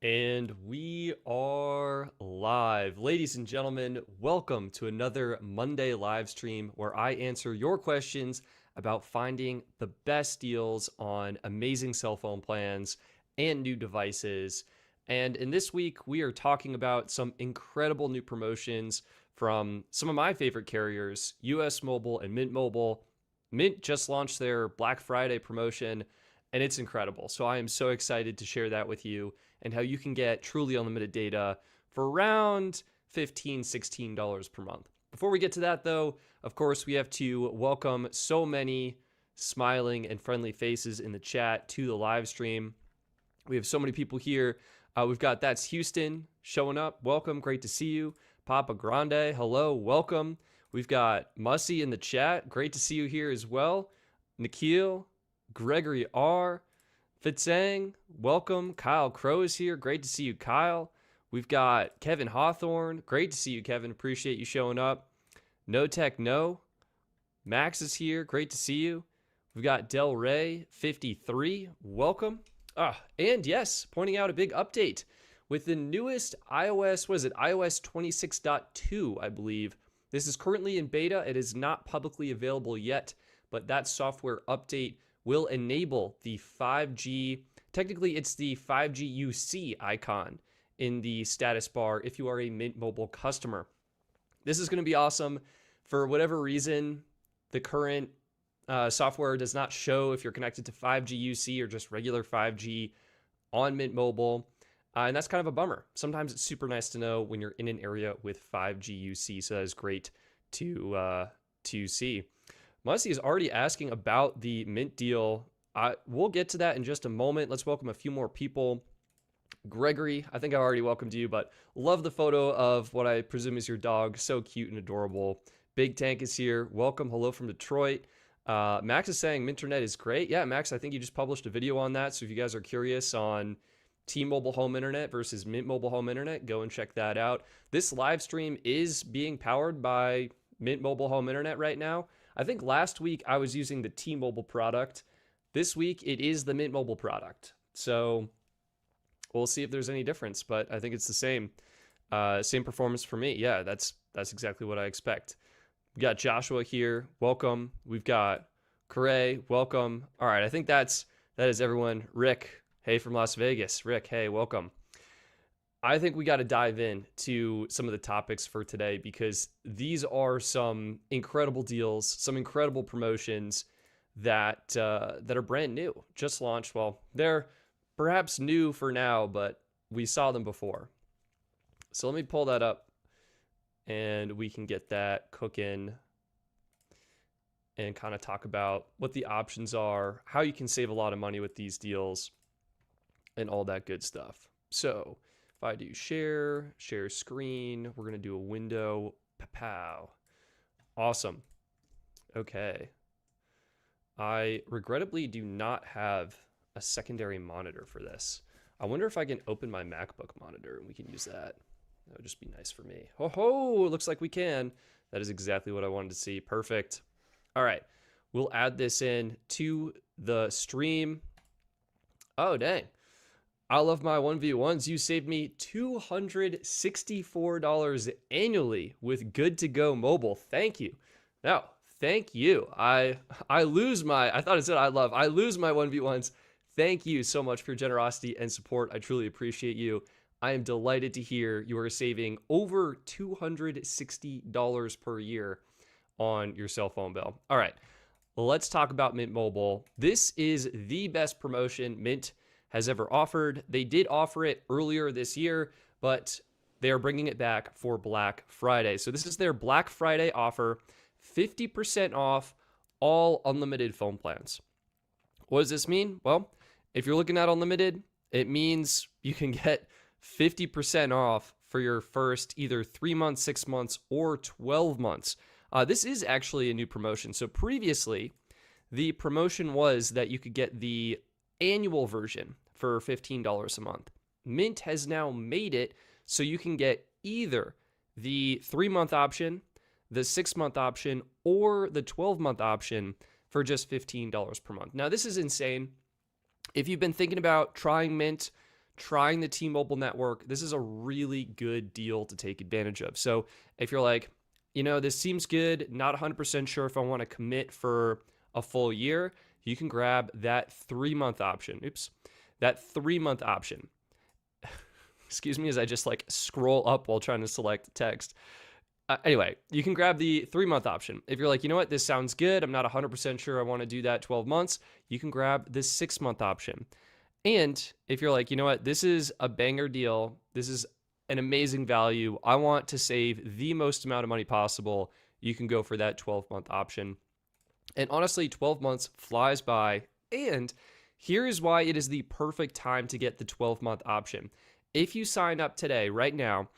And we are live. Ladies and gentlemen, welcome to another Monday live stream where I answer your questions about finding the best deals on amazing cell phone plans and new devices. And in this week, we are talking about some incredible new promotions from some of my favorite carriers, US Mobile and Mint Mobile. Mint just launched their Black Friday promotion, and it's incredible. So I am so excited to share that with you and how you can get truly unlimited data for around $15, $16 per month. Before we get to that, though, of course, we have to welcome so many smiling and friendly faces in the chat to the live stream. We have so many people here. We've got That's Houston showing up. Welcome. Great to see you. Papa Grande, hello. Welcome. We've got Mussy in the chat. Great to see you here as well. Nikhil, Gregory R., Fitzang, welcome. Kyle Crow is here. Great to see you, Kyle. We've got Kevin Hawthorne. Great to see you, Kevin. Appreciate you showing up. No Tech No. Max is here. Great to see you. We've got Del Rey 53. Welcome. And yes, pointing out a big update with the newest iOS, iOS 26.2, I believe. This is currently in beta. It is not publicly available yet, but that software update will enable the 5G. Technically, it's the 5G UC icon in the status bar if you are a Mint Mobile customer. This is going to be awesome. For whatever reason, the current software does not show if you're connected to 5G UC or just regular 5G on Mint Mobile. And that's kind of a bummer. Sometimes it's super nice to know when you're in an area with 5G UC, so that is great to see. Mussy is already asking about the Mint deal. We'll get to that in just a moment. Let's welcome a few more people. Gregory, I think I already welcomed you, but love the photo of what I presume is your dog. So cute and adorable. Big Tank is here. Welcome. Hello from Detroit. Max is saying Minternet is great. Yeah, Max, I think you just published a video on that. So if you guys are curious on T-Mobile Home Internet versus Mint Mobile Home Internet, go and check that out. This live stream is being powered by Mint Mobile Home Internet right now. I think last week I was using the T-Mobile product. This week it is the Mint Mobile product. So we'll see if there's any difference, but I think it's the same. Same performance for me. Yeah, that's exactly what I expect. We got Joshua here. Welcome. We've got Corey. Welcome. All right, I think that is everyone. Rick, hey from Las Vegas. Rick, hey, welcome. I think we got to dive in to some of the topics for today because these are some incredible deals, some incredible promotions that are brand new, just launched. Well, they're perhaps new for now, but we saw them before. So let me pull that up and we can get that cooking and kind of talk about what the options are, how you can save a lot of money with these deals, and all that good stuff. So if I do share screen, we're going to do a window. Pow. Awesome. Okay. I regrettably do not have a secondary monitor for this. I wonder if I can open my MacBook monitor and we can use that. That would just be nice for me. Ho ho, looks like we can. That is exactly what I wanted to see. Perfect. All right. We'll add this in to the stream. Oh, dang. I love my 1v1s. You saved me $264 annually with Good to Go Mobile. Thank you. No, thank you. I lose my 1v1s. Thank you so much for your generosity and support. I truly appreciate you. I am delighted to hear you are saving over $260 per year on your cell phone bill. All right, let's talk about Mint Mobile. This is the best promotion Mint has ever offered. They did offer it earlier this year, but they are bringing it back for Black Friday. So this is their Black Friday offer, 50% off all unlimited phone plans. What does this mean? Well, if you're looking at unlimited, it means you can get 50% off for your first either 3 months, 6 months, or 12 months. This is actually a new promotion. So previously, the promotion was that you could get the annual version for $15 a month. Mint has now made it so you can get either the 3-month option, the 6-month option, or the 12-month option for just $15 per month. Now, this is insane. If you've been thinking about trying Mint, trying the T-Mobile network, this is a really good deal to take advantage of. So if you're like, this seems good, not 100% sure if I want to commit for a full year, you can grab that 3-month option. That 3-month option. Excuse me as I just scroll up while trying to select text. Anyway, you can grab the 3-month option. If you're like, this sounds good, I'm not 100% sure I want to do that 12 months, you can grab this 6-month option. And if you're like, this is a banger deal, this is an amazing value, I want to save the most amount of money possible, you can go for that 12-month option. And honestly, 12 months flies by. And here is why it is the perfect time to get the 12-month option. If you sign up today, right now,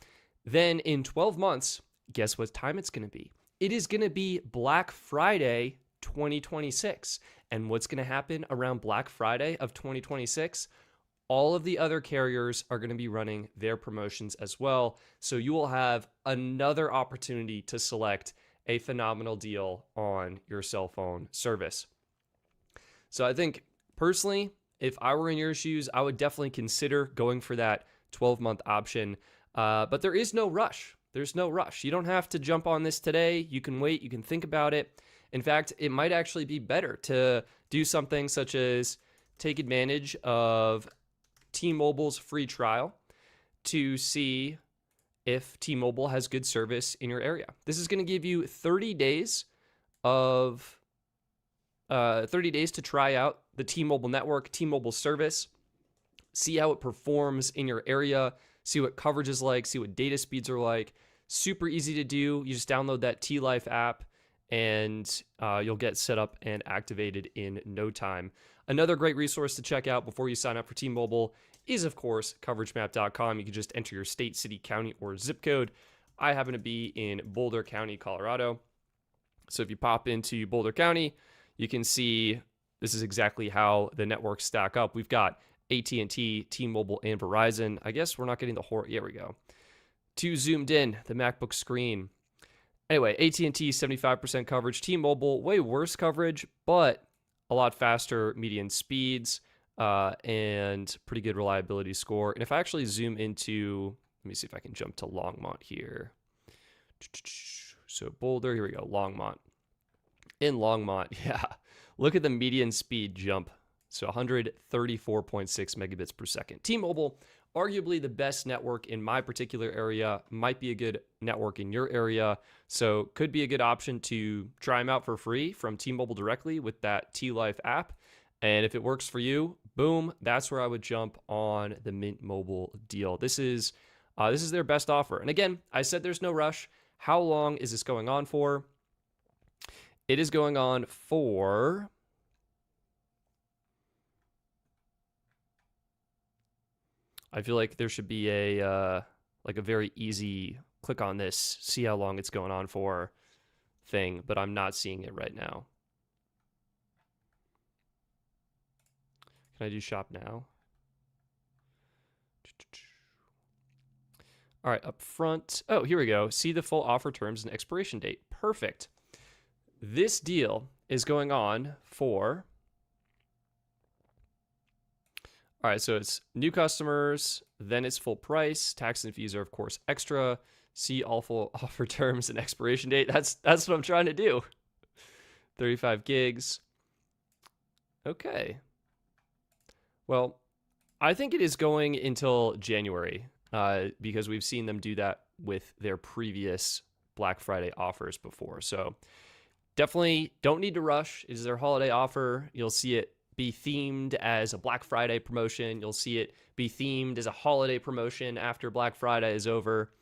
then in 12 months, guess what time it's going to be? It is going to be Black Friday 2026. And what's going to happen around Black Friday of 2026? All of the other carriers are going to be running their promotions as well. So you will have another opportunity to select a phenomenal deal on your cell phone service. So I think personally, if I were in your shoes, I would definitely consider going for that 12-month option. But there is no rush. There's no rush. You don't have to jump on this today. You can wait. You can think about it. In fact, it might actually be better to do something such as take advantage of T-Mobile's free trial to see if T-Mobile has good service in your area. This is going to give you 30 days to try out the T-Mobile network, T-Mobile service, see how it performs in your area, see what coverage is like, see what data speeds are like. Super easy to do. You just download that T-Life app and you'll get set up and activated in no time. Another great resource to check out before you sign up for T-Mobile is, of course, coveragemap.com. You can just enter your state, city, county, or zip code. I happen to be in Boulder County, Colorado. So if you pop into Boulder County, you can see this is exactly how the networks stack up. We've got AT&T, T-Mobile, and Verizon. I guess we're not getting the whole... Here we go. Too zoomed in, the MacBook screen. Anyway, AT&T, 75% coverage. T-Mobile, way worse coverage, but a lot faster median speeds and pretty good reliability score. And if I actually zoom into... Let me see if I can jump to Longmont here. So Boulder, here we go, Longmont. In Longmont, yeah. Look at the median speed jump. So 134.6 megabits per second. T-Mobile, arguably the best network in my particular area, might be a good network in your area. So could be a good option to try them out for free from T-Mobile directly with that T-Life app. And if it works for you, boom, that's where I would jump on the Mint Mobile deal. This is their best offer. And again, I said there's no rush. How long is this going on for? It is going on for... I feel like there should be a very easy click on this, see how long it's going on for thing, but I'm not seeing it right now. Can I do shop now? All right, up front. Oh, here we go. See the full offer terms and expiration date. Perfect. This deal is going on for... All right, so it's new customers, then it's full price. Tax and fees are, of course, extra. See all full offer terms and expiration date. That's what I'm trying to do. 35 gigs. Okay. Well, I think it is going until January because we've seen them do that with their previous Black Friday offers before. So definitely don't need to rush. It is their holiday offer. You'll see it be themed as a Black Friday promotion. You'll see it be themed as a holiday promotion after Black Friday is over.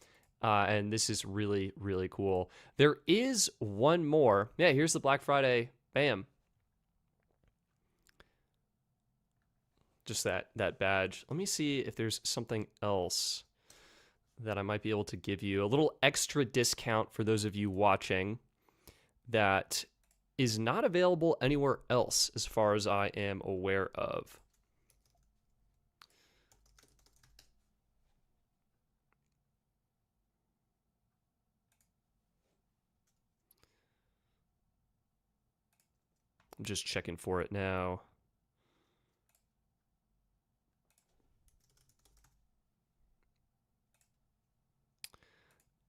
And this is really, really cool. There is one more. Yeah, here's the Black Friday. Bam. Just that badge. Let me see if there's something else that I might be able to give you. A little extra discount for those of you watching that is not available anywhere else as far as I am aware of. I'm just checking for it now.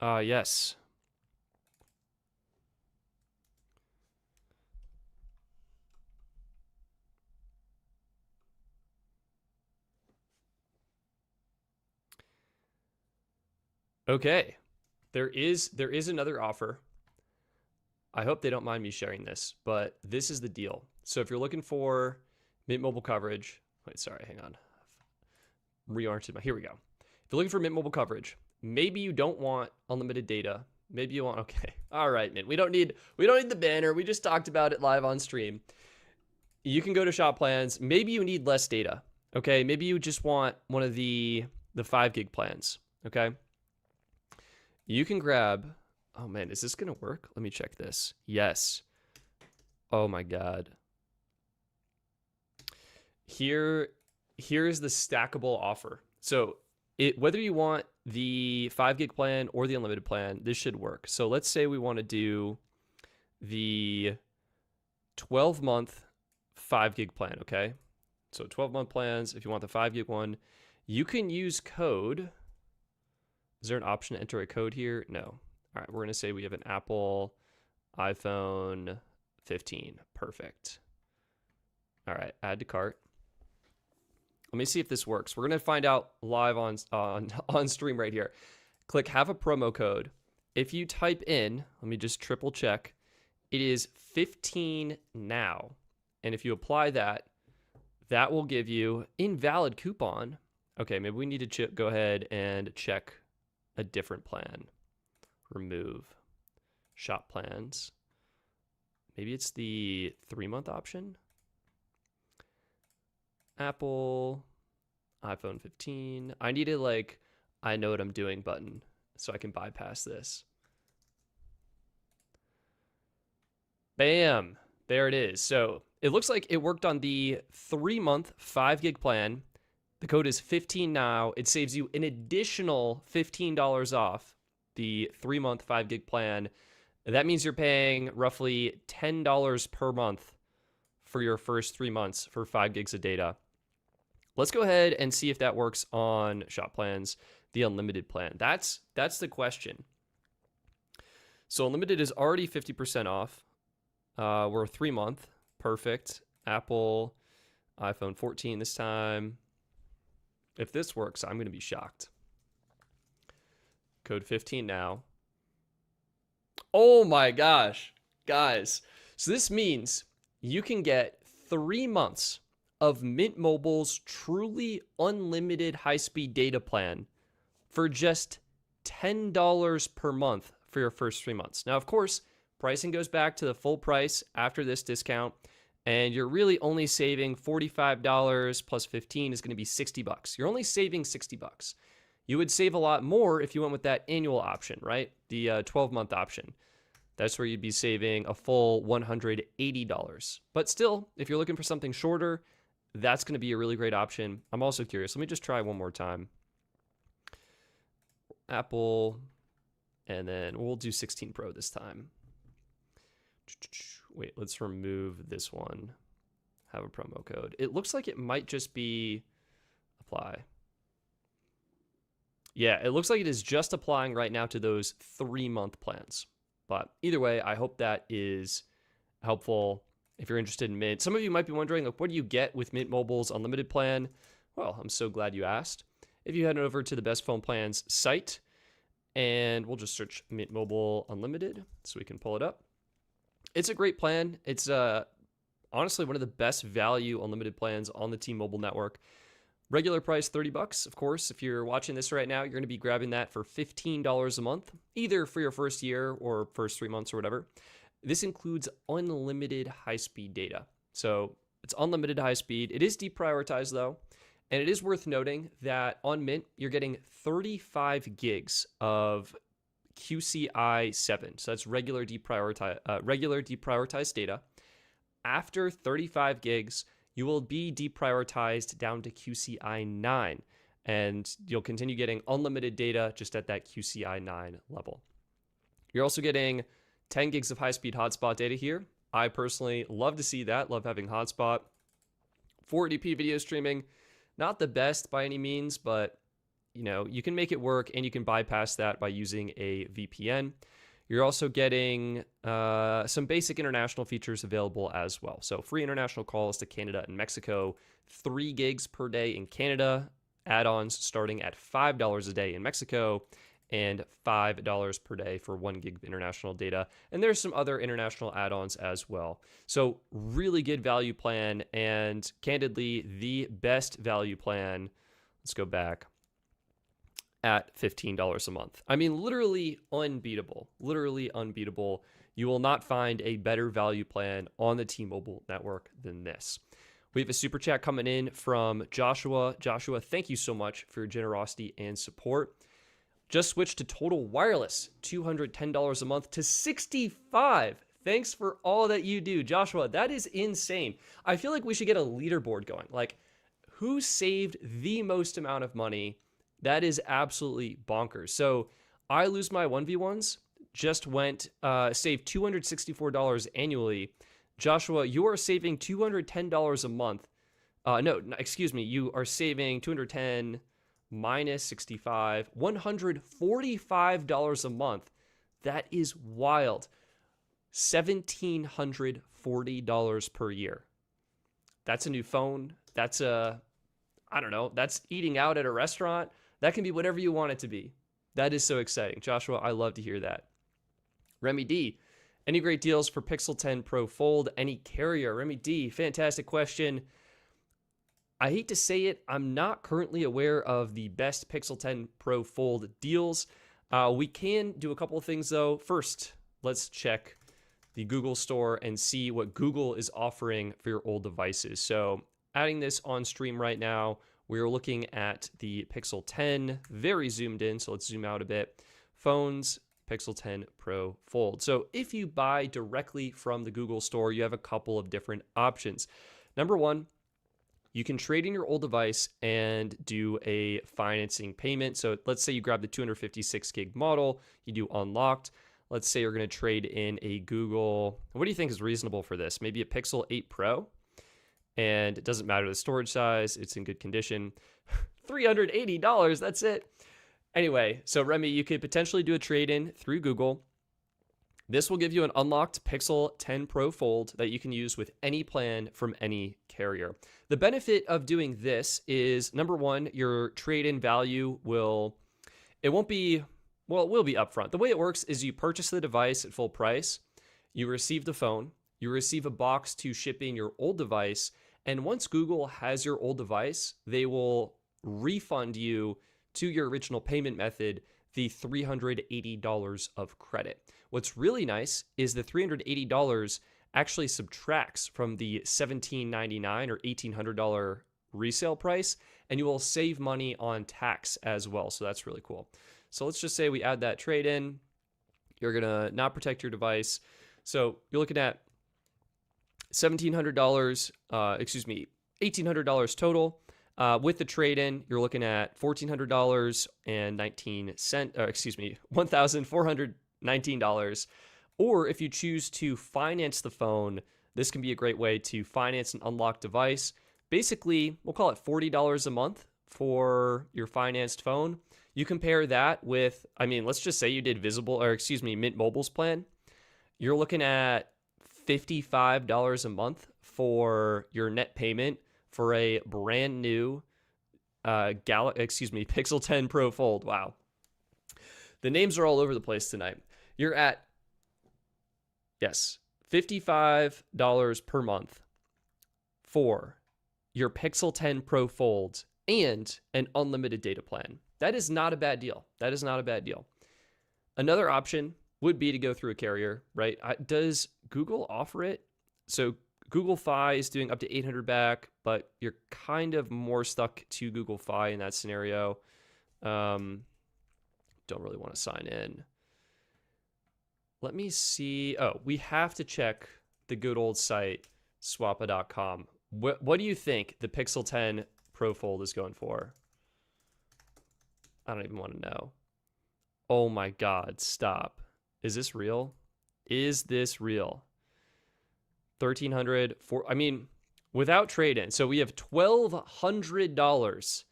Yes. Okay. There is another offer. I hope they don't mind me sharing this, but this is the deal. So if you're looking for Mint Mobile coverage, wait, sorry, hang on. Reoriented my, here we go. If you're looking for Mint Mobile coverage, maybe you don't want unlimited data. Maybe you want, okay. All right, Mint. We don't need the banner. We just talked about it live on stream. You can go to shop plans. Maybe you need less data. Okay. Maybe you just want one of the 5 gig plans. Okay. You can grab, oh man, is this going to work? Let me check this. Yes. Oh my God. Here's the stackable offer. So whether you want the 5 gig plan or the unlimited plan, this should work. So let's say we want to do the 12-month 5 gig plan, okay? So 12-month plans, if you want the 5 gig one, you can use code. Is there an option to enter a code here? No. All right, we're going to say we have an Apple iPhone 15. Perfect. All right, add to cart. Let me see if this works. We're going to find out live on stream right here. Click have a promo code. If you type in, let me just triple check, it is 15 now. And if you apply that, that will give you invalid coupon. Okay, maybe we need to go ahead and check a different plan. Remove shop plans. Maybe it's the 3-month option. Apple, iPhone 15. I need a I know what I'm doing button so I can bypass this. Bam, there it is. So it looks like it worked on the 3-month 5 gig plan. The code is 15 now. It saves you an additional $15 off the 3-month 5 gig plan. That means you're paying roughly $10 per month for your first 3 months for 5 gigs of data. Let's go ahead and see if that works on shop plans, the unlimited plan. That's the question. So unlimited is already 50% off. We're a 3-month. Perfect. Apple, iPhone 14 this time. If this works, I'm going to be shocked. Code 15 now. Oh my gosh, guys. So this means you can get 3 months of Mint Mobile's truly unlimited high-speed data plan for just $10 per month for your first 3 months. Now, of course, pricing goes back to the full price after this discount, and you're really only saving $45 plus 15 is going to be $60. You're only saving $60. You would save a lot more if you went with that annual option, right? The 12-month option. That's where you'd be saving a full $180. But still, if you're looking for something shorter, that's going to be a really great option. I'm also curious. Let me just try one more time. Apple, and then we'll do 16 Pro this time. Wait, let's remove this one. Have a promo code. It looks like it might just be apply. Yeah, it looks like it is just applying right now to those 3-month plans. But either way, I hope that is helpful if you're interested in Mint. Some of you might be wondering, like, what do you get with Mint Mobile's unlimited plan? Well, I'm so glad you asked. If you head over to the Best Phone Plans site, and we'll just search Mint Mobile Unlimited so we can pull it up. It's a great plan. It's honestly one of the best value unlimited plans on the T-Mobile network. Regular price $30, of course. If you're watching this right now, you're going to be grabbing that for $15 a month, either for your first year or first 3 months or whatever. This includes unlimited high-speed data. So it's unlimited high-speed. It is deprioritized, though. And it is worth noting that on Mint, you're getting 35 gigs of QCI 7. So that's regular deprioritized data. After 35 gigs, you will be deprioritized down to QCI 9. And you'll continue getting unlimited data just at that QCI 9 level. You're also getting 10 gigs of high-speed hotspot data here. I personally love to see that, love having hotspot. 480p video streaming, not the best by any means, but you can make it work, and you can bypass that by using a VPN. You're also getting some basic international features available as well. So free international calls to Canada and Mexico, 3 gigs per day in Canada, add-ons starting at $5 a day in Mexico, and $5 per day for 1 gig of international data. And there's some other international add-ons as well. So really good value plan, and candidly, the best value plan, let's go back, at $15 a month. I mean, literally unbeatable. Literally unbeatable. You will not find a better value plan on the T-Mobile network than this. We have a super chat coming in from Joshua. Joshua, thank you so much for your generosity and support. Just switched to Total Wireless, $210 a month to $65. Thanks for all that you do. Joshua, that is insane. I feel like we should get a leaderboard going. Like, who saved the most amount of money? That is absolutely bonkers. So I lose my 1v1s, just went, saved $264 annually. Joshua, you are saving $210 a month. No, excuse me. You are saving $210 minus 65, $145 a month. That is wild. $1,740 per year. That's a new phone. That's I don't know, that's eating out at a restaurant. That can be whatever you want it to be. That is so exciting. Joshua, I love to hear that. Remy D, any great deals for Pixel 10 Pro Fold? Any carrier? Remy D, fantastic question. I hate to say it, I'm not currently aware of the best Pixel 10 Pro Fold deals. We can do a couple of things though. First, let's check the Google store and see what Google is offering for your old devices. So adding this on stream right now, we're looking at the Pixel 10, very zoomed in, so let's zoom out a bit. Phones, Pixel 10 Pro Fold. So if you buy directly from the Google store, you have a couple of different options. Number one, you can trade in your old device and do a financing payment. So let's say you grab the 256 gig model, you do unlocked. Let's say you're going to trade in a Google. What do you think is reasonable for this? Maybe a Pixel 8 Pro? And it doesn't matter the storage size, it's in good condition. $380, that's it. Anyway, so Remy, you could potentially do a trade-in through Google. This will give you an unlocked Pixel 10 Pro Fold that you can use with any plan from any carrier. The benefit of doing this is, number one, your trade-in value will be upfront. The way it works is you purchase the device at full price, you receive the phone, you receive a box to ship in your old device, and once Google has your old device, they will refund you to your original payment method the $380 of credit. What's really nice is the $380 actually subtracts from the $1,799 or $1,800 resale price, and you will save money on tax as well. So that's really cool. So let's just say we add that trade in. You're gonna not protect your device. So you're looking at $1,700, $1,800 total. With the trade-in, you're looking at $1,419. Or if you choose to finance the phone, this can be a great way to finance an unlocked device. Basically, we'll call it $40 a month for your financed phone. You compare that with, let's just say you did Mint Mobile's plan. You're looking at $55 a month for your net payment for a brand new Pixel 10 Pro Fold. Wow. The names are all over the place tonight. You're at, yes, $55 per month for your Pixel 10 Pro Fold and an unlimited data plan. That is not a bad deal. That is not a bad deal. Another option would be to go through a carrier, right? Does Google offer it? So Google Fi is doing up to $800 back, but you're kind of more stuck to Google Fi in that scenario. Don't really want to sign in. Let me see. Oh, we have to check the good old site, swappa.com. What do you think the Pixel 10 Pro Fold is going for? I don't even want to know. Oh my God, stop. Is this real? Is this real? $1,300 without trade-in. So we have $1,200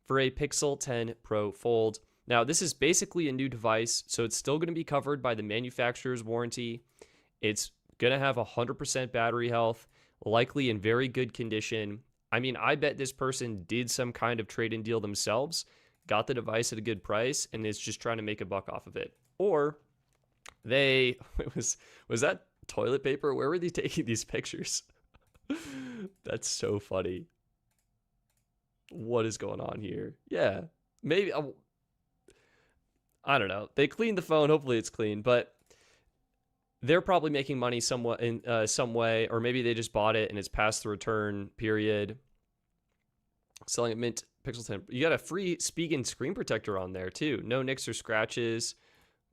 for a Pixel 10 Pro Fold. Now, this is basically a new device, so it's still going to be covered by the manufacturer's warranty. It's going to have 100% battery health, likely in very good condition. I mean, I bet this person did some kind of trade-in deal themselves, got the device at a good price, and is just trying to make a buck off of it. Or was that toilet paper? Where were they taking these pictures? That's so funny. What is going on here? Yeah, maybe, I don't know. They cleaned the phone. Hopefully it's clean, but they're probably making money somewhat in some way, or maybe they just bought it and it's past the return period. Selling at mint Pixel 10. You got a free Spigen screen protector on there too. No nicks or scratches.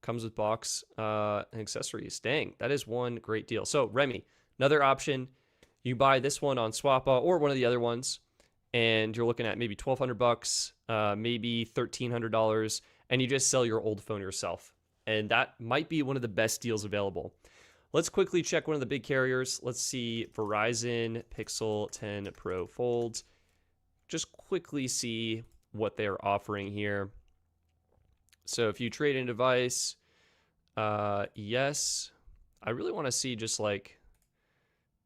Comes with box and accessories. Dang, that is one great deal. So Remy, another option. You buy this one on Swappa or one of the other ones, and you're looking at maybe $1,200, maybe $1,300, and you just sell your old phone yourself. And that might be one of the best deals available. Let's quickly check one of the big carriers. Let's see Verizon Pixel 10 Pro Folds. Just quickly see what they're offering here. So if you trade in a device, yes, I really want to see just like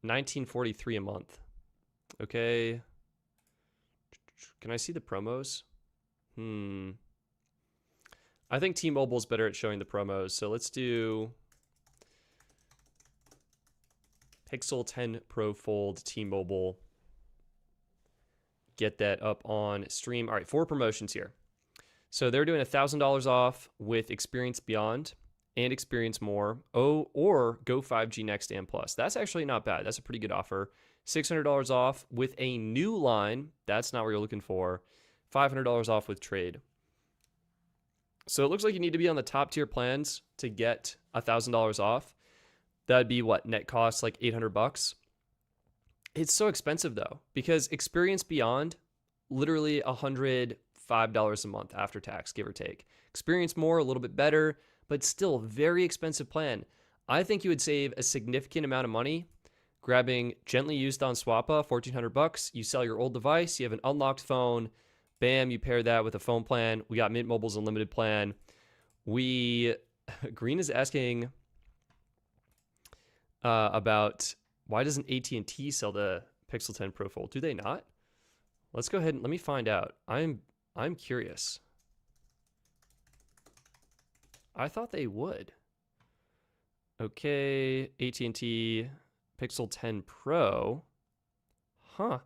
$19.43 a month. Okay. Can I see the promos? I think T-Mobile's better at showing the promos. So let's do Pixel 10 Pro Fold T-Mobile. Get that up on stream. All right, 4 promotions here. So they're doing $1,000 off with Experience Beyond and Experience More. Oh, or Go 5G Next and Plus. That's actually not bad. That's a pretty good offer. $600 off with a new line. That's not what you're looking for. $500 off with trade. So it looks like you need to be on the top tier plans to get $1,000 off. That'd be what, net cost like $800. It's so expensive though, because Experience Beyond, literally $105 a month after tax, give or take. Experience More, a little bit better, but still a very expensive plan. I think you would save a significant amount of money grabbing Gently Used on Swappa, $1,400. You sell your old device, you have an unlocked phone. Bam, you pair that with a phone plan. We got Mint Mobile's unlimited plan. Green is asking about why doesn't AT&T sell the Pixel 10 Pro Fold? Do they not? Let's go ahead and let me find out. I'm curious. I thought they would. Okay, AT&T Pixel 10 Pro. Huh.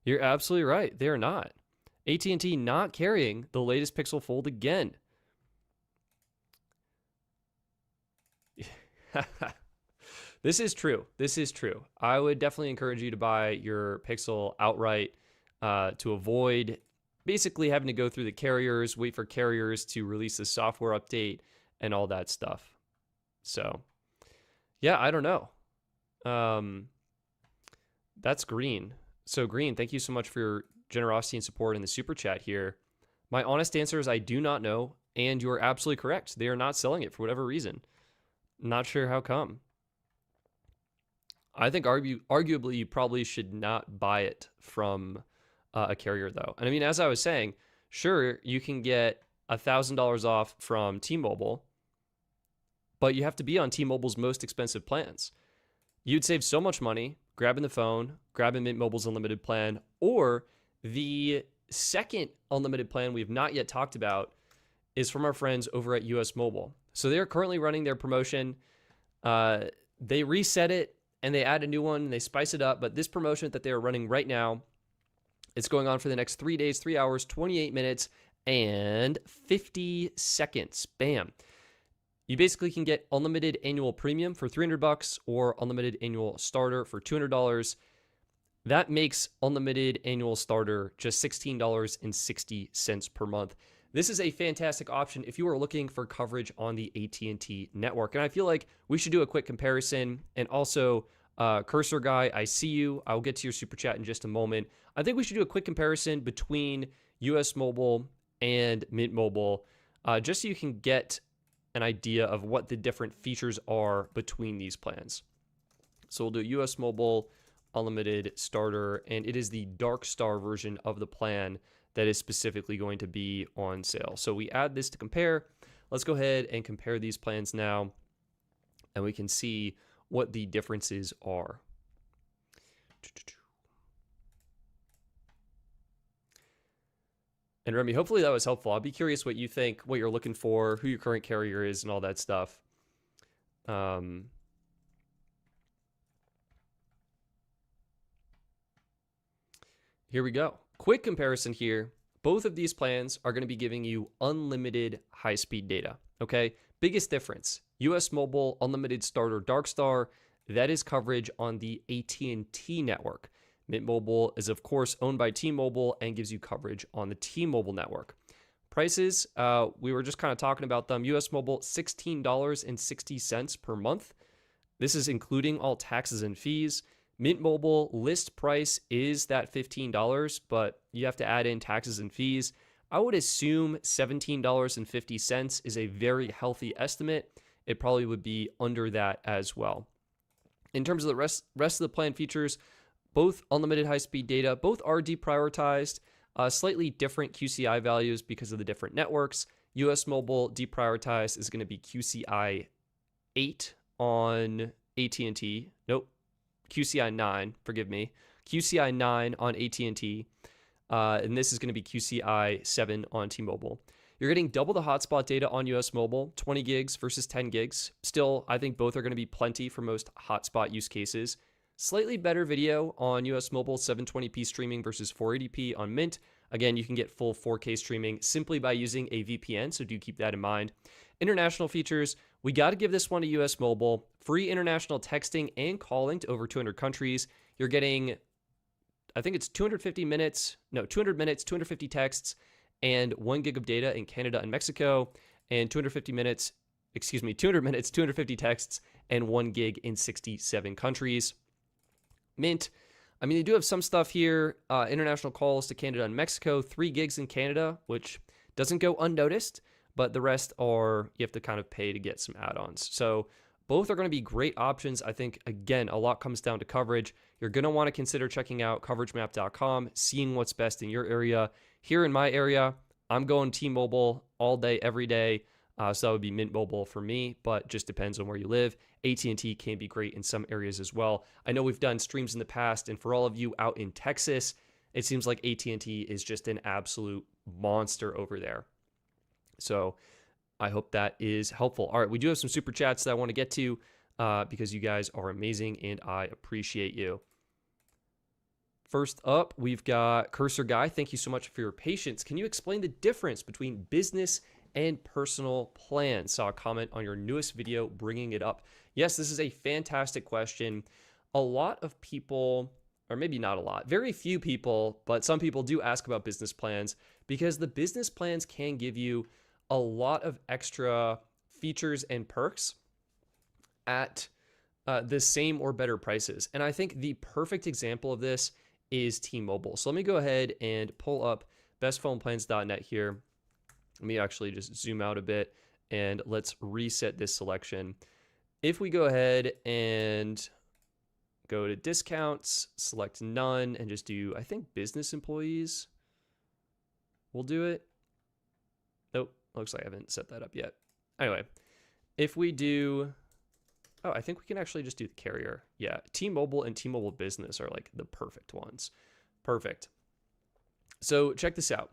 You're absolutely right. They're not. AT&T not carrying the latest Pixel Fold again. This is true. This is true. I would definitely encourage you to buy your Pixel outright to avoid basically having to go through the carriers, wait for carriers to release the software update and all that stuff. So, yeah, I don't know. That's Green. So, Green, thank you so much for your generosity and support in the super chat here. My honest answer is I do not know, and you're absolutely correct. They are not selling it for whatever reason. Not sure how come. I think arguably you probably should not buy it from a carrier though. And I mean, as I was saying, sure, you can get $1,000 off from T-Mobile, but you have to be on T-Mobile's most expensive plans. You'd save so much money grabbing the phone, grabbing Mint Mobile's unlimited plan, or the second unlimited plan we've not yet talked about is from our friends over at US Mobile. So they're currently running their promotion. They reset it and they add a new one and they spice it up. But this promotion that they're running right now, it's going on for the next 3 days, 3 hours, 28 minutes, and 50 seconds. Bam. You basically can get unlimited annual premium for $300 or unlimited annual starter for $200. That makes unlimited annual starter just $16.60 per month. This is a fantastic option if you are looking for coverage on the AT&T network. And I feel like we should do a quick comparison. And also, Cursor Guy, I see you. I'll get to your super chat in just a moment. I think we should do a quick comparison between US Mobile and Mint Mobile, just so you can get an idea of what the different features are between these plans. So we'll do US Mobile Unlimited Starter, and it is the Dark Star version of the plan that is specifically going to be on sale. So we add this to compare. Let's go ahead and compare these plans now, and we can see what the differences are. And Remy, hopefully that was helpful. I'll be curious what you think, what you're looking for, who your current carrier is, and all that stuff. Here we go. Quick comparison here. Both of these plans are going to be giving you unlimited high-speed data, okay? Biggest difference, US Mobile Unlimited Starter Dark Star, that is coverage on the AT&T network. Mint Mobile is, of course, owned by T-Mobile and gives you coverage on the T-Mobile network. Prices, we were just kind of talking about them. US Mobile, $16.60 per month. This is including all taxes and fees. Mint Mobile list price is that $15, but you have to add in taxes and fees. I would assume $17.50 is a very healthy estimate. It probably would be under that as well. In terms of the rest of the plan features, both unlimited high-speed data, both are deprioritized, slightly different QCI values because of the different networks. US Mobile deprioritized is going to be QCI 8 on AT&T. Nope, QCI 9, forgive me. QCI 9 on AT&T, and this is going to be QCI 7 on T-Mobile. You're getting double the hotspot data on US Mobile, 20 gigs versus 10 gigs. Still, I think both are going to be plenty for most hotspot use cases. Slightly better video on US Mobile, 720p streaming versus 480p on Mint. Again, you can get full 4K streaming simply by using a VPN, so do keep that in mind. International features, we got to give this one to US Mobile. Free international texting and calling to over 200 countries. You're getting, I think it's 200 minutes, 250 texts, and 1 gig of data in Canada and Mexico, and 200 minutes, 250 texts, and 1 gig in 67 countries. Mint, I mean, they do have some stuff here. International calls to Canada and Mexico, 3 gigs in Canada, which doesn't go unnoticed, but the rest are, you have to kind of pay to get some add-ons. So both are going to be great options. I think, again, a lot comes down to coverage. You're going to want to consider checking out coveragemap.com, seeing what's best in your area. Here in my area, I'm going T-Mobile all day, every day. So that would be Mint Mobile for me, but just depends on where you live. AT&T can be great in some areas as well. I know we've done streams in the past, and for all of you out in Texas, it seems like AT&T is just an absolute monster over there. So I hope that is helpful. All right, we do have some super chats that I want to get to because you guys are amazing, and I appreciate you. First up, we've got Cursor Guy. Thank you so much for your patience. Can you explain the difference between business and personal plans? Saw a comment on your newest video bringing it up. Yes, this is a fantastic question. A lot of people, or maybe not a lot, very few people, but some people do ask about business plans because the business plans can give you a lot of extra features and perks at the same or better prices. And I think the perfect example of this is T-Mobile. So let me go ahead and pull up bestphoneplans.net here. Let me actually just zoom out a bit and let's reset this selection. If we go ahead and go to discounts, select none, and just do, I think, business employees, we'll do it. Nope, looks like I haven't set that up yet. Anyway, if we do, oh, I think we can actually just do the carrier. Yeah, T-Mobile and T-Mobile Business are like the perfect ones. Perfect. So check this out.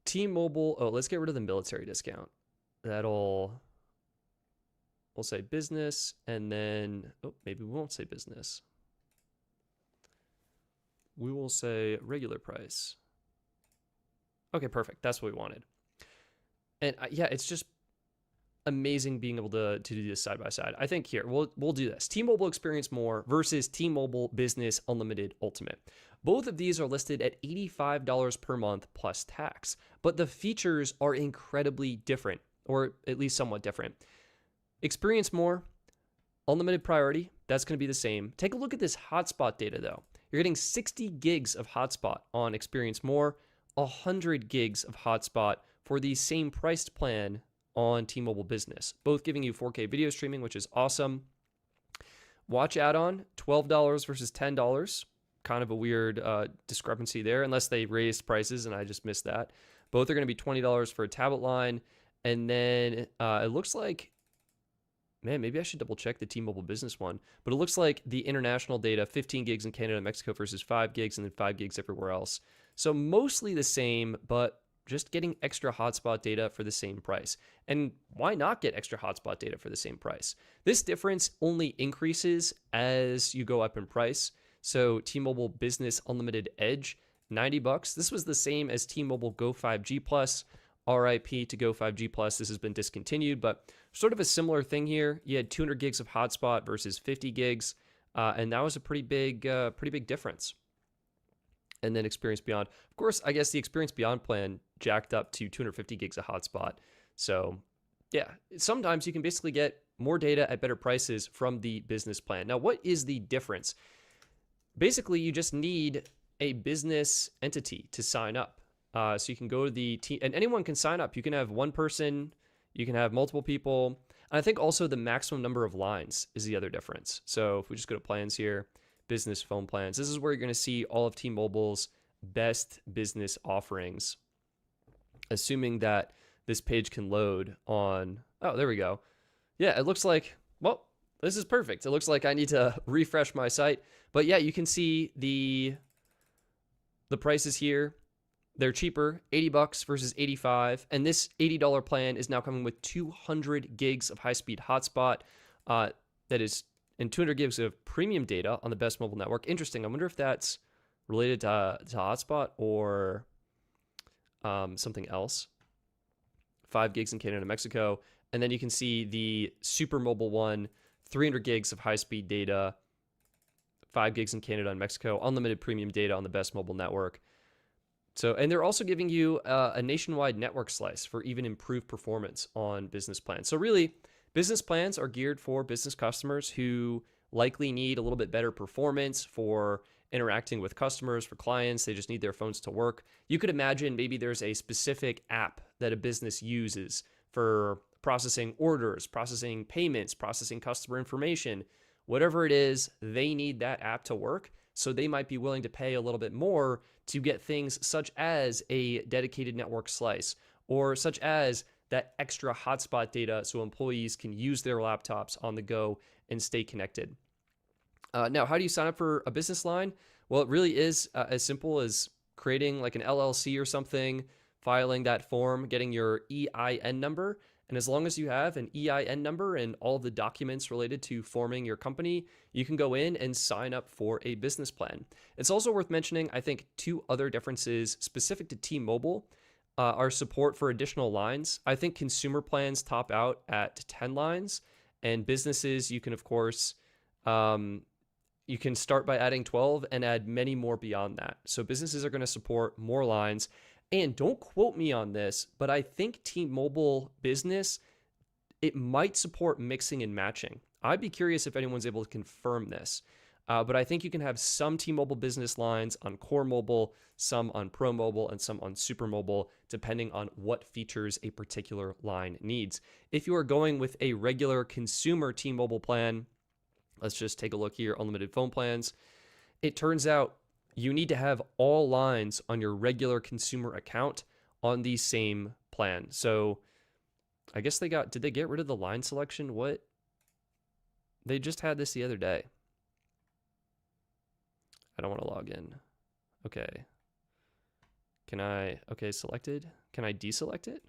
T-Mobile, oh, let's get rid of the military discount. We'll say business, and then, oh, maybe we won't say business. We will say regular price. Okay, perfect. That's what we wanted. And yeah, it's just amazing being able to do this side by side. I think here, we'll do this. T-Mobile Experience More versus T-Mobile Business Unlimited Ultimate. Both of these are listed at $85 per month plus tax, but the features are incredibly different, or at least somewhat different. Experience More, unlimited priority, that's going to be the same. Take a look at this hotspot data though. You're getting 60 gigs of hotspot on Experience More, 100 gigs of hotspot for the same priced plan on T-Mobile Business, both giving you 4K video streaming, which is awesome. Watch add-on, $12 versus $10. kind of a weird discrepancy there, unless they raised prices and I just missed that. Both are going to be $20 for a tablet line. And then it looks like, man, maybe I should double check the T-Mobile business one, but it looks like the international data, 15 gigs in Canada and Mexico versus 5 gigs, and then 5 gigs everywhere else. So mostly the same, but just getting extra hotspot data for the same price. And why not get extra hotspot data for the same price? This difference only increases as you go up in price. So T-Mobile Business Unlimited Edge, $90. This was the same as T-Mobile Go 5G Plus. RIP to Go 5G Plus. This has been discontinued, but sort of a similar thing here. You had 200 gigs of hotspot versus 50 gigs, and that was a pretty big difference. And then Experience Beyond. Of course, I guess the Experience Beyond plan jacked up to 250 gigs of hotspot. So yeah, sometimes you can basically get more data at better prices from the business plan. Now, what is the difference? Basically, you just need a business entity to sign up. So you can go to the team, and anyone can sign up. You can have one person, you can have multiple people. And I think also the maximum number of lines is the other difference. So if we just go to plans here, business phone plans, this is where you're going to see all of T-Mobile's best business offerings, assuming that this page can load on, oh, there we go. Yeah, it looks like, well, this is perfect. It looks like I need to refresh my site, but yeah, you can see the prices here. They're cheaper, $80 versus $85, and this $80 plan is now coming with 200 gigs of high-speed hotspot, that is, and 200 gigs of premium data on the best mobile network. Interesting. I wonder if that's related to hotspot or something else. 5 gigs in Canada and Mexico, and then you can see the super mobile one, 300 gigs of high-speed data, 5 gigs in Canada and Mexico, unlimited premium data on the best mobile network. So, and they're also giving you a nationwide network slice for even improved performance on business plans. So really, business plans are geared for business customers who likely need a little bit better performance for interacting with customers, for clients. They just need their phones to work. You could imagine maybe there's a specific app that a business uses for processing orders, processing payments, processing customer information. Whatever it is, they need that app to work. So they might be willing to pay a little bit more to get things such as a dedicated network slice or such as that extra hotspot data so employees can use their laptops on the go and stay connected. Now, how do you sign up for a business line? Well, it really is as simple as creating like an LLC or something, filing that form, getting your EIN number. And as long as you have an EIN number and all the documents related to forming your company, you can go in and sign up for a business plan. It's also worth mentioning, I think, 2 other differences specific to T-Mobile are support for additional lines. I think consumer plans top out at 10 lines, and businesses, you can, of course, you can start by adding 12 and add many more beyond that. So businesses are going to support more lines. And don't quote me on this, but I think T-Mobile Business, it might support mixing and matching. I'd be curious if anyone's able to confirm this. But I think you can have some T-Mobile Business lines on Core Mobile, some on Pro Mobile, and some on Super Mobile, depending on what features a particular line needs. If you are going with a regular consumer T-Mobile plan, let's just take a look here, unlimited phone plans. It turns out you need to have all lines on your regular consumer account on the same plan. So I guess did they get rid of the line selection? What? They just had this the other day. I don't want to log in. Okay. Okay, selected. Can I deselect it?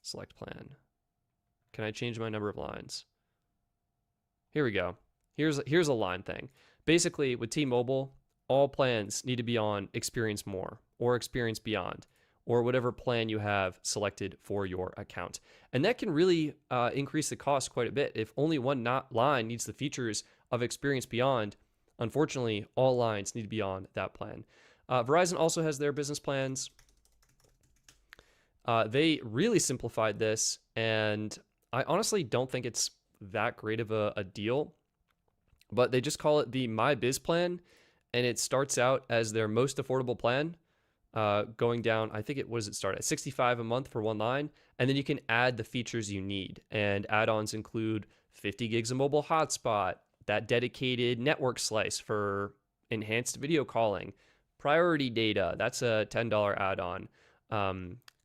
Select plan. Can I change my number of lines? Here we go. Here's a line thing. Basically, with T-Mobile, all plans need to be on Experience More or Experience Beyond or whatever plan you have selected for your account. And that can really increase the cost quite a bit. If only one line needs the features of Experience Beyond, unfortunately, all lines need to be on that plan. Verizon also has their business plans. They really simplified this, and I honestly don't think it's that great of a deal, but they just call it the My Biz plan. And it starts out as their most affordable plan, going down, I think it start at $65 a month for one line, and then you can add the features you need. And add-ons include 50 gigs of mobile hotspot, that dedicated network slice for enhanced video calling, priority data, that's a $10 add-on,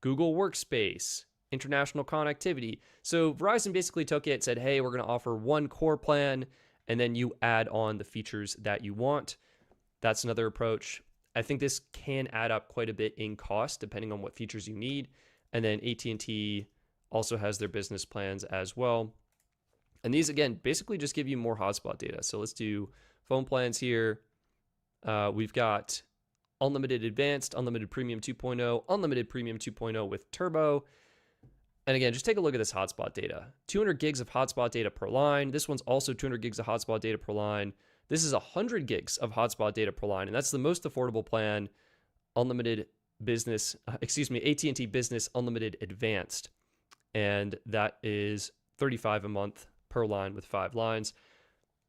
Google Workspace, international connectivity. So Verizon basically took it, said, hey, we're going to offer one core plan, and then you add on the features that you want. That's another approach. I think this can add up quite a bit in cost depending on what features you need. And then AT&T also has their business plans as well. And these, again, basically just give you more hotspot data. So let's do phone plans here. We've got unlimited advanced, unlimited premium 2.0, unlimited premium 2.0 with turbo. And again, just take a look at this hotspot data. 200 gigs of hotspot data per line. This one's also 200 gigs of hotspot data per line. This is 100 gigs of hotspot data per line, and that's the most affordable plan, unlimited business, AT&T Business Unlimited Advanced. And that is $35 a month per line with 5 lines.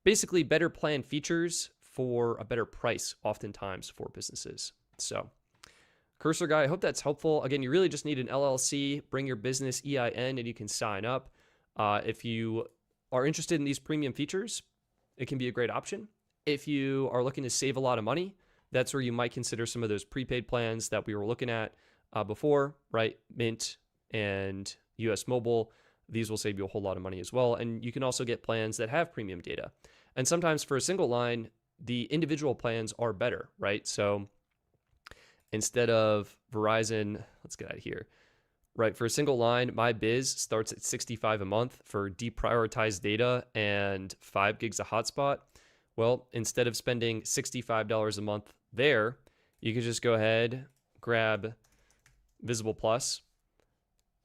Basically, better plan features for a better price, oftentimes, for businesses. So, Cursor Guy, I hope that's helpful. Again, you really just need an LLC, bring your business EIN, and you can sign up. If you are interested in these premium features, it can be a great option. If you are looking to save a lot of money, that's where you might consider some of those prepaid plans that we were looking at before, right? Mint and US Mobile. These will save you a whole lot of money as well. And you can also get plans that have premium data. And sometimes for a single line, the individual plans are better, right? So instead of Verizon, let's get out of here. Right, for a single line, my biz starts at $65 a month for deprioritized data and 5 gigs of hotspot. Well, instead of spending $65 a month there, you can just go ahead, grab Visible Plus.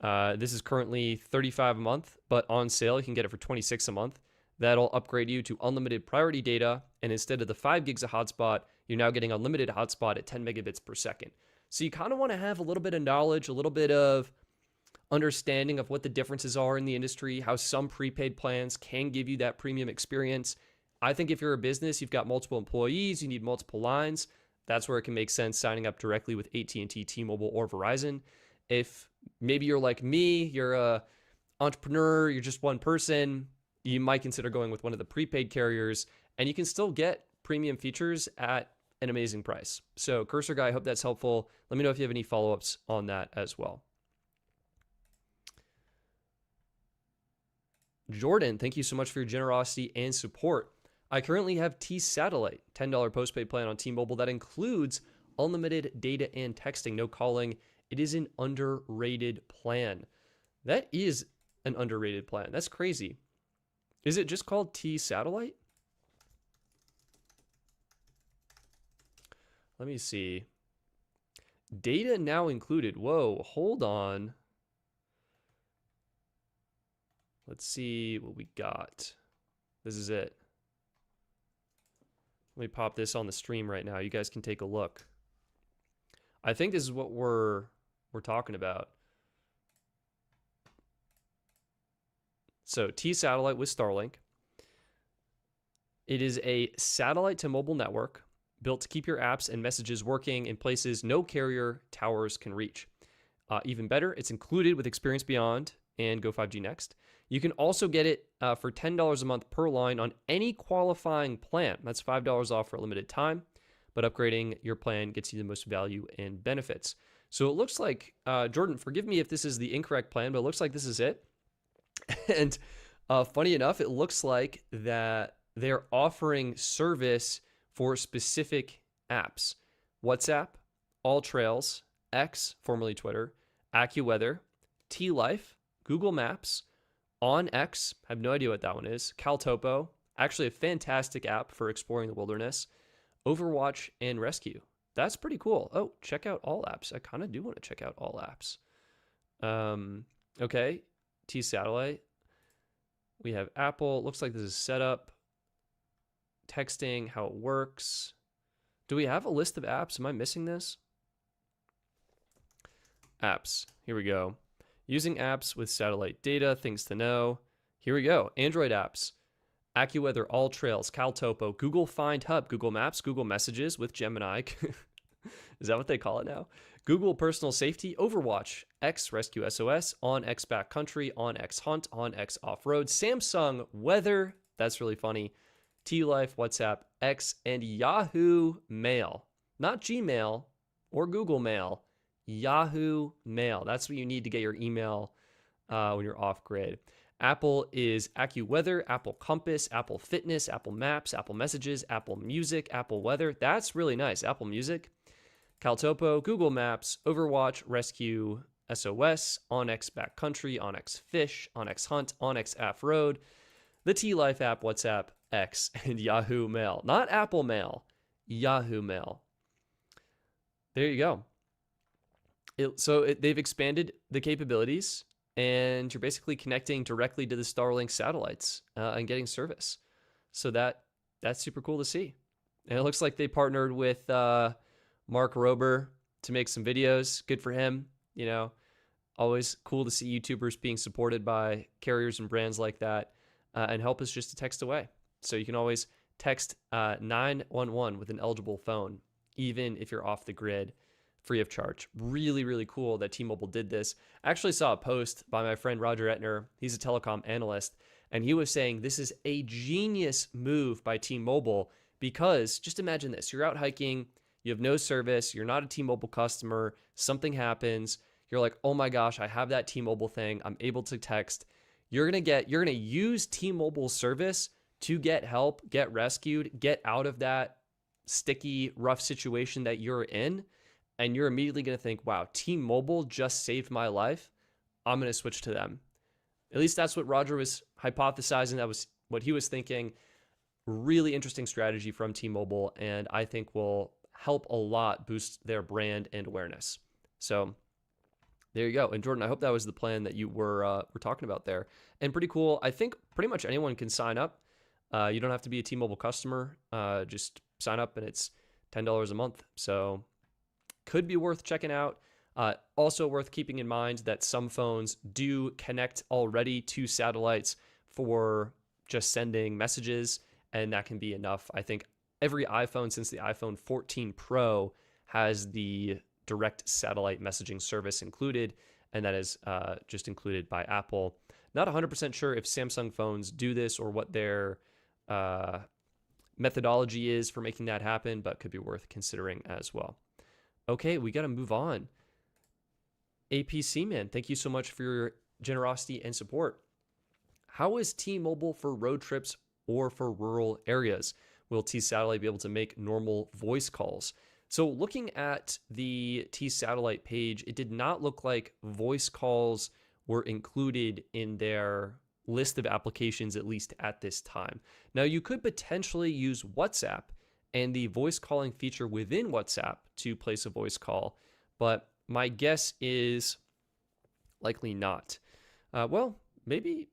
This is currently $35 a month, but on sale, you can get it for $26 a month. That'll upgrade you to unlimited priority data, and instead of the 5 gigs of hotspot, you're now getting unlimited hotspot at 10 megabits per second. So you kind of want to have a little bit of knowledge, a little bit of understanding of what the differences are in the industry, how some prepaid plans can give you that premium experience. I think if you're a business, you've got multiple employees, you need multiple lines, that's where it can make sense signing up directly with AT&T, T-Mobile, or Verizon. If maybe you're like me, you're a entrepreneur, you're just one person, you might consider going with one of the prepaid carriers, and you can still get premium features at an amazing price. So Cursor Guy, I hope that's helpful. Let me know if you have any follow-ups on that as well. Jordan, thank you so much for your generosity and support. I currently have T-Satellite, $10 postpaid plan on T-Mobile that includes unlimited data and texting, no calling. It is an underrated plan. That is an underrated plan. That's crazy. Is it just called T-Satellite? Let me see. Data now included. Whoa, hold on. Let's see what we got. This is it. Let me pop this on the stream right now. You guys can take a look. I think this is what we're talking about. So T-Satellite with Starlink. It is a satellite to mobile network built to keep your apps and messages working in places no carrier towers can reach. Even better, it's included with Experience Beyond and Go 5G Next. You can also get it for $10 a month per line on any qualifying plan. That's $5 off for a limited time, but upgrading your plan gets you the most value and benefits. So it looks like, Jordan, forgive me if this is the incorrect plan, but it looks like this is it. And funny enough, it looks like that they're offering service for specific apps. WhatsApp, AllTrails, X, formerly Twitter, AccuWeather, T-Life, Google Maps, OnX, I have no idea what that one is, CalTopo, actually a fantastic app for exploring the wilderness, Overwatch, and Rescue. That's pretty cool. Oh, check out all apps. I kind of do want to check out all apps. Okay, T-Satellite. We have Apple. Looks like this is setup, texting, how it works. Do we have a list of apps? Am I missing this? Apps. Here we go. Using apps with satellite data, things to know. Here we go. Android apps. AccuWeather, AllTrails, CalTopo, Google Find Hub, Google Maps, Google Messages with Gemini. Is that what they call it now? Google Personal Safety, Overwatch, X Rescue SOS, OnX Backcountry, OnX Hunt, OnX Off-Road, Samsung Weather. That's really funny. T-Life, WhatsApp, X, and Yahoo Mail. Not Gmail or Google Mail, Yahoo Mail. That's what you need to get your email when you're off grid. Apple is AccuWeather, Apple Compass, Apple Fitness, Apple Maps, Apple Messages, Apple Music, Apple Weather. That's really nice. Apple Music, Caltopo, Google Maps, Overwatch, Rescue, SOS, Onyx Backcountry, Onyx Fish, Onyx Hunt, Onyx App Road, the T-Life app, WhatsApp, X, and Yahoo Mail. Not Apple Mail, Yahoo Mail. There you go. They've expanded the capabilities, and you're basically connecting directly to the Starlink satellites and getting service. So that's super cool to see. And it looks like they partnered with Mark Rober to make some videos. Good for him. You know, always cool to see YouTubers being supported by carriers and brands like that. And help is just a text away. So you can always text 911 with an eligible phone, even if you're off the grid, free of charge. Really, really cool that T-Mobile did this. I actually saw a post by my friend Roger Etner. He's a telecom analyst, and he was saying this is a genius move by T-Mobile because just imagine this. You're out hiking, you have no service, you're not a T-Mobile customer, something happens, you're like, oh my gosh, I have that T-Mobile thing, I'm able to text. You're gonna use T-Mobile service to get help, get rescued, get out of that sticky, rough situation that you're in. And you're immediately going to think, wow, T-Mobile just saved my life. I'm going to switch to them. At least that's what Roger was hypothesizing. That was what he was thinking. Really interesting strategy from T-Mobile, and I think will help a lot boost their brand and awareness. So there you go. And Jordan, I hope that was the plan that you were talking about there. And pretty cool. I think pretty much anyone can sign up. You don't have to be a T-Mobile customer. Just sign up, and it's $10 a month. So could be worth checking out. Also worth keeping in mind that some phones do connect already to satellites for just sending messages, and that can be enough. I think every iPhone since the iPhone 14 Pro has the direct satellite messaging service included, and that is just included by Apple. Not 100% sure if Samsung phones do this or what their methodology is for making that happen, but could be worth considering as well. Okay, we got to move on. APC man, thank you so much for your generosity and support. How is T-Mobile for road trips or for rural areas? Will T-Satellite be able to make normal voice calls? So looking at the T-Satellite page, it did not look like voice calls were included in their list of applications, at least at this time. Now, you could potentially use WhatsApp and the voice calling feature within WhatsApp to place a voice call, but my guess is likely not. Well, maybe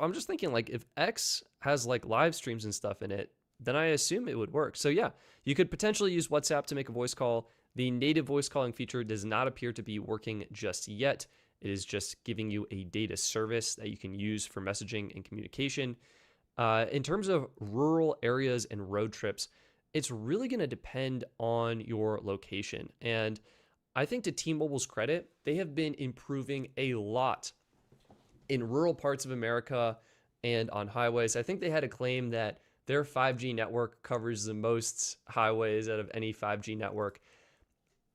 I'm just thinking, like, if X has like live streams and stuff in it, then I assume it would work. So yeah, you could potentially use WhatsApp to make a voice call. The native voice calling feature does not appear to be working just yet. It is just giving you a data service that you can use for messaging and communication. In terms of rural areas and road trips, it's really going to depend on your location. And I think to T-Mobile's credit, they have been improving a lot in rural parts of America and on highways. I think they had a claim that their 5G network covers the most highways out of any 5G network.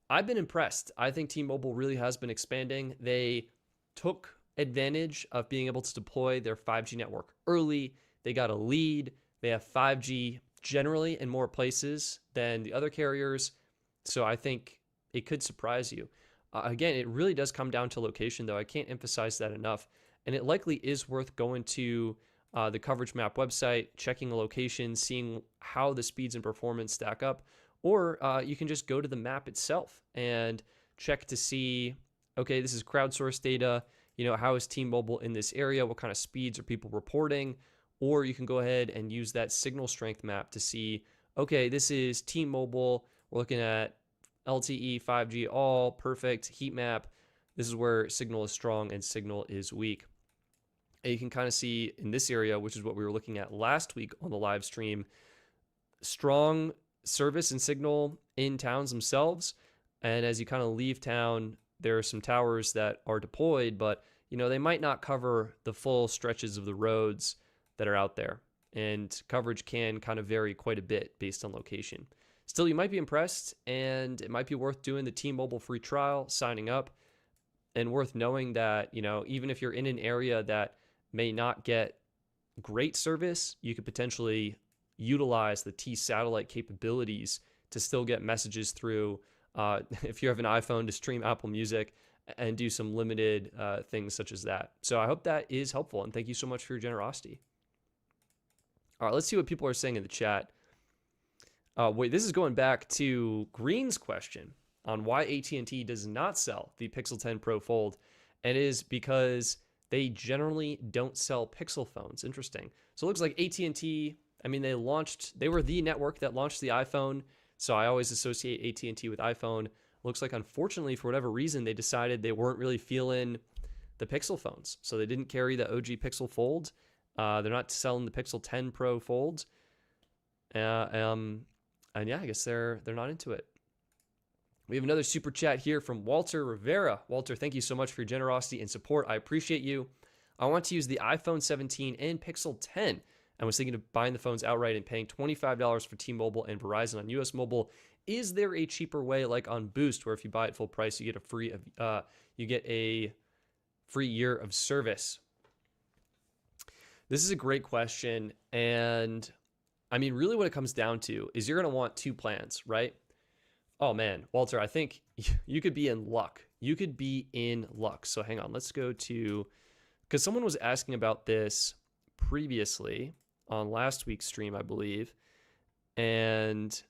I've been impressed. I think T-Mobile really has been expanding. They took advantage of being able to deploy their 5G network early. They got a lead. They have 5G generally in more places than the other carriers. So I think it could surprise you. Again, it really does come down to location, though. I can't emphasize that enough. And it likely is worth going to the Coverage Map website, checking a location, seeing how the speeds and performance stack up. Or you can just go to the map itself and check to see, okay, this is crowdsourced data. You know, how is T-Mobile in this area? What kind of speeds are people reporting? Or you can go ahead and use that signal strength map to see, okay, this is T-Mobile. We're looking at LTE, 5G, all perfect heat map. This is where signal is strong and signal is weak. And you can kind of see in this area, which is what we were looking at last week on the live stream, strong service and signal in towns themselves. And as you kind of leave town, there are some towers that are deployed, but you know, they might not cover the full stretches of the roads that are out there. and coverage can kind of vary quite a bit based on location. Still, you might be impressed, and it might be worth doing the T-Mobile free trial, signing up, and worth knowing that, even if you're in an area that may not get great service, you could potentially utilize the T satellite capabilities to still get messages through. If you have an iPhone, to stream Apple Music and do some limited things such as that. So I hope that is helpful, and thank you so much for your generosity. All right, let's see what people are saying in the chat. Wait, this is going back to Green's question on why AT&T does not sell the Pixel 10 Pro Fold, and it is because they generally don't sell Pixel phones. Interesting. So it looks like AT&T, they were the network that launched the iPhone, so I always associate AT&T with iPhone. Looks like, unfortunately, for whatever reason, they decided they weren't really feeling the Pixel phones, so they didn't carry the OG Pixel Fold. They're not selling the Pixel 10 Pro Fold. And yeah, I guess they're not into it. We have another super chat here from Walter Rivera. Walter, thank you so much for your generosity and support. I appreciate you. I want to use the iPhone 17 and Pixel 10. I was thinking of buying the phones outright and paying $25 for T-Mobile and Verizon on US Mobile. Is there a cheaper way, like on Boost, where if you buy it full price, you get a free year of service? This is a great question, and really what it comes down to is you're going to want two plans, right? Oh man, Walter, I think you could be in luck. You could be in luck. So hang on, let's go to, because someone was asking about this previously on last week's stream, I believe. And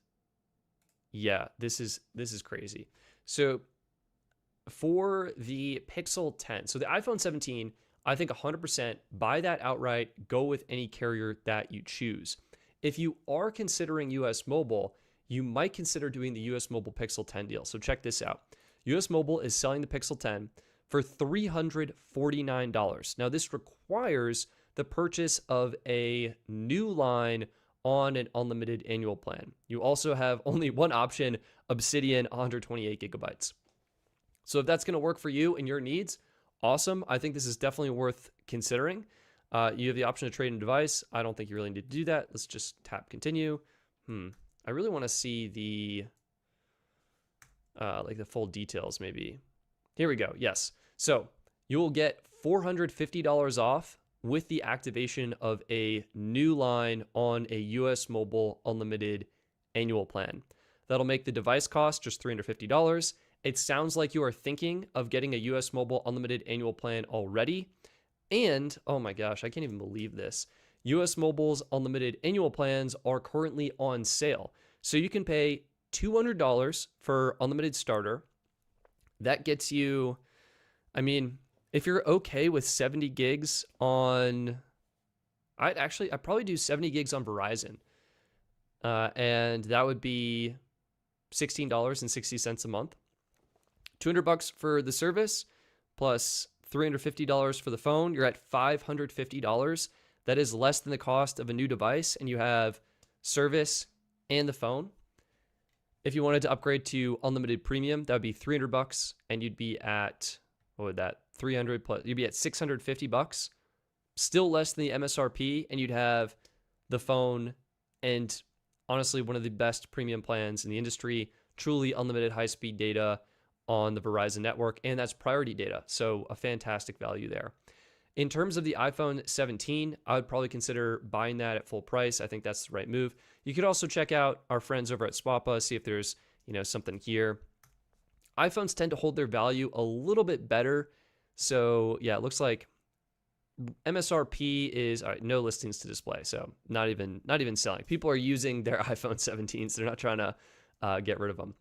yeah, this is crazy. So for the Pixel 10, so the iPhone 17, I think 100% buy that outright, go with any carrier that you choose. If you are considering US Mobile, you might consider doing the US Mobile Pixel 10 deal. So check this out. US Mobile is selling the Pixel 10 for $349. Now, this requires the purchase of a new line on an unlimited annual plan. You also have only one option, Obsidian, 128 gigabytes. So if that's going to work for you and your needs, awesome. I think this is definitely worth considering. You have the option to trade in a device. I don't think you really need to do that. Let's just tap continue. I really want to see the like the full details maybe. Here we go. Yes. So you will get $450 off with the activation of a new line on a US Mobile unlimited annual plan. That'll make the device cost just $350. It sounds like you are thinking of getting a US Mobile unlimited annual plan already. And, oh my gosh, I can't even believe this. US Mobile's unlimited annual plans are currently on sale. So you can pay $200 for unlimited starter. That gets you, if you're okay with 70 gigs on, I'd probably do 70 gigs on Verizon. And that would be $16.60 a month. $200 for the service plus $350 for the phone. You're at $550. That is less than the cost of a new device, and you have service and the phone. If you wanted to upgrade to unlimited premium, that would be $300, and you'd be at, what would that, 300 plus, you'd be at $650. Still less than the MSRP, and you'd have the phone and honestly one of the best premium plans in the industry, truly unlimited high-speed data on the Verizon network, and that's priority data, so a fantastic value there. In terms of the iPhone 17, I would probably consider buying that at full price. I think that's the right move. You could also check out our friends over at Swappa, see if there's something here. iPhones tend to hold their value a little bit better, so yeah, it looks like MSRP is all right, no listings to display, so not even selling. People are using their iPhone 17s; they're not trying to get rid of them.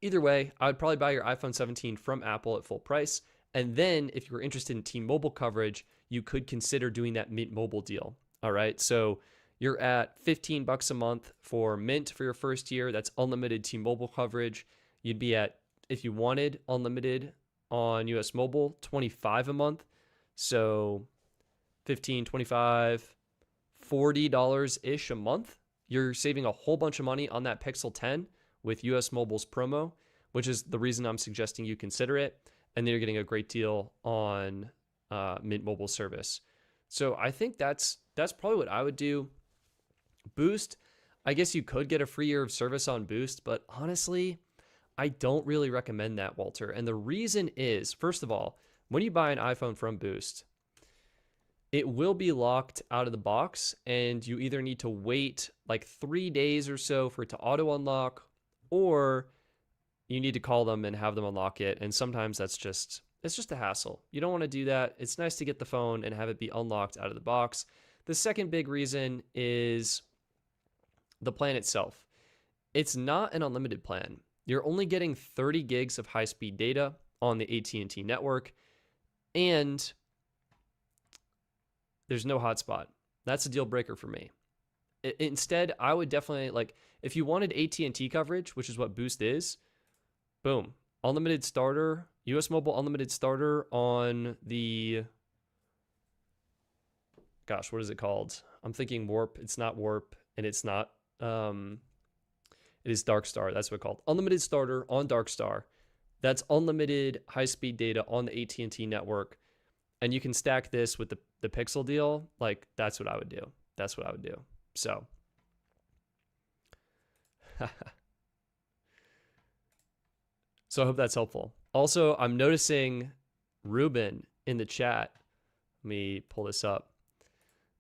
Either way, I would probably buy your iPhone 17 from Apple at full price. And then if you were interested in T-Mobile coverage, you could consider doing that Mint Mobile deal. All right. So you're at $15 a month for Mint for your first year. That's unlimited T-Mobile coverage. You'd be at, if you wanted unlimited on US Mobile, $25 a month. So $15, $25, $40-ish a month. You're saving a whole bunch of money on that Pixel 10 with US Mobile's promo, which is the reason I'm suggesting you consider it. And then you're getting a great deal on Mint Mobile service. So I think that's probably what I would do. Boost, I guess you could get a free year of service on Boost, but honestly, I don't really recommend that, Walter. And the reason is, first of all, when you buy an iPhone from Boost, it will be locked out of the box, and you either need to wait like 3 days or so for it to auto unlock, or you need to call them and have them unlock it. And sometimes it's just a hassle. You don't want to do that. It's nice to get the phone and have it be unlocked out of the box. The second big reason is the plan itself. It's not an unlimited plan. You're only getting 30 gigs of high-speed data on the AT&T network, and there's no hotspot. That's a deal breaker for me. Instead, I would definitely, like, if you wanted AT&T coverage, which is what Boost is, boom, unlimited starter, US Mobile unlimited starter on the, gosh, what is it called? I'm thinking Warp. It's not Warp, and it's not, it is Darkstar. That's what it's called. Unlimited starter on Darkstar. That's unlimited high-speed data on the AT&T network. And you can stack this with the Pixel deal. Like, that's what I would do. That's what I would do. So. So I hope that's helpful. Also, I'm noticing Ruben in the chat. Let me pull this up.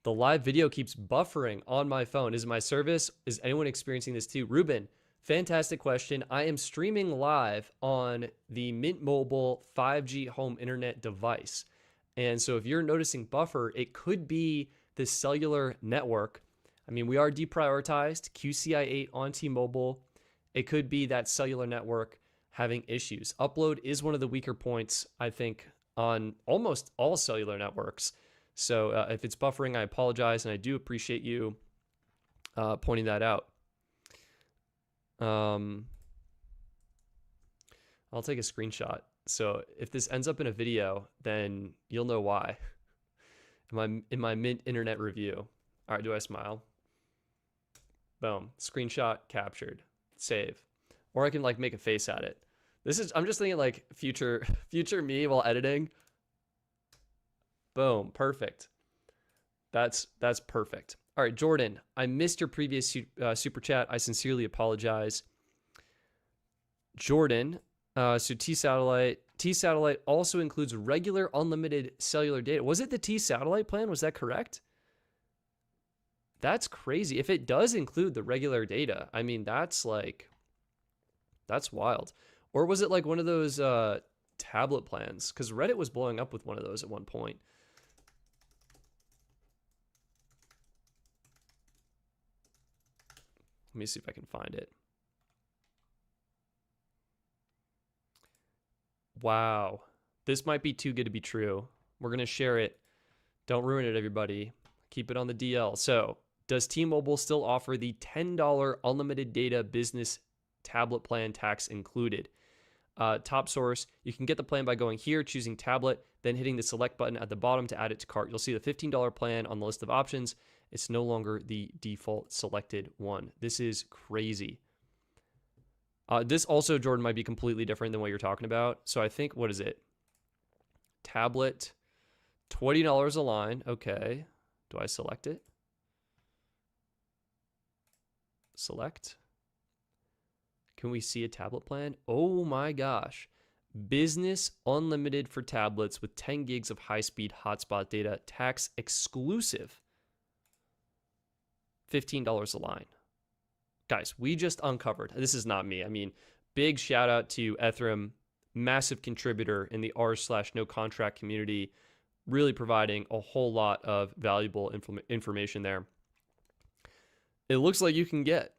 The live video keeps buffering on my phone. Is it my service? Is anyone experiencing this too? Ruben, fantastic question. I am streaming live on the Mint Mobile 5G home internet device. And so if you're noticing buffer, it could be the cellular network. I mean, we are deprioritized, QCI8 on T-Mobile. It could be that cellular network having issues. Upload is one of the weaker points, I think, on almost all cellular networks. So if it's buffering, I apologize, and I do appreciate you pointing that out. I'll take a screenshot. So if this ends up in a video, then you'll know why. In my Mint internet review. All right, do I smile? Boom. Screenshot captured. Save. Or I can like make a face at it. I'm just thinking like future me while editing. Boom. Perfect. That's perfect. All right, Jordan, I missed your previous super chat. I sincerely apologize. Jordan, so T-Satellite also includes regular unlimited cellular data. Was it the T-Satellite plan? Was that correct? That's crazy. If it does include the regular data, I mean, that's wild. Or was it like one of those tablet plans? Because Reddit was blowing up with one of those at one point. Let me see if I can find it. Wow. This might be too good to be true. We're going to share it. Don't ruin it, everybody. Keep it on the DL. So, does T-Mobile still offer the $10 unlimited data business tablet plan, tax included? Top source, you can get the plan by going here, choosing tablet, then hitting the select button at the bottom to add it to cart. You'll see the $15 plan on the list of options. It's no longer the default selected one. This is crazy. This also, Jordan, might be completely different than what you're talking about. So I think, what is it? Tablet, $20 a line. Okay. Do I select it? Select. Can we see a tablet plan? Oh my gosh. Business unlimited for tablets with 10 gigs of high-speed hotspot data, tax exclusive. $15 a line. Guys, we just uncovered. This is not me. I mean, big shout out to Ethereum, massive contributor in the r/no contract community, really providing a whole lot of valuable information there. It looks like you can get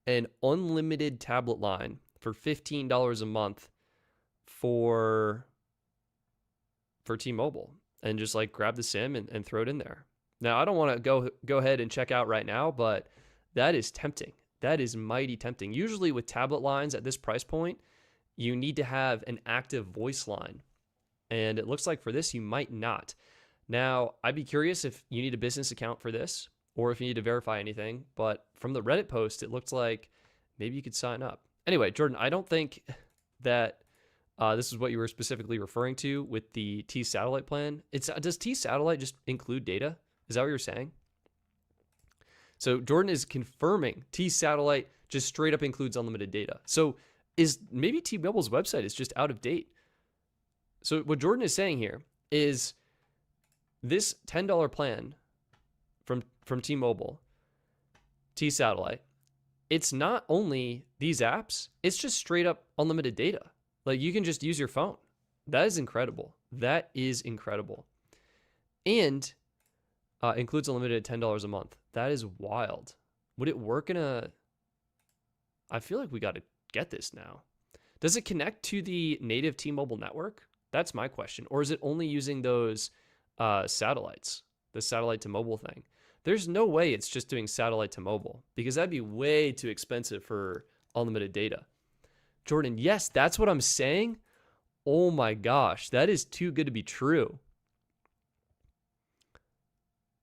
an unlimited tablet line for $15 a month for T-Mobile, and just like grab the SIM and throw it in there. Now, I don't want to go ahead and check out right now, but that is tempting. That is mighty tempting. Usually with tablet lines at this price point, you need to have an active voice line. And it looks like for this, you might not. Now, I'd be curious if you need a business account for this or if you need to verify anything. But from the Reddit post, it looked like maybe you could sign up. Anyway, Jordan, I don't think that this is what you were specifically referring to with the T-Satellite plan. Does T-Satellite just include data? Is that what you're saying? So Jordan is confirming T-Satellite just straight up includes unlimited data. So is maybe T-Mobile's website is just out of date. So what Jordan is saying here is this $10 plan from T-Mobile, T-Satellite, it's not only these apps, it's just straight up unlimited data. Like you can just use your phone. That is incredible. That is incredible. And includes unlimited $10 a month. That is wild. Would it work in a... I feel like we got to get this now. Does it connect to the native T-Mobile network? That's my question. Or is it only using those satellites, the satellite to mobile thing? There's no way it's just doing satellite to mobile because that'd be way too expensive for unlimited data. Jordan, yes, that's what I'm saying. Oh my gosh, that is too good to be true.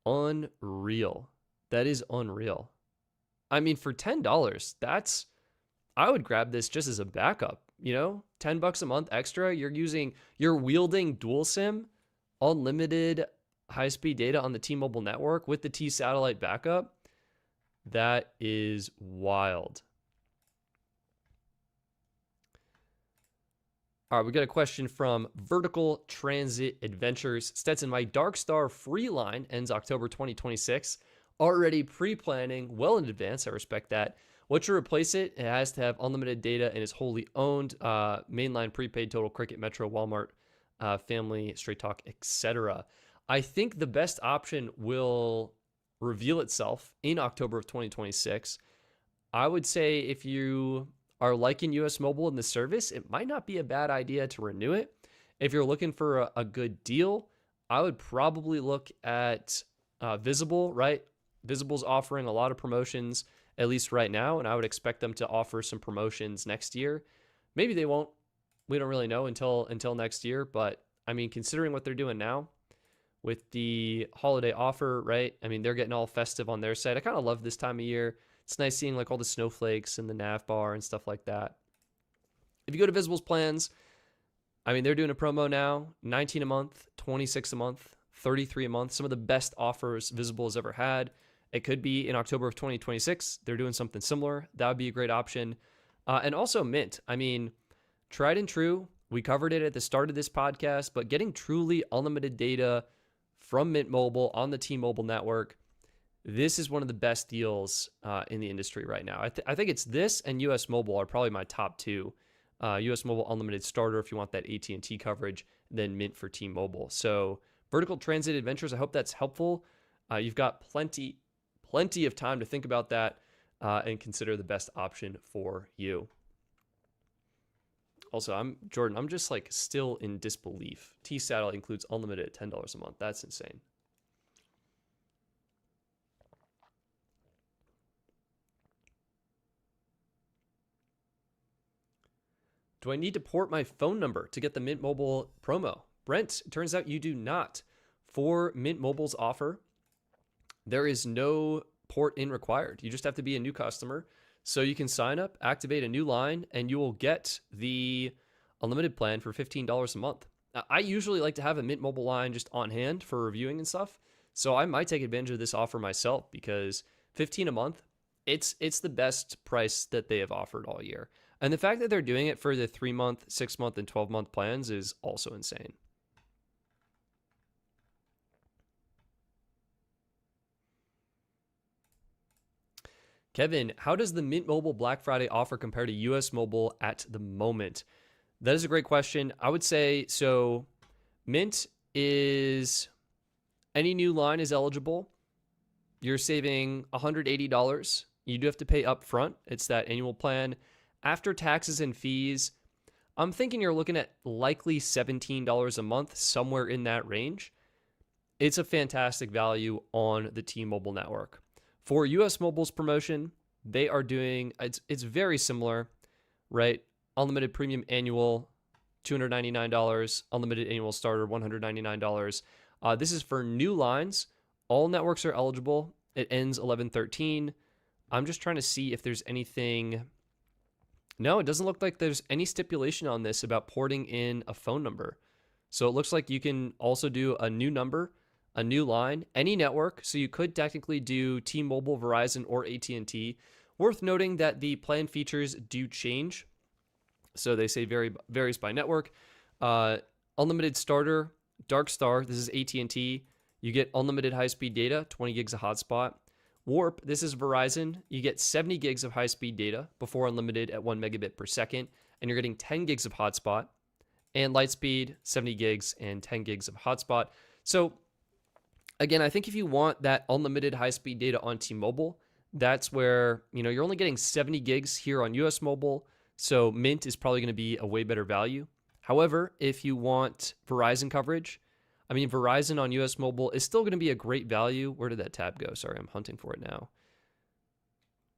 Unreal. That is unreal. I mean, for $10, I would grab this just as a backup, you know, $10 a month extra. You're wielding dual SIM, unlimited high-speed data on the T-Mobile network with the T-Satellite backup. That is wild. All right, we got a question from Vertical Transit Adventures. Stetson, my Dark Star free line ends October 2026. Already pre-planning well in advance. I respect that. What to replace it? It has to have unlimited data and is wholly owned. Mainline prepaid, Total, Cricket, Metro, Walmart, Family, Straight Talk, etc. I think the best option will reveal itself in October of 2026. I would say if you are liking US Mobile in the service, it might not be a bad idea to renew it. If you're looking for a good deal, I would probably look at Visible, right? Visible's offering a lot of promotions, at least right now, and I would expect them to offer some promotions next year. Maybe they won't. We don't really know until next year, but I mean, considering what they're doing now with the holiday offer, right? I mean, they're getting all festive on their side. I kind of love this time of year. It's nice seeing like all the snowflakes and the nav bar and stuff like that. If you go to Visible's plans, I mean, they're doing a promo now, 19 a month, 26 a month, 33 a month. Some of the best offers Visible has ever had. It could be in October of 2026. They're doing something similar. That would be a great option. And also Mint. I mean, tried and true. We covered it at the start of this podcast, but getting truly unlimited data from Mint Mobile on the T-Mobile network, this is one of the best deals in the industry right now. I think it's this and US Mobile are probably my top two. US Mobile Unlimited Starter if you want that AT&T coverage, then Mint for T-Mobile. So Vertical Transit Adventures, I hope that's helpful. You've got plenty of time to think about that and consider the best option for you. Also, Jordan, I'm just like still in disbelief. T-Satellite includes unlimited at $10 a month. That's insane. Do I need to port my phone number to get the Mint Mobile promo? Brent, it turns out you do not. For Mint Mobile's offer, there is no port in required. You just have to be a new customer. So you can sign up, activate a new line, and you will get the unlimited plan for $15 a month. Now, I usually like to have a Mint Mobile line just on hand for reviewing and stuff. So I might take advantage of this offer myself because $15 a month, it's the best price that they have offered all year. And the fact that they're doing it for the 3-month, 6-month, and 12-month plans is also insane. Kevin, how does the Mint Mobile Black Friday offer compare to US Mobile at the moment? That is a great question. I would say, so Mint is, any new line is eligible. You're saving $180. You do have to pay up front. It's that annual plan. After taxes and fees, I'm thinking you're looking at likely $17 a month, somewhere in that range. It's a fantastic value on the T-Mobile network. For US Mobile's promotion, they are doing, it's very similar, right? Unlimited premium annual, $299. Unlimited annual starter, $199. This is for new lines. All networks are eligible. It ends 11/13. I'm just trying to see if there's anything. No, it doesn't look like there's any stipulation on this about porting in a phone number. So it looks like you can also do a new number a new line, any network. So you could technically do T-Mobile, Verizon, or AT&T. Worth noting that the plan features do change. So they say varies by network. Unlimited starter, Dark Star, this is AT&T. You get unlimited high-speed data, 20 gigs of hotspot. Warp, this is Verizon. You get 70 gigs of high-speed data before unlimited at 1 megabit per second, and you're getting 10 gigs of hotspot. And Lightspeed, 70 gigs and 10 gigs of hotspot. So again, I think if you want that unlimited high-speed data on T-Mobile, that's where, you're only getting 70 gigs here on US Mobile, so Mint is probably going to be a way better value. However, if you want Verizon coverage, Verizon on US Mobile is still going to be a great value. Where did that tab go? Sorry, I'm hunting for it now.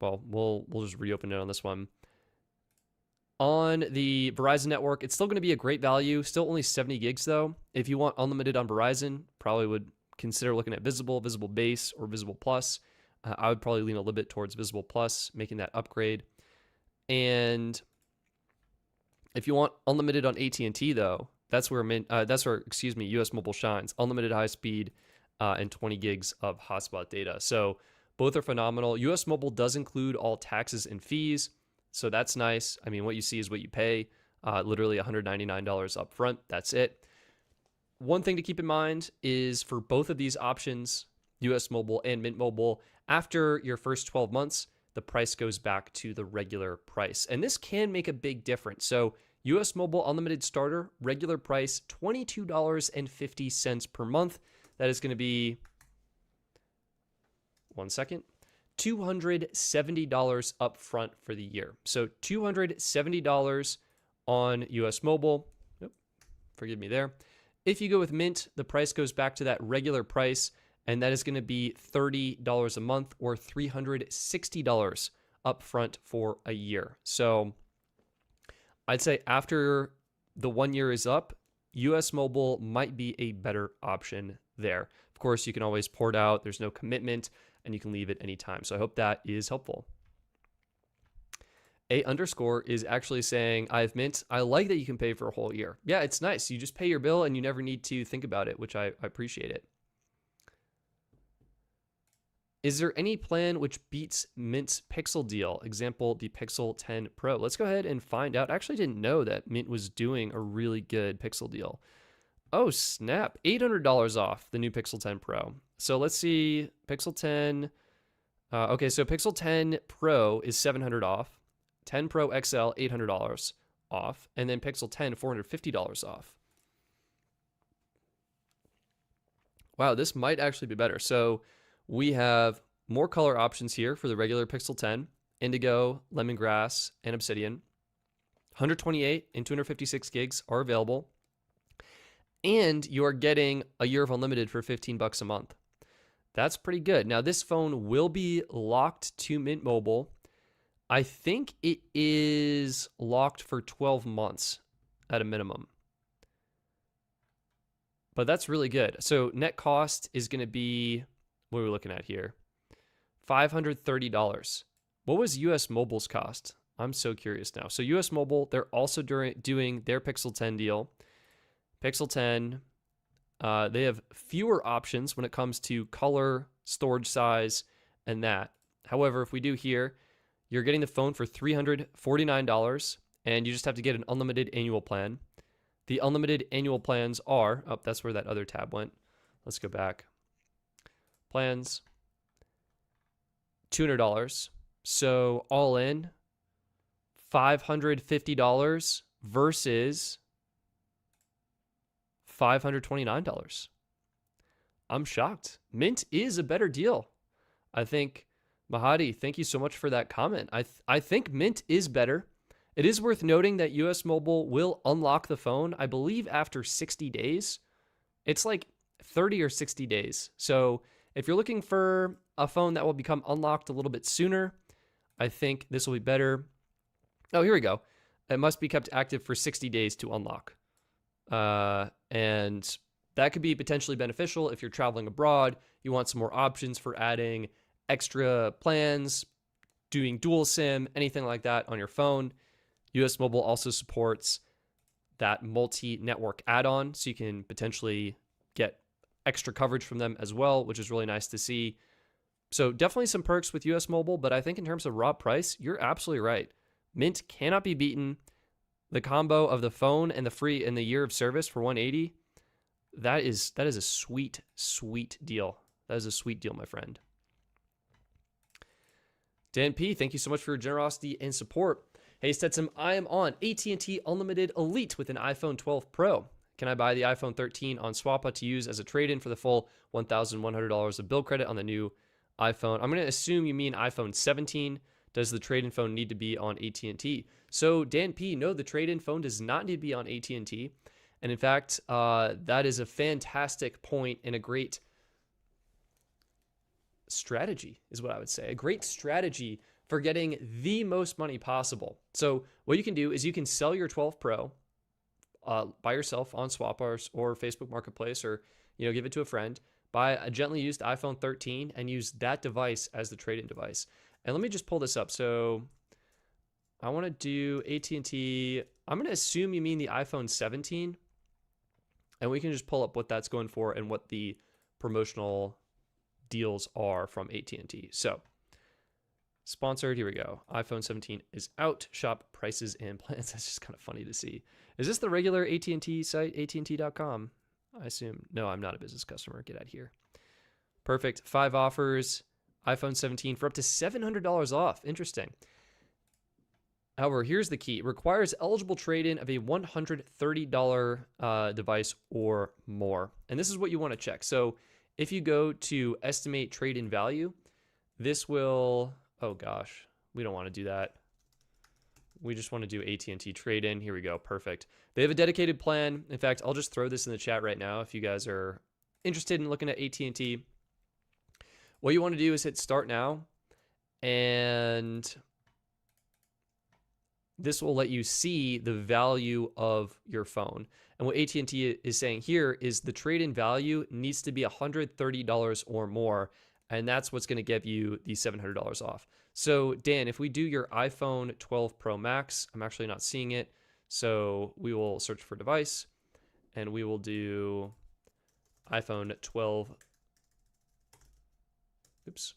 Well, we'll just reopen it on this one. On the Verizon network, it's still going to be a great value. Still only 70 gigs, though. If you want unlimited on Verizon, probably would consider looking at Visible, Visible Base, or Visible Plus. I would probably lean a little bit towards Visible Plus, making that upgrade. And if you want unlimited on AT&T, though, that's where US Mobile shines. Unlimited high speed and 20 gigs of hotspot data. So both are phenomenal. US Mobile does include all taxes and fees, so that's nice. What you see is what you pay. Literally $199 up front. That's it. One thing to keep in mind is for both of these options, US Mobile and Mint Mobile, after your first 12 months, the price goes back to the regular price. And this can make a big difference. So US Mobile Unlimited Starter, regular price, $22.50 per month. That is going to be, $270 up front for the year. So $270 on US Mobile. Forgive me there. If you go with Mint, the price goes back to that regular price, and that is going to be $30 a month or $360 up front for a year. So I'd say after the 1 year is up, US Mobile might be a better option there. Of course, you can always port out. There's no commitment, and you can leave at any time. So I hope that is helpful. A_ is actually saying, I have Mint. I like that you can pay for a whole year. Yeah, it's nice. You just pay your bill and you never need to think about it, which I appreciate it. Is there any plan which beats Mint's Pixel deal? Example, the Pixel 10 Pro. Let's go ahead and find out. I actually didn't know that Mint was doing a really good Pixel deal. Oh, snap. $800 off the new Pixel 10 Pro. So let's see. Pixel 10. Okay, so Pixel 10 Pro is $700 off. 10 Pro XL, $800 off. And then Pixel 10, $450 off. Wow, this might actually be better. So we have more color options here for the regular Pixel 10, Indigo, Lemongrass, and Obsidian. 128 and 256 gigs are available. And you are getting a year of unlimited for $15 a month. That's pretty good. Now, this phone will be locked to Mint Mobile. I think it is locked for 12 months at a minimum. But that's really good. So net cost is going to be, what are we looking at here? $530. What was US Mobile's cost? I'm so curious now. So US Mobile, they're also doing their Pixel 10 deal. Pixel 10, they have fewer options when it comes to color, storage size, and that. However, if we do here, you're getting the phone for $349, and you just have to get an unlimited annual plan. The unlimited annual plans are, oh, that's where that other tab went. Let's go back. Plans, $200. So all in, $550 versus $529. I'm shocked. Mint is a better deal. I think, Mahadi, thank you so much for that comment. I think Mint is better. It is worth noting that US Mobile will unlock the phone, I believe, after 60 days. It's like 30 or 60 days. So if you're looking for a phone that will become unlocked a little bit sooner, I think this will be better. Oh, here we go. It must be kept active for 60 days to unlock. And that could be potentially beneficial if you're traveling abroad. You want some more options for adding extra plans, doing dual SIM, anything like that on your phone. US Mobile also supports that multi-network add-on, so you can potentially get extra coverage from them as well, which is really nice to see. So definitely some perks with US Mobile, but I think in terms of raw price, you're absolutely right. Mint cannot be beaten. The combo of the phone and the free and the year of service for $180, that is a sweet, sweet deal. That is a sweet deal, my friend. Dan P, thank you so much for your generosity and support. Hey, Stetson, I am on AT&T Unlimited Elite with an iPhone 12 Pro. Can I buy the iPhone 13 on Swappa to use as a trade-in for the full $1,100 of bill credit on the new iPhone? I'm going to assume you mean iPhone 17. Does the trade-in phone need to be on AT&T? So Dan P, no, the trade-in phone does not need to be on AT&T. And in fact, that is a fantastic point and a great strategy is what I would say. A great strategy for getting the most money possible. So what you can do is you can sell your 12 Pro by yourself on Swappa or Facebook Marketplace, or give it to a friend. Buy a gently used iPhone 13 and use that device as the trade-in device. And let me just pull this up. So I want to do AT&T. I'm going to assume you mean the iPhone 17. And we can just pull up what that's going for and what the promotional deals are from AT&T. So sponsored, here we go. iPhone 17 is out. Shop prices and plans. That's just kind of funny to see. Is this the regular AT&T site, AT&T.com? I assume. No, I'm not a business customer. Get out of here. Perfect. 5 offers. iPhone 17 for up to $700 off. Interesting. However, here's the key. It requires eligible trade-in of a $130 device or more. And this is what you want to check. So if you go to estimate trade-in value, this will, oh gosh, we don't want to do that. We just want to do AT&T trade-in. Here we go. Perfect. They have a dedicated plan. In fact, I'll just throw this in the chat right now if you guys are interested in looking at AT&T. What you want to do is hit start now, and this will let you see the value of your phone. And what AT&T is saying here is the trade-in value needs to be $130 or more, and that's what's going to give you the $700 off. So Dan, if we do your iPhone 12 Pro Max, I'm actually not seeing it, so we will search for device, and we will do iPhone 12. Oops.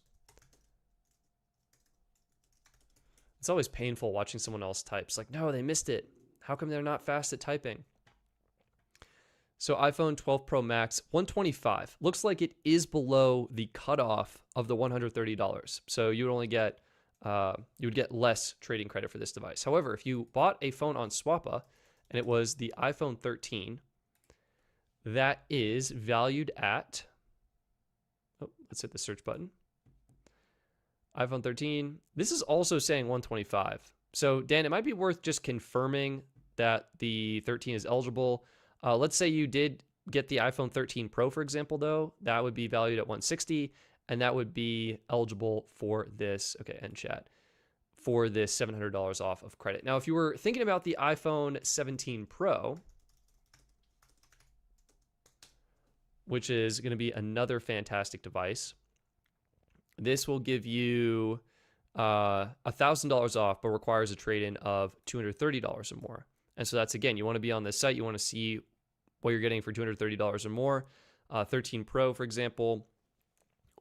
It's always painful watching someone else type. It's like, no, they missed it. How come they're not fast at typing? So iPhone 12 Pro Max, $125. Looks like it is below the cutoff of the $130. So you would only get less trading credit for this device. However, if you bought a phone on Swappa and it was the iPhone 13, that is valued at, oh, let's hit the search button. iPhone 13. This is also saying 125. So Dan, it might be worth just confirming that the 13 is eligible. Let's say you did get the iPhone 13 Pro, for example, though. That would be valued at 160, and that would be eligible for this, okay, end chat, for this $700 off of credit. Now, if you were thinking about the iPhone 17 Pro, which is going to be another fantastic device, this will give you $1,000 off, but requires a trade-in of $230 or more. And so that's, again, you want to be on this site. You want to see what you're getting for $230 or more. 13 Pro, for example,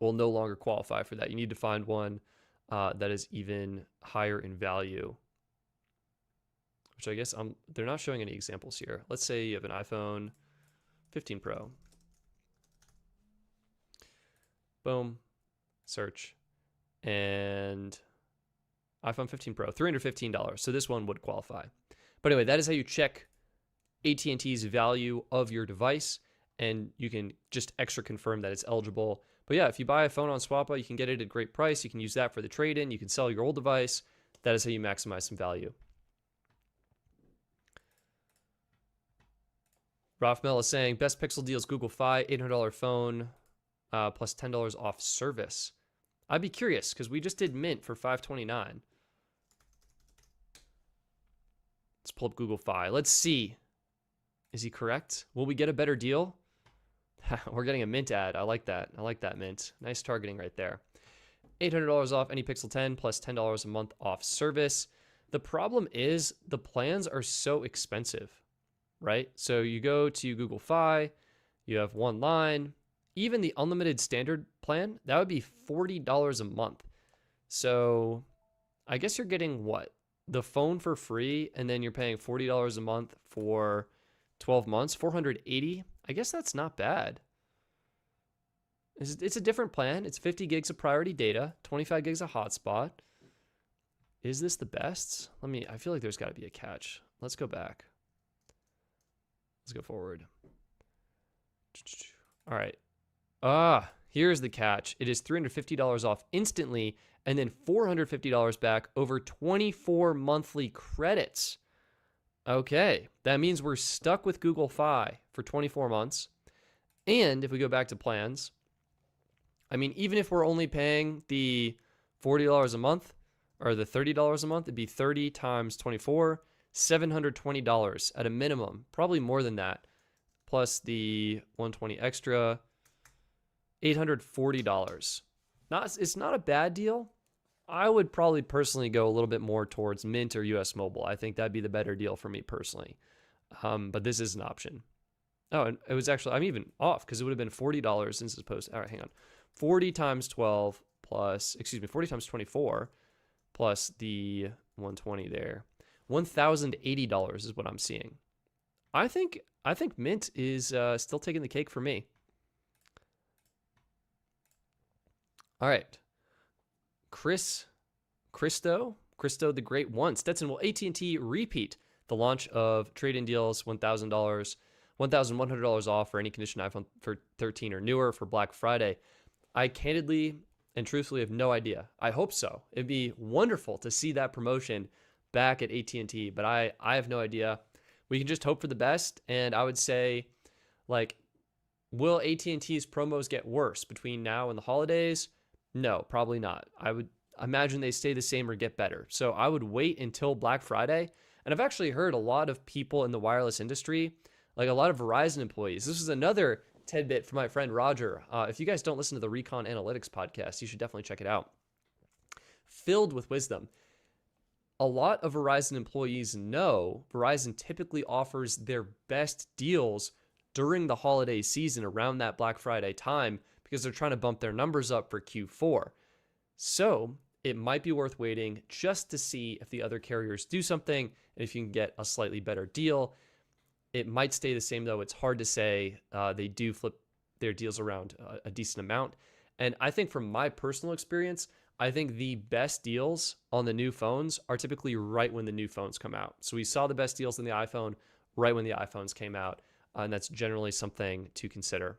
will no longer qualify for that. You need to find one that is even higher in value, which I guess they're not showing any examples here. Let's say you have an iPhone 15 Pro. Boom. Search. And iPhone 15 Pro, $315. So this one would qualify. But anyway, that is how you check AT&T's value of your device, and you can just extra confirm that it's eligible. But yeah, if you buy a phone on Swappa, you can get it at a great price. You can use that for the trade-in. You can sell your old device. That is how you maximize some value. Rafmel is saying, best Pixel deals Google Fi, $800 phone, plus $10 off service. I'd be curious, because we just did Mint for $529. Let's pull up Google Fi. Let's see. Is he correct? Will we get a better deal? We're getting a Mint ad. I like that. I like that, Mint. Nice targeting right there. $800 off any Pixel 10 plus $10 a month off service. The problem is the plans are so expensive, right? So you go to Google Fi, you have one line, even the unlimited standard plan, that would be $40 a month. So I guess you're getting what? The phone for free, and then you're paying $40 a month for 12 months, 480. I guess that's not bad. It's a different plan. It's 50 gigs of priority data, 25 gigs of hotspot. Is this the best? I feel like there's got to be a catch. Let's go back. Let's go forward. All right. Here's the catch. It is $350 off instantly, and then $450 back over 24 monthly credits. Okay, that means we're stuck with Google Fi for 24 months. And if we go back to plans, even if we're only paying the $40 a month or the $30 a month, it'd be 30 times 24, $720 at a minimum, probably more than that, plus the 120 extra, $840. It's not a bad deal. I would probably personally go a little bit more towards Mint or US Mobile. I think that'd be the better deal for me personally. But this is an option. Oh, and it was actually, I'm even off because it would have been $40 since it's posted. All right, hang on. 40 times 12 plus, 40 times 24 plus the 120 there. $1,080 is what I'm seeing. I think Mint is still taking the cake for me. All right. Christo the Great One. Stetson, will AT&T repeat the launch of trade-in deals, $1,000, $1,100 off for any condition iPhone for 13 or newer for Black Friday? I candidly and truthfully have no idea. I hope so. It'd be wonderful to see that promotion back at AT&T, but I have no idea. We can just hope for the best, and I would say, will AT&T's promos get worse between now and the holidays? No, probably not. I would imagine they stay the same or get better. So I would wait until Black Friday. And I've actually heard a lot of people in the wireless industry, like a lot of Verizon employees. This is another tidbit from my friend Roger. If you guys don't listen to the Recon Analytics podcast, you should definitely check it out. Filled with wisdom. A lot of Verizon employees know Verizon typically offers their best deals during the holiday season around that Black Friday time, because they're trying to bump their numbers up for Q4. So it might be worth waiting just to see if the other carriers do something and if you can get a slightly better deal. It might stay the same, though. It's hard to say. They do flip their deals around a decent amount. And I think from my personal experience, I think the best deals on the new phones are typically right when the new phones come out. So we saw the best deals in the iPhone right when the iPhones came out. And that's generally something to consider.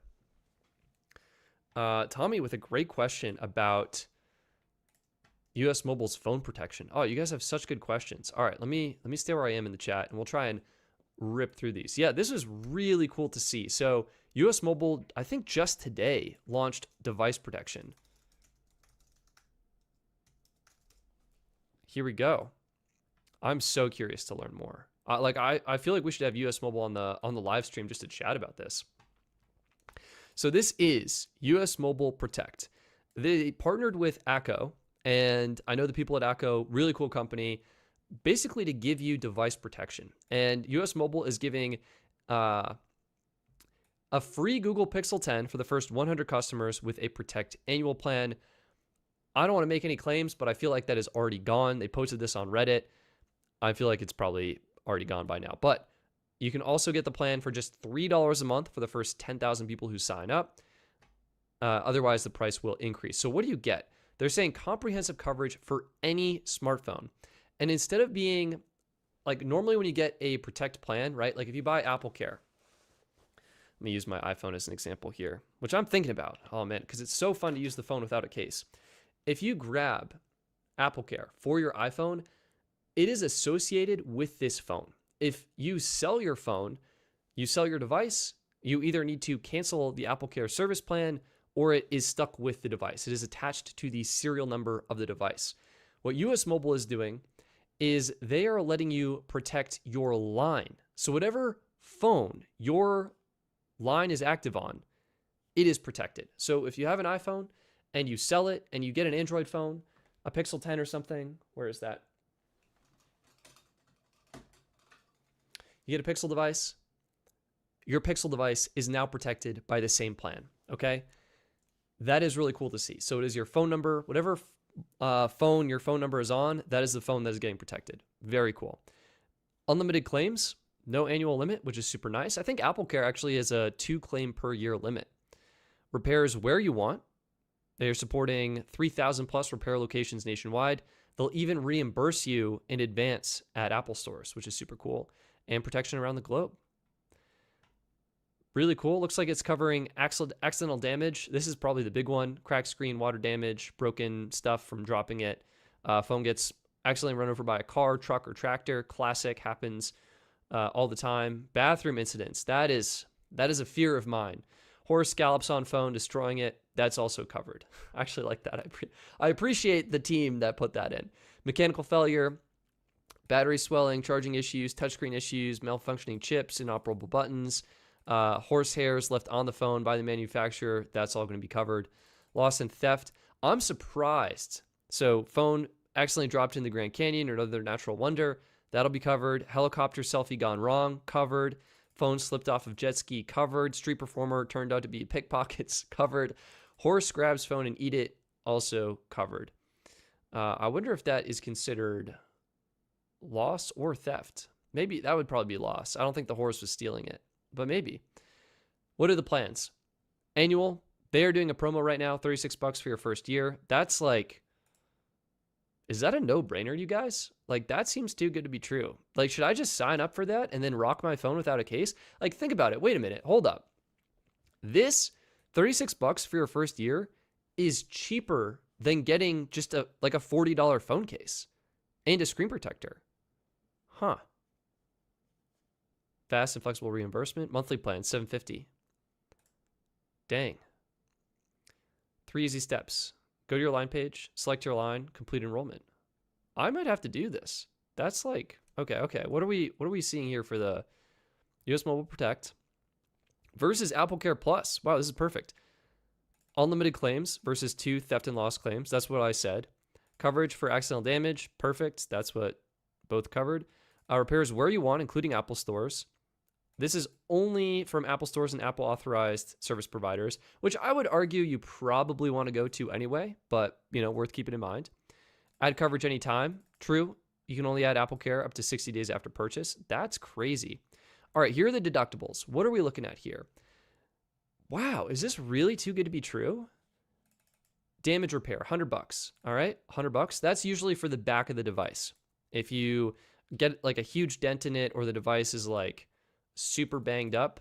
Tommy with a great question about US Mobile's phone protection. Oh, you guys have such good questions. All right, let me stay where I am in the chat, and we'll try and rip through these. Yeah, this is really cool to see. So US Mobile, I think just today, launched device protection. Here we go. I'm so curious to learn more. I feel like we should have US Mobile on the live stream just to chat about this. So this is US Mobile Protect. They partnered with ACO, and I know the people at ACO, really cool company, basically to give you device protection. And US Mobile is giving a free Google Pixel 10 for the first 100 customers with a Protect annual plan. I don't want to make any claims, but I feel like that is already gone. They posted this on Reddit. I feel like it's probably already gone by now. But you can also get the plan for just $3 a month for the first 10,000 people who sign up. Otherwise, the price will increase. So what do you get? They're saying comprehensive coverage for any smartphone. And instead of being normally when you get a Protect plan, right? Like if you buy Apple Care, let me use my iPhone as an example here, which I'm thinking about. Oh man, because it's so fun to use the phone without a case. If you grab Apple Care for your iPhone, it is associated with this phone. If you sell your phone, you sell your device, you either need to cancel the Apple Care service plan or it is stuck with the device. It is attached to the serial number of the device. What US Mobile is doing is they are letting you protect your line. So whatever phone your line is active on, it is protected. So if you have an iPhone and you sell it and you get an Android phone, a Pixel 10 or something, where is that? You get a Pixel device, your Pixel device is now protected by the same plan. Okay. That is really cool to see. So it is your phone number, whatever phone your phone number is on, that is the phone that is getting protected. Very cool. Unlimited claims, no annual limit, which is super nice. I think AppleCare actually has a 2 claim per year limit. Repairs where you want. They're supporting 3,000 plus repair locations nationwide. They'll even reimburse you in advance at Apple stores, which is super cool. And protection around the globe. Really cool. Looks like it's covering accidental damage. This is probably the big one. Cracked screen, water damage, broken stuff from dropping it. Phone gets accidentally run over by a car, truck, or tractor. Classic, happens all the time. Bathroom incidents. That is a fear of mine. Horse gallops on phone, destroying it. That's also covered. I actually like that. I appreciate the team that put that in. Mechanical failure, battery swelling, charging issues, touchscreen issues, malfunctioning chips, inoperable buttons, horse hairs left on the phone by the manufacturer. That's all going to be covered. Loss and theft. I'm surprised. So phone accidentally dropped in the Grand Canyon or another natural wonder. That'll be covered. Helicopter selfie gone wrong. Covered. Phone slipped off of jet ski. Covered. Street performer turned out to be pickpockets. Covered. Horse grabs phone and eat it. Also covered. I wonder if that is considered loss or theft. Maybe that would probably be loss. I don't think the horse was stealing it, but maybe. What are the plans? Annual. They are doing a promo right now, $36 for your first year. That's like, is that a no-brainer, you guys? Like, that seems too good to be true. Like, should I just sign up for that and then rock my phone without a case? Like, think about it. Wait a minute. Hold up. This $36 for your first year is cheaper than getting just a $40 phone case and a screen protector. Huh. Fast and flexible reimbursement. Monthly plan, $750. Dang. 3 easy steps. Go to your line page, select your line, complete enrollment. I might have to do this. That's like, okay. What are we seeing here for the US Mobile Protect versus AppleCare Plus? Wow, this is perfect. Unlimited claims versus 2 theft and loss claims. That's what I said. Coverage for accidental damage. Perfect. That's what both covered. Repairs where you want, including Apple stores. This is only from Apple stores and Apple authorized service providers, which I would argue you probably want to go to anyway, but worth keeping in mind. Add coverage anytime. True. You can only add AppleCare up to 60 days after purchase. That's crazy. All right, here are the deductibles. What are we looking at here? Wow, is this really too good to be true? Damage repair, $100. All right, $100. That's usually for the back of the device. If you get like a huge dent in it or the device is like super banged up,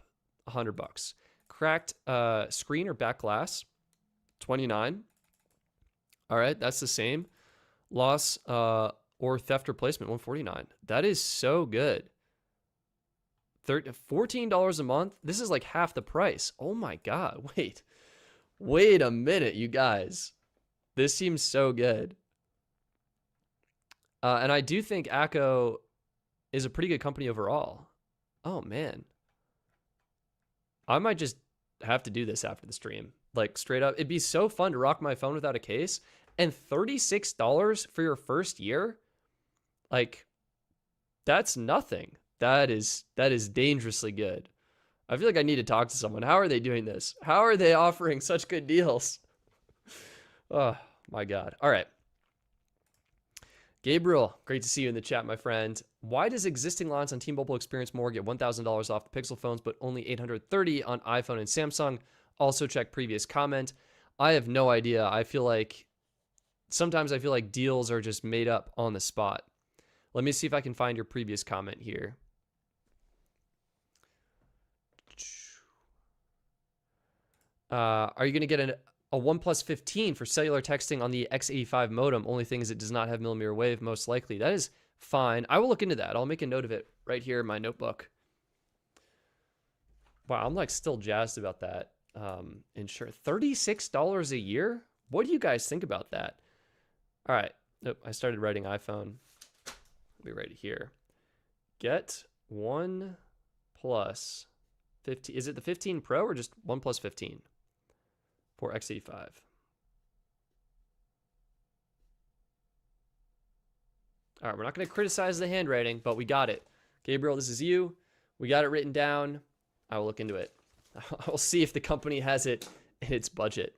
$100. Cracked screen or back glass, $29. All right, that's the same. Loss or theft replacement, $149. That is so good. $14 a month. This is like half the price. Oh my God. Wait a minute, you guys. This seems so good. And I do think ACO is a pretty good company overall. Oh man. I might just have to do this after the stream. Like straight up. It'd be so fun to rock my phone without a case. And $36 for your first year? Like, that's nothing. That is dangerously good. I feel like I need to talk to someone. How are they doing this? How are they offering such good deals? Oh my God. All right. Gabriel, great to see you in the chat, my friend. Why does existing lines on T-Mobile experience more get $1,000 off the Pixel phones, but only $830 on iPhone and Samsung? Also check previous comment. I have no idea. Sometimes I feel like deals are just made up on the spot. Let me see if I can find your previous comment here. Are you going to get a OnePlus 15 for cellular texting on the X85 modem? Only thing is it does not have millimeter wave, most likely. That is fine. I will look into that. I'll make a note of it right here in my notebook. Wow, I'm like still jazzed about that. Insure $36 a year? What do you guys think about that? All right. Nope, I started writing iPhone. Let me write it here. Get OnePlus 15. Is it the 15 Pro or just OnePlus 15 for X85? All right, we're not going to criticize the handwriting, but we got it. Gabriel, this is you. We got it written down. I will look into it. I will see if the company has it in its budget.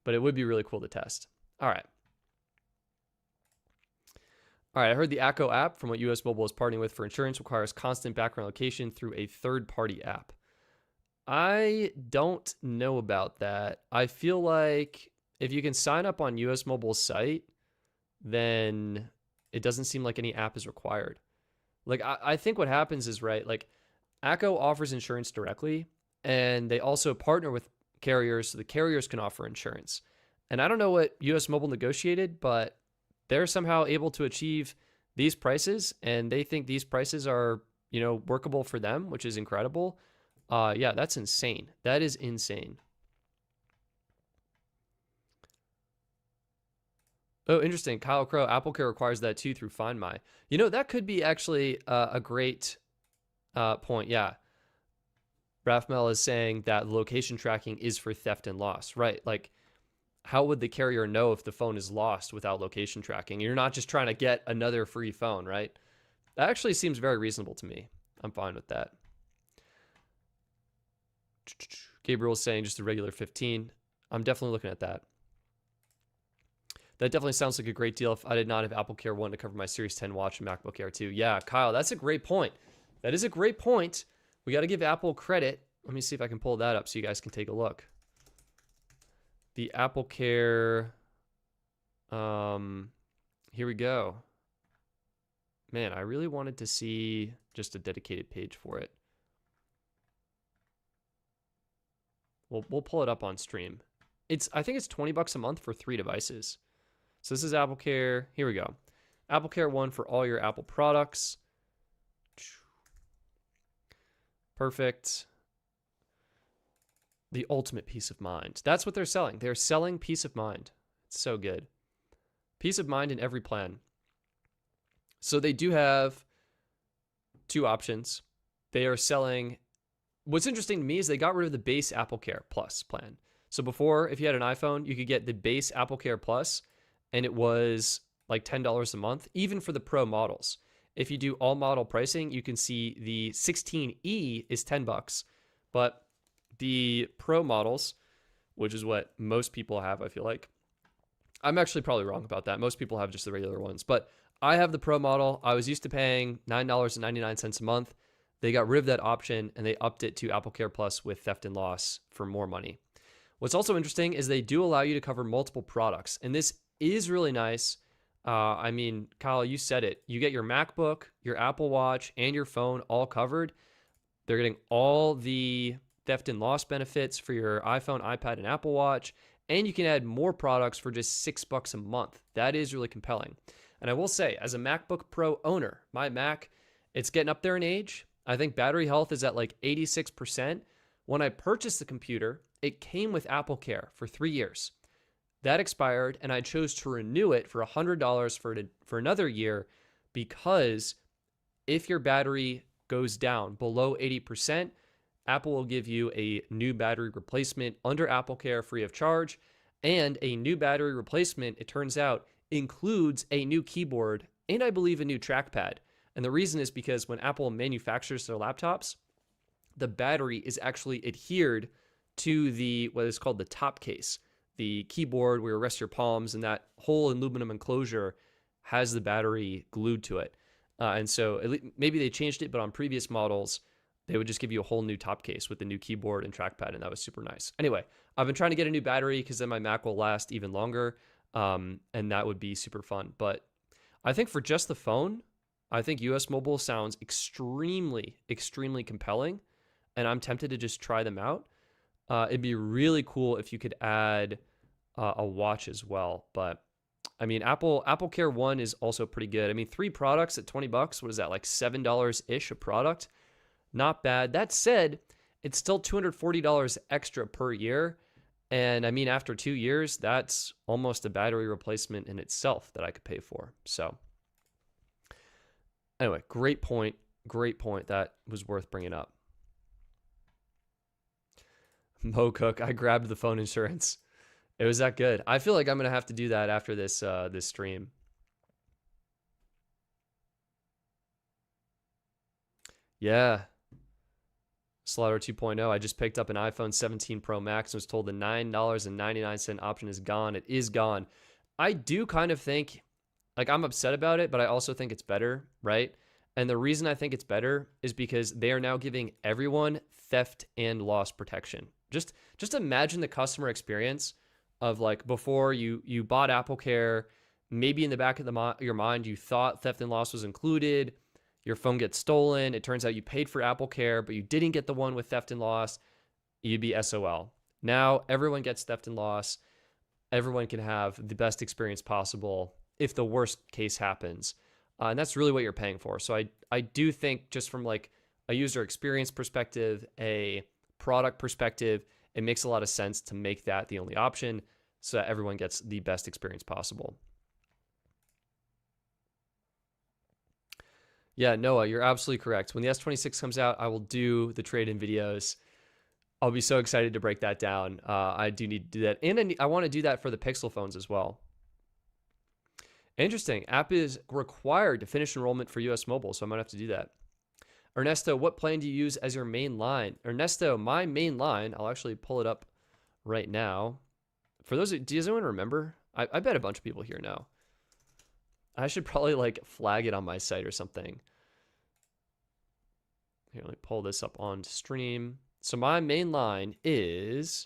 But it would be really cool to test. All right. All right, I heard the ACO app from what US Mobile is partnering with for insurance requires constant background location through a third-party app. I don't know about that. I feel like if you can sign up on US Mobile's site, then it doesn't seem like any app is required. Like, I think what happens is, right, like ACO offers insurance directly, and they also partner with carriers so the carriers can offer insurance. And I don't know what US Mobile negotiated, but they're somehow able to achieve these prices, and they think these prices are, workable for them, which is incredible. Yeah, that's insane. That is insane. Oh, interesting. Kyle Crow, AppleCare requires that too through Find My. That could be actually a great point. Yeah. Rafmel is saying that location tracking is for theft and loss, right? Like, how would the carrier know if the phone is lost without location tracking? You're not just trying to get another free phone, right? That actually seems very reasonable to me. I'm fine with that. Gabriel's saying just a regular 15. I'm definitely looking at that. That definitely sounds like a great deal if I did not have AppleCare 1 to cover my Series 10 watch and MacBook Air 2. Yeah, Kyle, that's a great point. That is a great point. We got to give Apple credit. Let me see if I can pull that up so you guys can take a look. The AppleCare, here we go. Man, I really wanted to see just a dedicated page for it. We'll pull it up on stream. I think it's $20 a month for 3 devices. So this is AppleCare. Here we go. AppleCare 1 for all your Apple products. Perfect. The ultimate peace of mind. That's what they're selling. They're selling peace of mind. It's so good. Peace of mind in every plan. So they do have 2 options. They are selling. What's interesting to me is they got rid of the base AppleCare Plus plan. So before, if you had an iPhone, you could get the base AppleCare Plus, and it was like $10 a month, even for the Pro models. If you do all model pricing, you can see the 16E is $10, but the Pro models, which is what most people have, I feel like. I'm actually probably wrong about that. Most people have just the regular ones, but I have the Pro model. I was used to paying $9.99 a month. They got rid of that option and they upped it to AppleCare Plus with theft and loss for more money. What's also interesting is they do allow you to cover multiple products, and this is really nice. I mean, Kyle, you said it. You get your MacBook, your Apple Watch, and your phone all covered. They're getting all the theft and loss benefits for your iPhone, iPad, and Apple Watch, and you can add more products for just $6 a month. That is really compelling. And I will say, as a MacBook Pro owner, my Mac, it's getting up there in age. I think battery health is at like 86%. When I purchased the computer, it came with AppleCare for 3 years. That expired, and I chose to renew it for $100 for another year, because if your battery goes down below 80%, Apple will give you a new battery replacement under AppleCare free of charge. And a new battery replacement, it turns out, includes a new keyboard and I believe a new trackpad. And the reason is because when Apple manufactures their laptops, the battery is actually adhered to what is called the top case. The keyboard where you rest your palms, and that whole aluminum enclosure has the battery glued to it. And so maybe they changed it, but on previous models, they would just give you a whole new top case with the new keyboard and trackpad, and that was super nice. Anyway, I've been trying to get a new battery because then my Mac will last even longer, and that would be super fun. But I think for just the phone, I think US Mobile sounds extremely, extremely compelling, and I'm tempted to just try them out. It'd be really cool if you could add a watch as well. But I mean, AppleCare 1 is also pretty good. I mean, 3 products at $20, what is that, like $7-ish a product? Not bad. That said, it's still $240 extra per year. And I mean, after 2 years, that's almost a battery replacement in itself that I could pay for. So anyway, great point. Great point. That was worth bringing up. Mo Cook, I grabbed the phone insurance. It was that good. I feel like I'm going to have to do that after this stream. Yeah. Slaughter 2.0. I just picked up an iPhone 17 Pro Max and was told the $9.99 option is gone. It is gone. I do kind of think, like, I'm upset about it, but I also think it's better, right? And the reason I think it's better is because they are now giving everyone theft and loss protection. Just imagine the customer experience of, like, before you bought AppleCare, maybe in the back of your mind you thought theft and loss was included. Your phone gets stolen. It turns out you paid for AppleCare, but you didn't get the one with theft and loss. You'd be SOL. Now everyone gets theft and loss. Everyone can have the best experience possible if the worst case happens. And that's really what you're paying for. So I do think, just from like a user experience perspective, a product perspective, it makes a lot of sense to make that the only option so that everyone gets the best experience possible. Yeah, Noah, you're absolutely correct. When the S26 comes out, I will do the trade-in videos. I'll be so excited to break that down. I do need to do that. And I want to do that for the Pixel phones as well. Interesting. App is required to finish enrollment for US Mobile, so I might have to do that. Ernesto, what plan do you use as your main line? Ernesto, my main line, I'll actually pull it up right now. For those, does anyone remember? I bet a bunch of people here know. I should probably like flag it on my site or something. Here, let me pull this up on stream. So my main line is,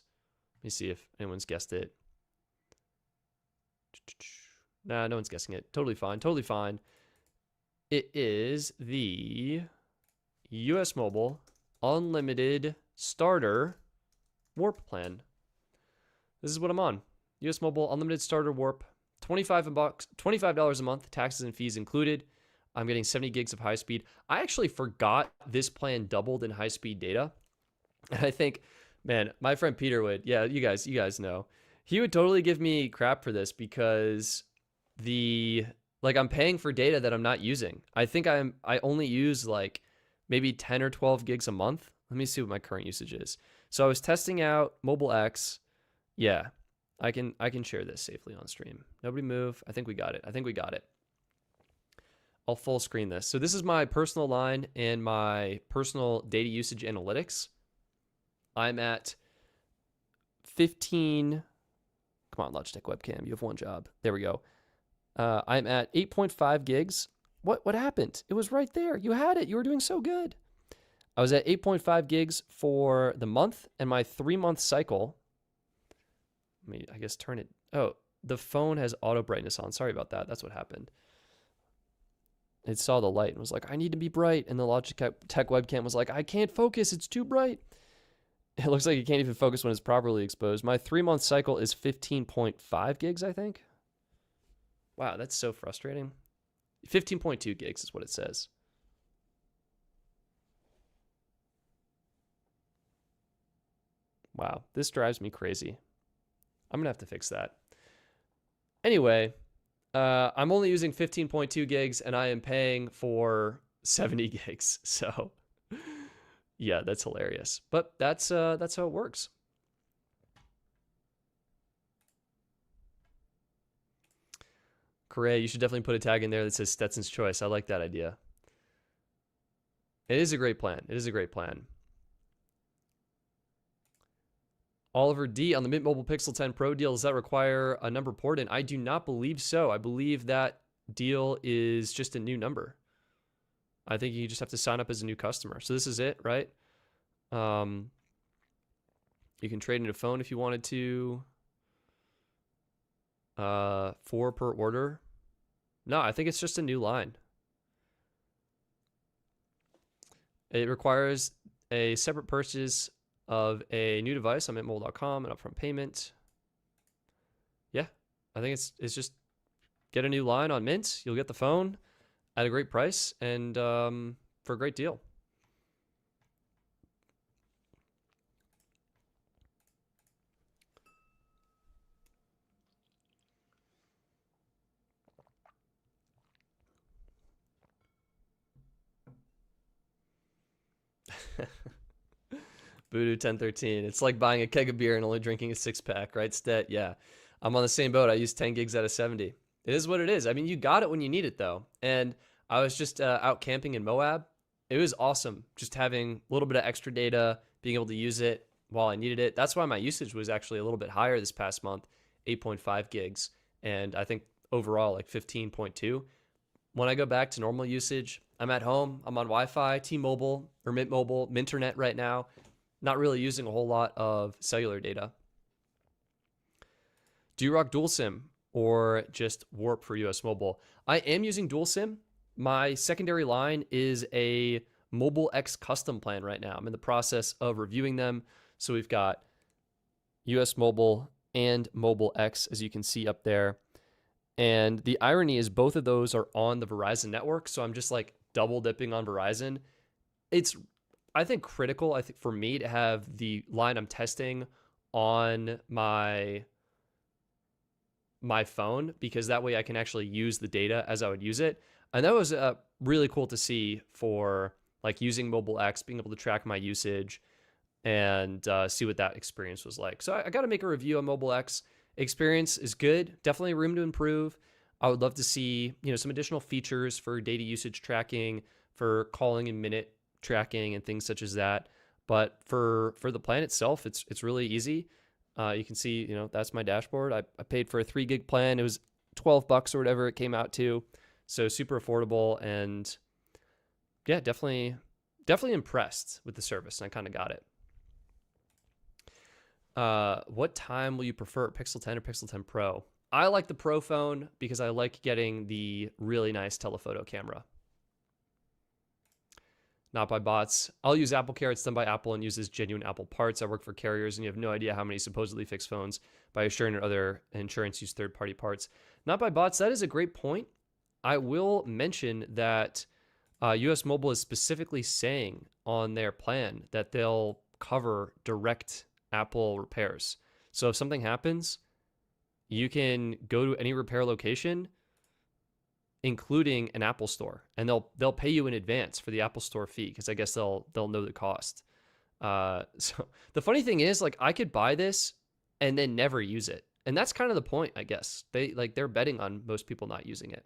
let me see if anyone's guessed it. Nah, no one's guessing it. Totally fine, totally fine. It is the US Mobile Unlimited Starter Warp Plan. This is what I'm on. US Mobile Unlimited Starter Warp. $25 a month, taxes and fees included. I'm getting 70 gigs of high speed. I actually forgot this plan doubled in high speed data. And I think, man, my friend Peter would, yeah, you guys know. He would totally give me crap for this because I'm paying for data that I'm not using. I think I only use like maybe 10 or 12 gigs a month. Let me see what my current usage is. So I was testing out Mobile X. Yeah. I can share this safely on stream. Nobody move. I think we got it. I'll full screen this. So this is my personal line and my personal data usage analytics. I'm at 15. Come on, Logitech webcam. You have one job. There we go. I'm at 8.5 gigs. What happened? It was right there. You had it. You were doing so good. I was at 8.5 gigs for the month, and my 3-month cycle. Let me, I guess, turn it. Oh, the phone has auto brightness on. Sorry about that. That's what happened. It saw the light and was like, I need to be bright. And the Logitech webcam was like, I can't focus. It's too bright. It looks like it can't even focus when it's properly exposed. My 3-month cycle is 15.5 gigs, I think. Wow, that's so frustrating. 15.2 gigs is what it says. Wow, this drives me crazy. I'm going to have to fix that. Anyway, I'm only using 15.2 gigs and I am paying for 70 gigs. So yeah, that's hilarious. But that's how it works. Correa, you should definitely put a tag in there that says Stetson's Choice. I like that idea. It is a great plan. It is a great plan. Oliver D, on the Mint Mobile Pixel 10 Pro deal, does that require a number port in? I do not believe so. I believe that deal is just a new number. I think you just have to sign up as a new customer. So this is it, right? You can trade in a phone if you wanted to. 4 per order. No, I think it's just a new line. It requires a separate purchase of a new device on mintmobile.com and upfront payment. Yeah, I think it's just get a new line on Mint. You'll get the phone at a great price and for a great deal. Voodoo 1013. It's like buying a keg of beer and only drinking a 6-pack, right, Stet? Yeah. I'm on the same boat. I use 10 gigs out of 70. It is what it is. I mean, you got it when you need it, though. And I was just out camping in Moab, It was awesome just having a little bit of extra data, being able to use it while I needed it. That's why my usage was actually a little bit higher this past month, 8.5 gigs. And I think overall like 15.2. When I go back to normal usage, I'm at home, I'm on Wi-Fi, T-Mobile or Mint Mobile, Minternet right now, not really using a whole lot of cellular data. Do you rock dual SIM or just Warp for US Mobile? I am using dual SIM. My secondary line is a Mobile X custom plan right now. I'm in the process of reviewing them. So we've got US Mobile and Mobile X, as you can see up there. And the irony is both of those are on the Verizon network. So I'm just like double dipping on Verizon. It's, I think, critical, I think, for me to have the line I'm testing on my phone, because that way I can actually use the data as I would use it. And that was really cool to see for like using Mobile X, being able to track my usage and see what that experience was like. So I got to make a review on Mobile X. Experience is good, definitely room to improve. I would love to see, you know, some additional features for data usage tracking, for calling and minute tracking and things such as that. But for the plan itself, it's really easy. You can see, you know, that's my dashboard. I paid for a 3 gig plan. It was $12 or whatever it came out to. So super affordable, and yeah, definitely impressed with the service, and I kind of got it. What time will you prefer, Pixel 10 or Pixel 10 Pro? I like the Pro phone because I like getting the really nice telephoto camera. Not by bots. I'll use Apple Care. It's done by Apple and uses genuine Apple parts. I work for carriers, and you have no idea how many supposedly fixed phones by Assurant or other insurance use third-party parts. Not by bots. That is a great point. I will mention that US Mobile is specifically saying on their plan that they'll cover direct Apple repairs. So if something happens, you can go to any repair location, including an Apple store, and they'll pay you in advance for the Apple Store fee, because I guess they'll know the cost. So the funny thing is, like, I could buy this and then never use it, and that's kind of the point, I guess. They're betting on most people not using it.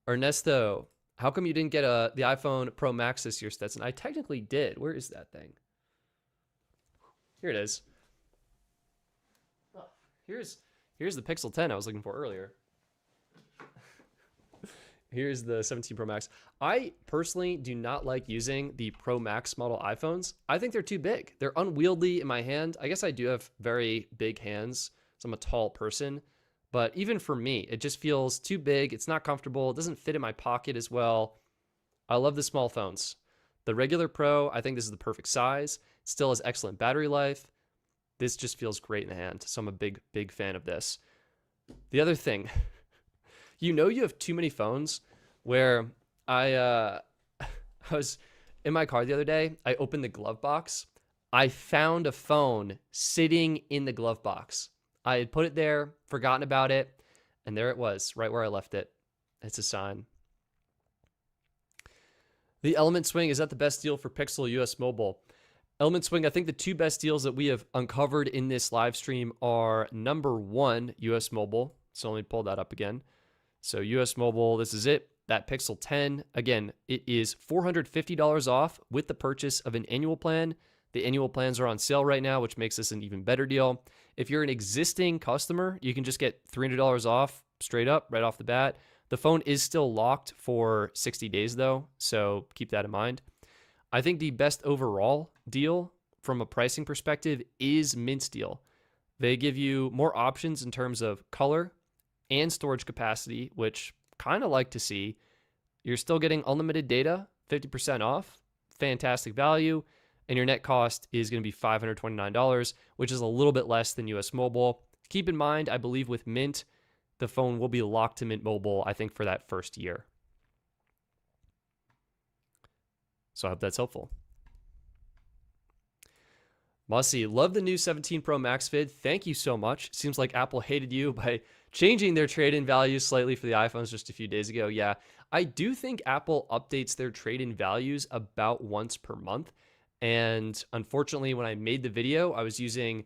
Ernesto, how come you didn't get the iPhone Pro Max this year, Stetson? I technically did. Where is that thing? Here it is. Oh, here's the Pixel 10 I was looking for earlier. Here's the 17 Pro Max. I personally do not like using the Pro Max model iPhones. I think they're too big. They're unwieldy in my hand. I guess I do have very big hands, so I'm a tall person. But even for me, it just feels too big. It's not comfortable. It doesn't fit in my pocket as well. I love the small phones. The regular Pro, I think this is the perfect size. It still has excellent battery life. This just feels great in the hand. So I'm a big fan of this. The other thing, you know, you have too many phones, where I was in my car the other day. I opened the glove box. I found a phone sitting in the glove box. I had put it there, forgotten about it, and there it was, right where I left it. It's a sign. The Element Swing, is that the best deal for Pixel US Mobile? Element Swing, I think the two best deals that we have uncovered in this live stream are, number one, US Mobile. So let me pull that up again. So US Mobile, this is it. That Pixel 10, again, it is $450 off with the purchase of an annual plan. The annual plans are on sale right now, which makes this an even better deal. If you're an existing customer, you can just get $300 off straight up right off the bat. The phone is still locked for 60 days though, so keep that in mind. I think the best overall deal from a pricing perspective is Mint's deal. They give you more options in terms of color and storage capacity, which kind of like to see. You're still getting unlimited data, 50% off, fantastic value. And your net cost is going to be $529, which is a little bit less than US Mobile. Keep in mind, I believe with Mint, the phone will be locked to Mint Mobile, I think, for that first year. So I hope that's helpful. Mussy, love the new 17 Pro Max vid. Thank you so much. Seems like Apple hated you by changing their trade-in values slightly for the iPhones just a few days ago. Yeah, I do think Apple updates their trade-in values about once per month. And unfortunately, when I made the video, I was using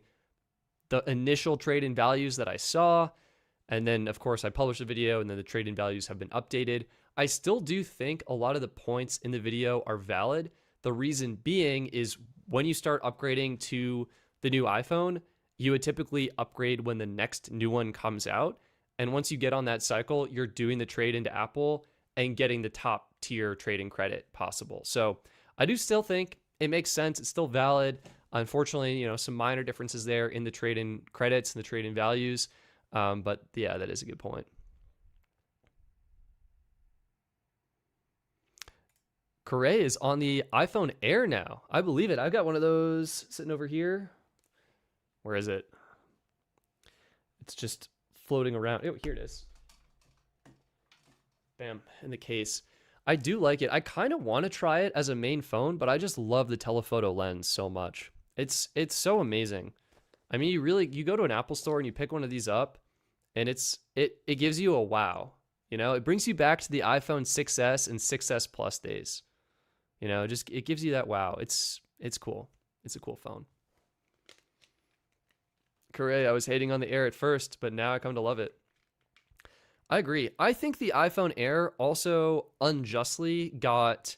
the initial trade-in values that I saw. And then, of course, I published the video, and then the trade-in values have been updated. I still do think a lot of the points in the video are valid. The reason being is when you start upgrading to the new iPhone, you would typically upgrade when the next new one comes out. And once you get on that cycle, you're doing the trade into Apple and getting the top tier trading credit possible. So I do still think it makes sense. It's still valid. Unfortunately, some minor differences there in the trade-in credits and the trade-in values. But yeah, that is a good point. Correa is on the iPhone Air now. I believe it. I've got one of those sitting over here. Where is it? It's just floating around. Oh, here it is. Bam, in the case. I do like it. I kind of want to try it as a main phone, but I just love the telephoto lens so much. It's so amazing. I mean, you go to an Apple store and you pick one of these up, and it gives you a wow. It brings you back to the iPhone 6S and 6S Plus days. It gives you that wow. It's cool. It's a cool phone. Correa, I was hating on the Air at first, but now I come to love it. I agree. I think the iPhone Air also unjustly got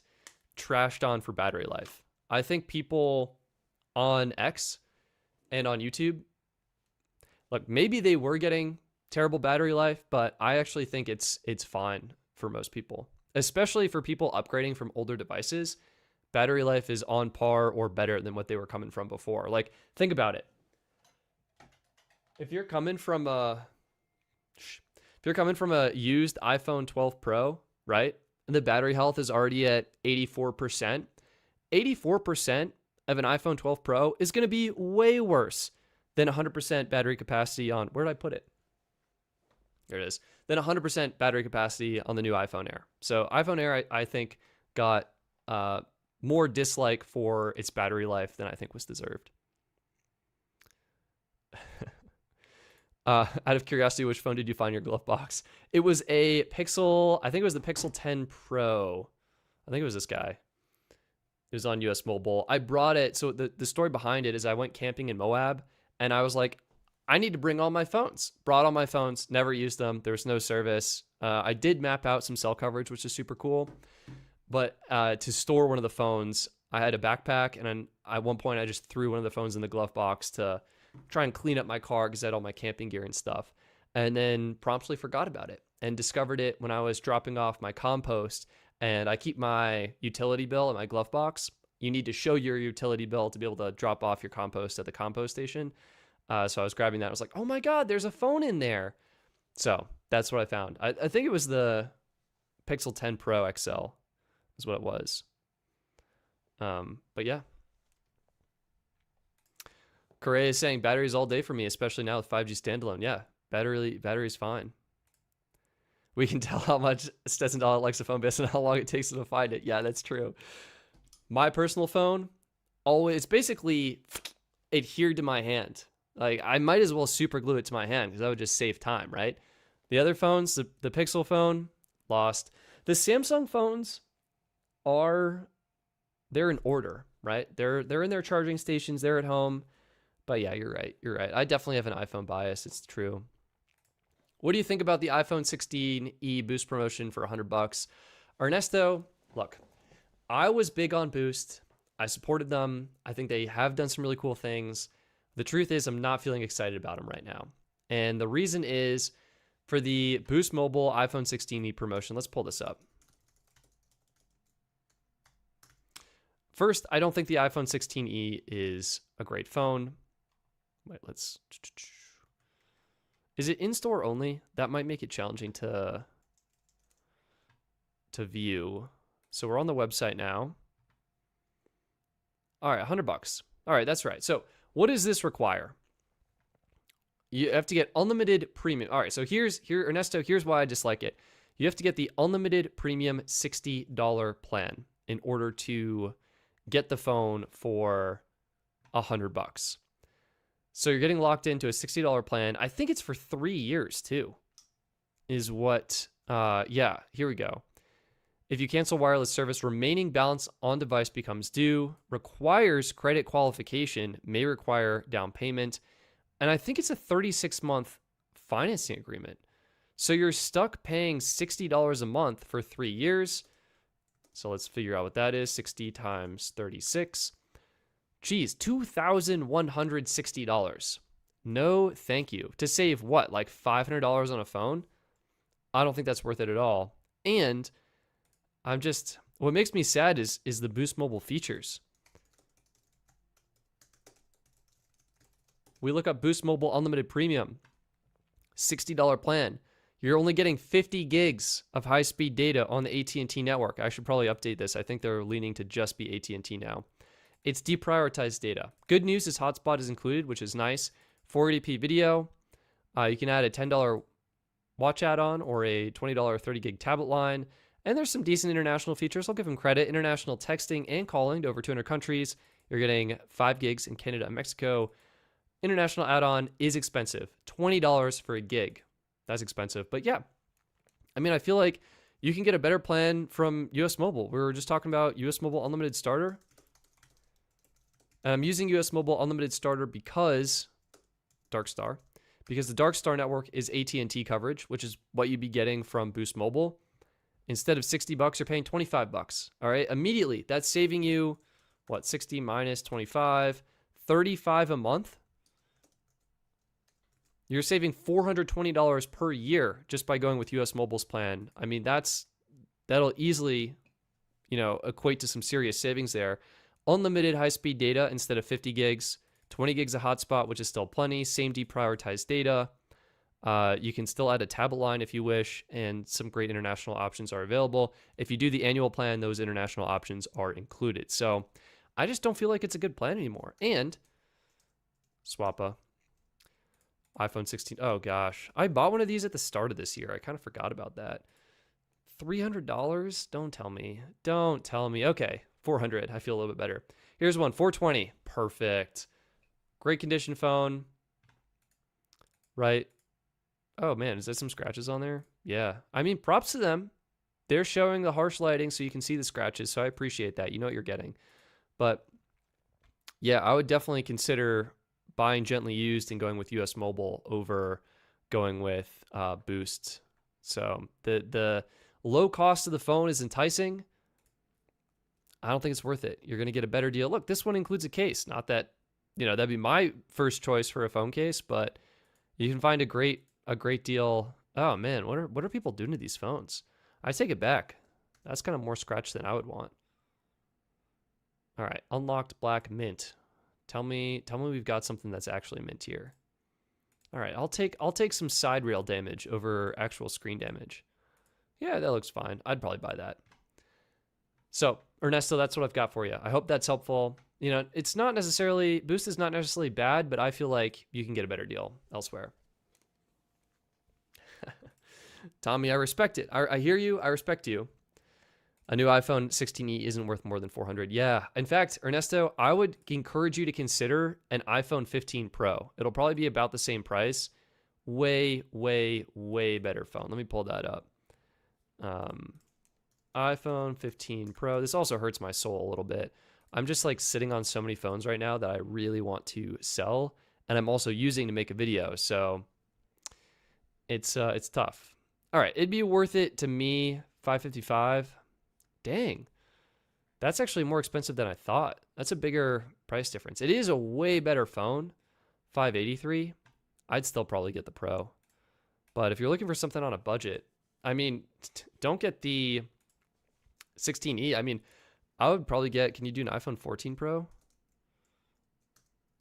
trashed on for battery life. I think people on X and on YouTube, look, maybe they were getting terrible battery life, but I actually think it's fine for most people, especially for people upgrading from older devices. Battery life is on par or better than what they were coming from before. Like, think about it. If you're coming from a used iPhone 12 Pro, right? And the battery health is already at 84%. 84% of an iPhone 12 Pro is going to be way worse than 100% battery capacity on, where did I put it? There it is. Than 100% battery capacity on the new iPhone Air. So iPhone Air, I think, got more dislike for its battery life than I think was deserved. Out of curiosity, which phone did you find in your glove box? It was a Pixel, I think it was the Pixel 10 Pro. I think it was this guy. It was on US Mobile. I brought it, so the story behind it is I went camping in Moab, and I was like, I need to bring all my phones. Brought all my phones, never used them. There was no service. I did map out some cell coverage, which is super cool. But to store one of the phones, I had a backpack, and then at one point I just threw one of the phones in the glove box to try and clean up my car because I had all my camping gear and stuff, and then promptly forgot about it and discovered it when I was dropping off my compost. And I keep my utility bill in my glove box. You need to show your utility bill to be able to drop off your compost at the compost station. So I was grabbing that. I was like, oh my God, there's a phone in there. So that's what I found. I think it was the Pixel 10 Pro XL is what it was. But yeah. Correa is saying batteries all day for me, especially now with 5G standalone. Yeah, battery's fine. We can tell how much Stetson Dollar likes a phone based on how long it takes him to find it. Yeah, that's true. My personal phone, always basically adhered to my hand. Like, I might as well super glue it to my hand because that would just save time, right? The other phones, the Pixel phone, lost. The Samsung phones they're in order, right? They're in their charging stations, they're at home. But yeah, you're right. I definitely have an iPhone bias. It's true. What do you think about the iPhone 16e Boost promotion for $100? Ernesto, look, I was big on Boost. I supported them. I think they have done some really cool things. The truth is I'm not feeling excited about them right now. And the reason is for the Boost Mobile iPhone 16e promotion. Let's pull this up. First, I don't think the iPhone 16e is a great phone. Wait, is it in-store only? That might make it challenging to view. So we're on the website now. All right, $100. All right, that's right. So what does this require? You have to get unlimited premium. All right, so Ernesto, here's why I dislike it. You have to get the unlimited premium $60 plan in order to get the phone for $100. So you're getting locked into a $60 plan. I think it's for 3 years too, is what, yeah, here we go. If you cancel wireless service, remaining balance on device becomes due, requires credit qualification, may require down payment. And I think it's a 36-month financing agreement. So you're stuck paying $60 a month for 3 years. So let's figure out what that is. 60 times 36. Geez, $2,160. No, thank you. To save what, like $500 on a phone? I don't think that's worth it at all. And what makes me sad is the Boost Mobile features. We look up Boost Mobile Unlimited Premium, $60 plan. You're only getting 50 gigs of high-speed data on the AT&T network. I should probably update this. I think they're leaning to just be AT&T now. It's deprioritized data. Good news is hotspot is included, which is nice. 480p video. You can add a $10 watch add-on or a $20 30 gig tablet line. And there's some decent international features. I'll give them credit. International texting and calling to over 200 countries. You're getting 5 gigs in Canada and Mexico. International add-on is expensive. $20 for a gig. That's expensive. But yeah, I mean, I feel like you can get a better plan from US Mobile. We were just talking about US Mobile Unlimited Starter. And I'm using US Mobile Unlimited Starter because the Dark Star network is AT&T coverage, which is what you'd be getting from Boost Mobile. Instead of $60, you're paying $25. All right, immediately that's saving you what, 60 minus 25, $35 a month. You're saving $420 per year just by going with US Mobile's plan. I mean, that'll easily, equate to some serious savings there. Unlimited high-speed data instead of 50 gigs, 20 gigs of hotspot, which is still plenty. Same deprioritized data. You can still add a tablet line if you wish, and some great international options are available. If you do the annual plan, those international options are included. So I just don't feel like it's a good plan anymore. And Swappa. iPhone 16. Oh gosh, I bought one of these at the start of this year. I kind of forgot about that. $300? Don't tell me. Don't tell me. Okay, $400. I feel a little bit better. Here's one, $420. Perfect. Great condition phone. Right. Oh man, is there some scratches on there? Yeah. I mean, props to them. They're showing the harsh lighting so you can see the scratches. So I appreciate that. You know what you're getting. But yeah, I would definitely consider buying gently used and going with US Mobile over going with Boost. So the low cost of the phone is enticing. I don't think it's worth it. You're going to get a better deal. Look, this one includes a case. Not that, that'd be my first choice for a phone case, but you can find a great deal. Oh man, what are people doing to these phones? I take it back. That's kind of more scratch than I would want. All right, unlocked black mint. Tell me we've got something that's actually mint here. All right, I'll take some side rail damage over actual screen damage. Yeah, that looks fine. I'd probably buy that. So, Ernesto, that's what I've got for you. I hope that's helpful. It's not necessarily, Boost is not necessarily bad, but I feel like you can get a better deal elsewhere. Tommy, I respect it. I hear you. I respect you. A new iPhone 16e isn't worth more than $400. Yeah. In fact, Ernesto, I would encourage you to consider an iPhone 15 Pro. It'll probably be about the same price. Way, way, way better phone. Let me pull that up. iPhone 15 Pro. This also hurts my soul a little bit. I'm just like sitting on so many phones right now that I really want to sell, and I'm also using to make a video. So it's tough. All right, it'd be worth it to me. $555. Dang, that's actually more expensive than I thought. That's a bigger price difference. It is a way better phone. $583. I'd still probably get the Pro, but if you're looking for something on a budget, I mean, don't get the 16e. I mean, I would probably get, can you do an iPhone 14 Pro?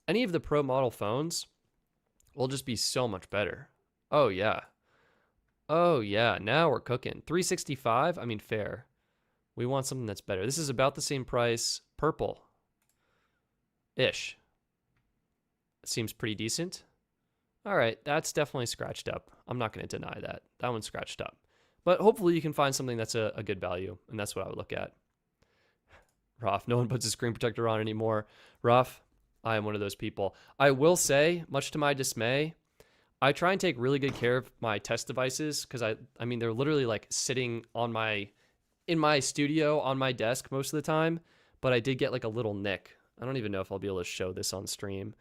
Any of the Pro model phones will just be so much better. Oh yeah. Oh yeah, now we're cooking. $365, I mean, fair. We want something that's better. This is about the same price. Purple-ish. Seems pretty decent. All right, that's definitely scratched up. I'm not going to deny that. That one's scratched up. But hopefully you can find something that's a good value, and that's what I would look at. Raf, no one puts a screen protector on anymore. Raf, I am one of those people. I will say, much to my dismay, I try and take really good care of my test devices because I mean, they're literally like sitting on in my studio on my desk most of the time, but I did get like a little nick. I don't even know if I'll be able to show this on stream.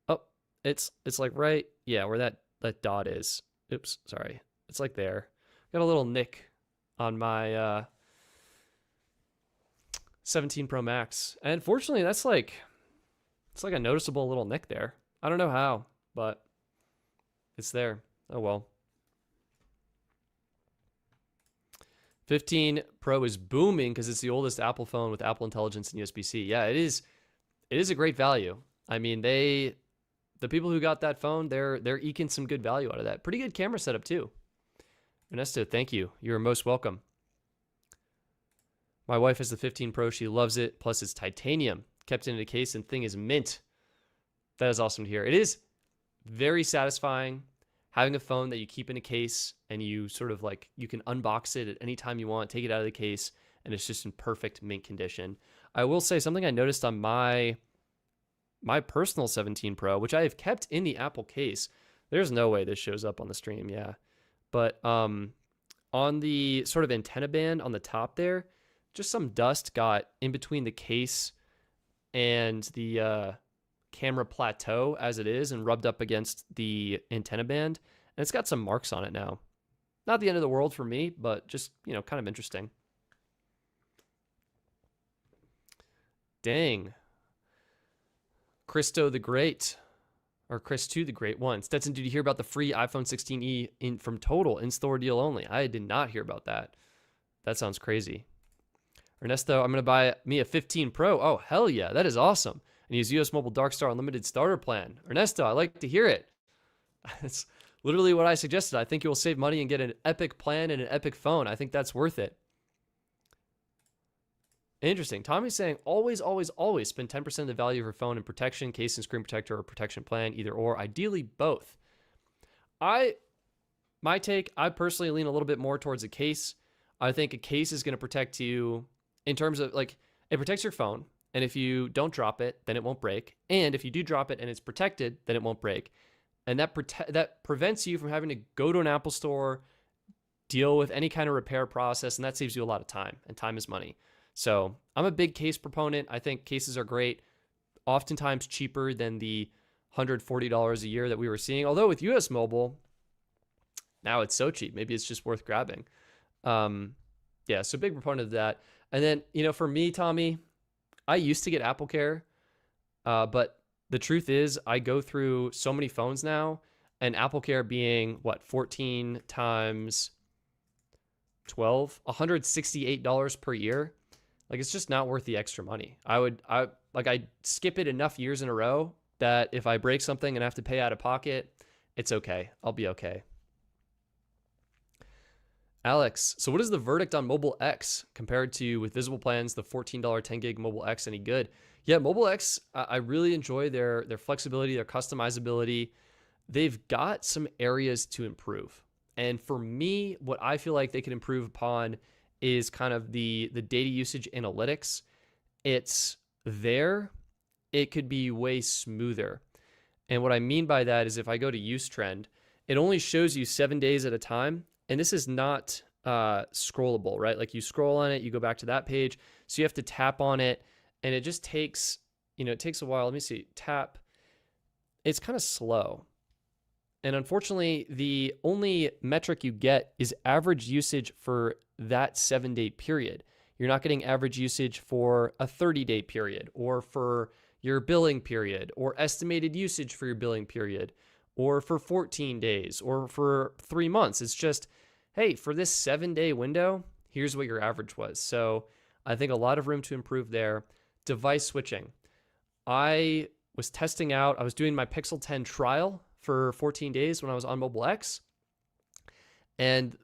Oh, it's like right, yeah, where that dot is. Oops, sorry. It's like there. Got a little nick on my 17 Pro Max. And fortunately, it's like a noticeable little nick there. I don't know how, but it's there. Oh well. 15 Pro is booming because it's the oldest Apple phone with Apple Intelligence and USB-C. Yeah, it is. It is a great value. I mean, the people who got that phone, they're eking some good value out of that. Pretty good camera setup too. Ernesto, thank you. You're most welcome. My wife has the 15 Pro. She loves it. Plus, it's titanium. Kept in a case and thing is mint. That is awesome to hear. It is very satisfying having a phone that you keep in a case and you sort of like, you can unbox it at any time you want, take it out of the case, and it's just in perfect mint condition. I will say something I noticed on my personal 17 Pro, which I have kept in the Apple case. There's no way this shows up on the stream, yeah. But on the sort of antenna band on the top there, just some dust got in between the case and the camera plateau as it is and rubbed up against the antenna band. And it's got some marks on it now. Not the end of the world for me, but just, kind of interesting. Dang. Christo the Great, or Chris2 the Great one. Stetson, did you hear about the free iPhone 16e from Total in-store deal only? I did not hear about that. That sounds crazy. Ernesto, I'm going to buy me a 15 Pro. Oh, hell yeah. That is awesome. And use US Mobile Darkstar Unlimited starter plan. Ernesto, I like to hear it. That's literally what I suggested. I think you will save money and get an epic plan and an epic phone. I think that's worth it. Interesting. Tommy's saying always, always, always spend 10% of the value of your phone in protection, case and screen protector, or protection plan, either or, ideally both. My take, I personally lean a little bit more towards a case. I think a case is going to protect you in terms of like, it protects your phone. And if you don't drop it, then it won't break. And if you do drop it and it's protected, then it won't break. And that prevents you from having to go to an Apple store, deal with any kind of repair process, and that saves you a lot of time, and time is money. So I'm a big case proponent. I think cases are great, oftentimes cheaper than the $140 a year that we were seeing. Although with US Mobile, now it's so cheap. Maybe it's just worth grabbing. Yeah, so big proponent of that. And then, for me, Tommy, I used to get Apple Care, but the truth is I go through so many phones now, and Apple Care being, 14 times 12, $168 per year. Like, it's just not worth the extra money. I skip it enough years in a row that if I break something and I have to pay out of pocket, it's okay. I'll be okay. Alex, so what is the verdict on Mobile X compared to with visible plans, the $14 10 gig Mobile X any good? Yeah, Mobile X, I really enjoy their flexibility, their customizability. They've got some areas to improve. And for me, what I feel like they can improve upon is kind of the data usage analytics. It's there. It could be way smoother. And what I mean by that is if I go to use trend, it only shows you 7 days at a time. And this is not scrollable, right? Like you scroll on it, you go back to that page. So you have to tap on it. And it just takes, it takes a while. Let me see, tap. It's kind of slow. And unfortunately, the only metric you get is average usage for that 7-day period. You're not getting average usage for a 30-day period or for your billing period or estimated usage for your billing period or for 14 days or for 3 months. It's just, hey, for this 7-day window, here's what your average was. So I think a lot of room to improve there. Device switching. I was testing out, I was doing my Pixel 10 trial for 14 days when I was on Mobile X. And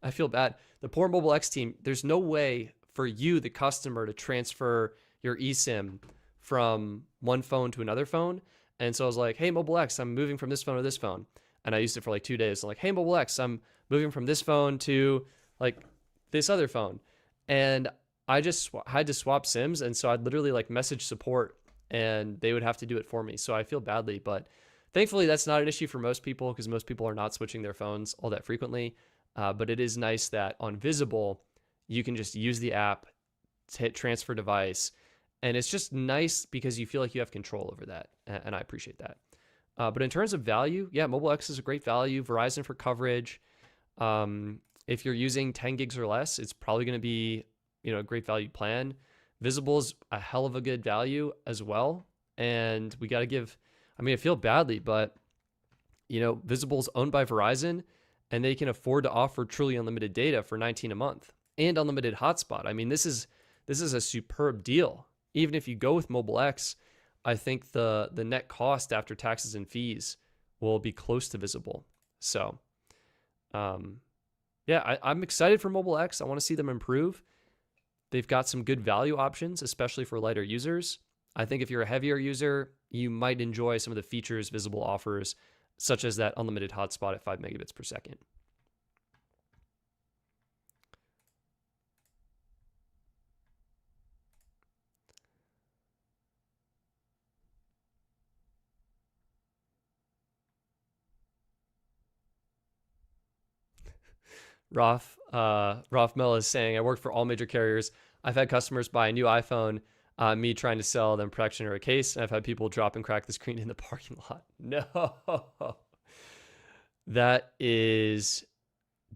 I feel bad. The poor Mobile X team, there's no way for you, the customer, to transfer your eSIM from one phone to another phone. And so I was like, hey, Mobile X, I'm moving from this phone to this phone. And I used it for like 2 days. I'm like, hey, Mobile X, I'm moving from this phone to like this other phone. And I just had to swap SIMs. And so I'd literally like message support and they would have to do it for me. So I feel badly, but thankfully that's not an issue for most people because most people are not switching their phones all that frequently. But it is nice that on Visible, you can just use the app, hit transfer device. And it's just nice because you feel like you have control over that. And I appreciate that. But in terms of value, yeah, Mobile X is a great value. Verizon for coverage. If you're using 10 gigs or less, it's probably going to be, a great value plan. Visible is a hell of a good value as well. And we got to give, I feel badly, but Visible is owned by Verizon and they can afford to offer truly unlimited data for $19 a month and unlimited hotspot. This is a superb deal. Even if you go with Mobile X, I think the net cost after taxes and fees will be close to Visible. So, I'm excited for Mobile X. I want to see them improve. They've got some good value options, especially for lighter users. I think if you're a heavier user, you might enjoy some of the features Visible offers, such as that unlimited hotspot at 5 megabits per second. Roth Mel is saying, I work for all major carriers. I've had customers buy a new iPhone, me trying to sell them protection or a case, and I've had people drop and crack the screen in the parking lot. No. That is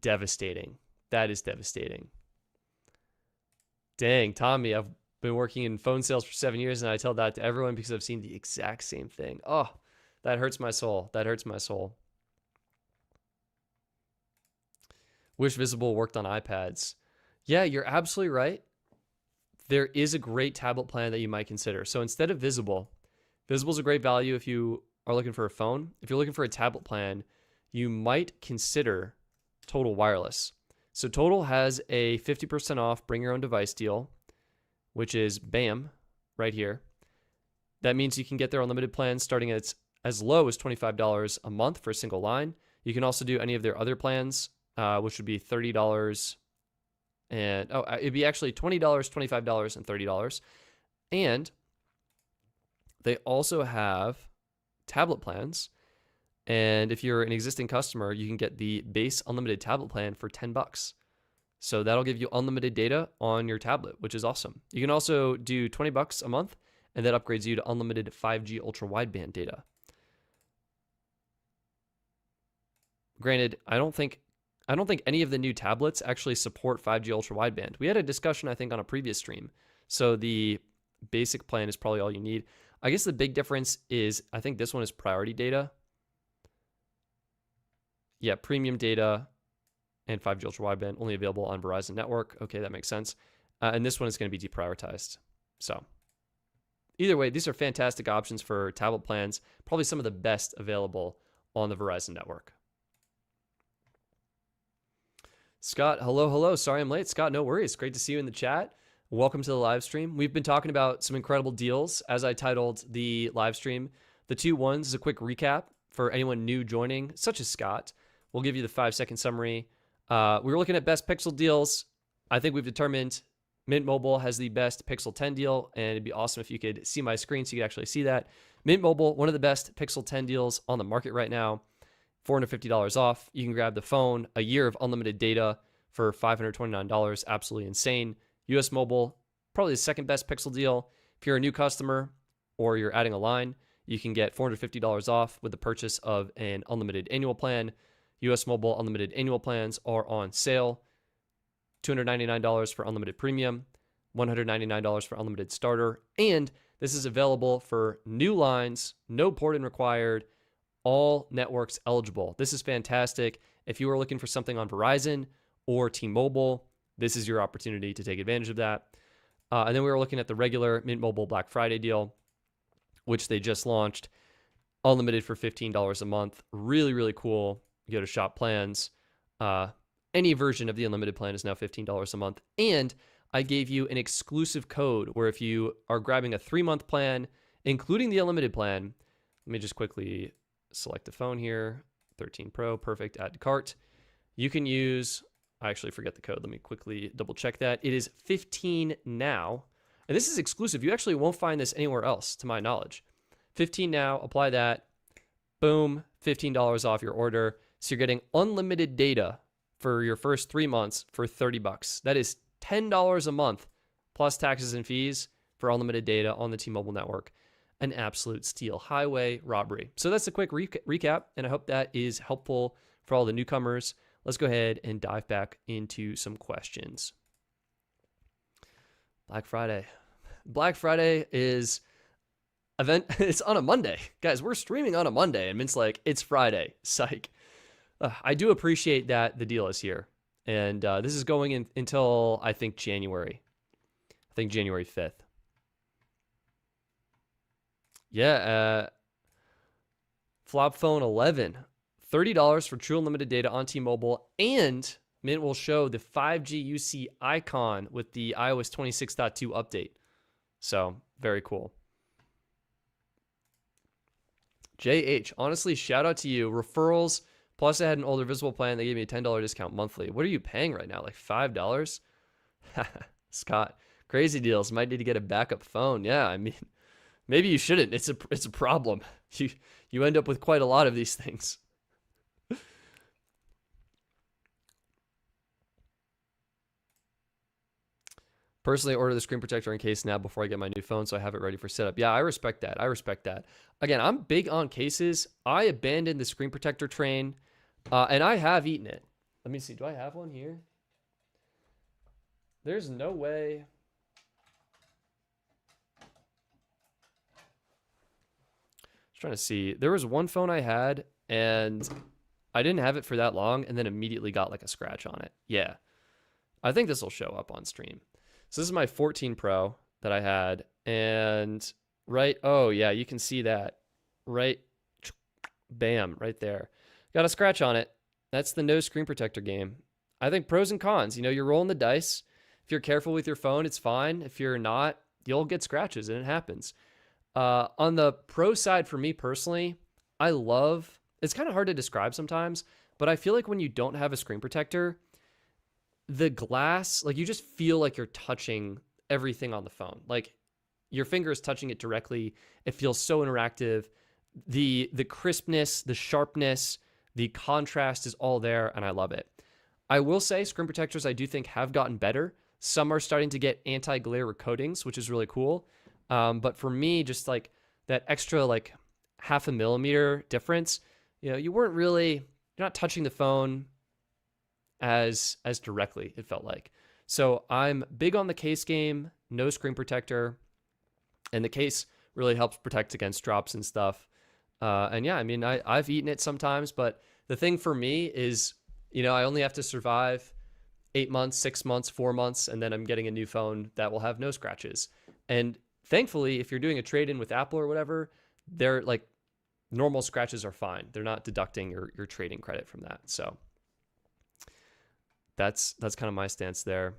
devastating. That is devastating. Dang, Tommy, I've been working in phone sales for 7 years, and I tell that to everyone because I've seen the exact same thing. Oh, that hurts my soul. That hurts my soul. Wish Visible worked on iPads. Yeah, you're absolutely right. There is a great tablet plan that you might consider. So instead of Visible is a great value if you are looking for a phone. If you're looking for a tablet plan, you might consider Total Wireless. So Total has a 50% off bring your own device deal, which is BAM right here. That means you can get their unlimited plans starting at as low as $25 a month for a single line. You can also do any of their other plans, which would be $30 and it'd be actually $20, $25, and $30. And they also have tablet plans. And if you're an existing customer, you can get the base unlimited tablet plan for $10. So that'll give you unlimited data on your tablet, which is awesome. You can also do $20 a month, and that upgrades you to unlimited 5G ultra wideband data. Granted, I don't think any of the new tablets actually support 5G ultra wideband. We had a discussion, I think, on a previous stream. So the basic plan is probably all you need. I guess the big difference is I think this one is priority data. Yeah, premium data and 5G ultra wideband only available on Verizon network. Okay, that makes sense. And this one is going to be deprioritized. So either way, these are fantastic options for tablet plans. Probably some of the best available on the Verizon network. Scott, hello. Sorry I'm late. Scott, no worries. Great to see you in the chat. Welcome to the live stream. We've been talking about some incredible deals as I titled the live stream. The 2 ones is a quick recap for anyone new joining, such as Scott. We'll give you the 5-second summary. We were looking at best Pixel deals. I think we've determined Mint Mobile has the best Pixel 10 deal, and it'd be awesome if you could see my screen so you could actually see that. Mint Mobile, one of the best Pixel 10 deals on the market right now. $450 off. You can grab the phone, a year of unlimited data for $529. Absolutely insane. US Mobile, probably the second best Pixel deal. If you're a new customer or you're adding a line, you can get $450 off with the purchase of an unlimited annual plan. US Mobile unlimited annual plans are on sale. $299 for unlimited premium, $199 for unlimited starter, and this is available for new lines, no port-in required, all networks eligible. This is fantastic. If you are looking for something on Verizon or T-Mobile, this is your opportunity to take advantage of that. And then we were looking at the regular Mint Mobile Black Friday deal, which they just launched, unlimited for $15 a month. Really, really cool. You go to shop plans. Any version of the unlimited plan is now $15 a month. And I gave you an exclusive code where if you are grabbing a 3-month plan, including the unlimited plan, let me just quickly select the phone here, 13 Pro, perfect, add to cart. You can use, I actually forget the code. Let me quickly double check that. It is 15 now. And this is exclusive. You actually won't find this anywhere else, to my knowledge. 15 now, apply that. Boom, $15 off your order. So you're getting unlimited data for your first 3 months for $30. That is $10 a month plus taxes and fees for unlimited data on the T-Mobile network. An absolute steal. Highway robbery. So that's a quick recap, and I hope that is helpful for all the newcomers. let's go ahead and dive back into some questions. Black Friday. Black Friday is event. It's on a Monday. Guys, we're streaming on a Monday, and Mint's like, it's Friday. Psych. I do appreciate that the deal is here. And this is going in until, I think, January. I think January 5th. Yeah. Flop Phone 11. $30 for true unlimited data on T-Mobile, and Mint will show the 5G UC icon with the iOS 26.2 update. So, very cool. JH, honestly, shout out to you. Referrals, plus I had an older Visible plan. They gave me a $10 discount monthly. What are you paying right now? Like $5? Scott, crazy deals. Might need to get a backup phone. Yeah, I mean, maybe you shouldn't. It's a problem. You end up with quite a lot of these things. Personally, order the screen protector in case now before I get my new phone, so I have it ready for setup. Yeah, I respect that. I respect that. Again, I'm big on cases. I abandoned the screen protector train, and I have eaten it. Let me see. Do I have one here? There's no way. Just trying to see. There was one phone I had, and I didn't have it for that long, and then immediately got like a scratch on it. Yeah. I think this will show up on stream. So this is my 14 Pro that I had, and right, oh yeah, you can see that, right, bam, right there. Got a scratch on it. That's the no screen protector game. I think pros and cons, you know, you're rolling the dice. If you're careful with your phone, it's fine. If you're not, you'll get scratches, and it happens. On the pro side, for me personally, I love, it's kind of hard to describe sometimes, but I feel like when you don't have a screen protector, the glass, like you just feel like you're touching everything on the phone. Like your finger is touching it directly. It feels so interactive. The crispness, the sharpness, the contrast is all there, and I love it. I will say screen protectors I do think have gotten better. Some are starting to get anti-glare coatings, which is really cool. But for me, just like that extra like 0.5 millimeter difference, you know, you're not touching the phone as directly, it felt like. So I'm big on the case game, no screen protector, and the case really helps protect against drops and stuff. And yeah, I mean, I've eaten it sometimes, but the thing for me is, you know, I only have to survive 8 months, 6 months, 4 months, and then I'm getting a new phone that will have no scratches. And thankfully, if you're doing a trade-in with Apple or whatever, they're like, normal scratches are fine. They're not deducting your trading credit from that. So that's kind of my stance there.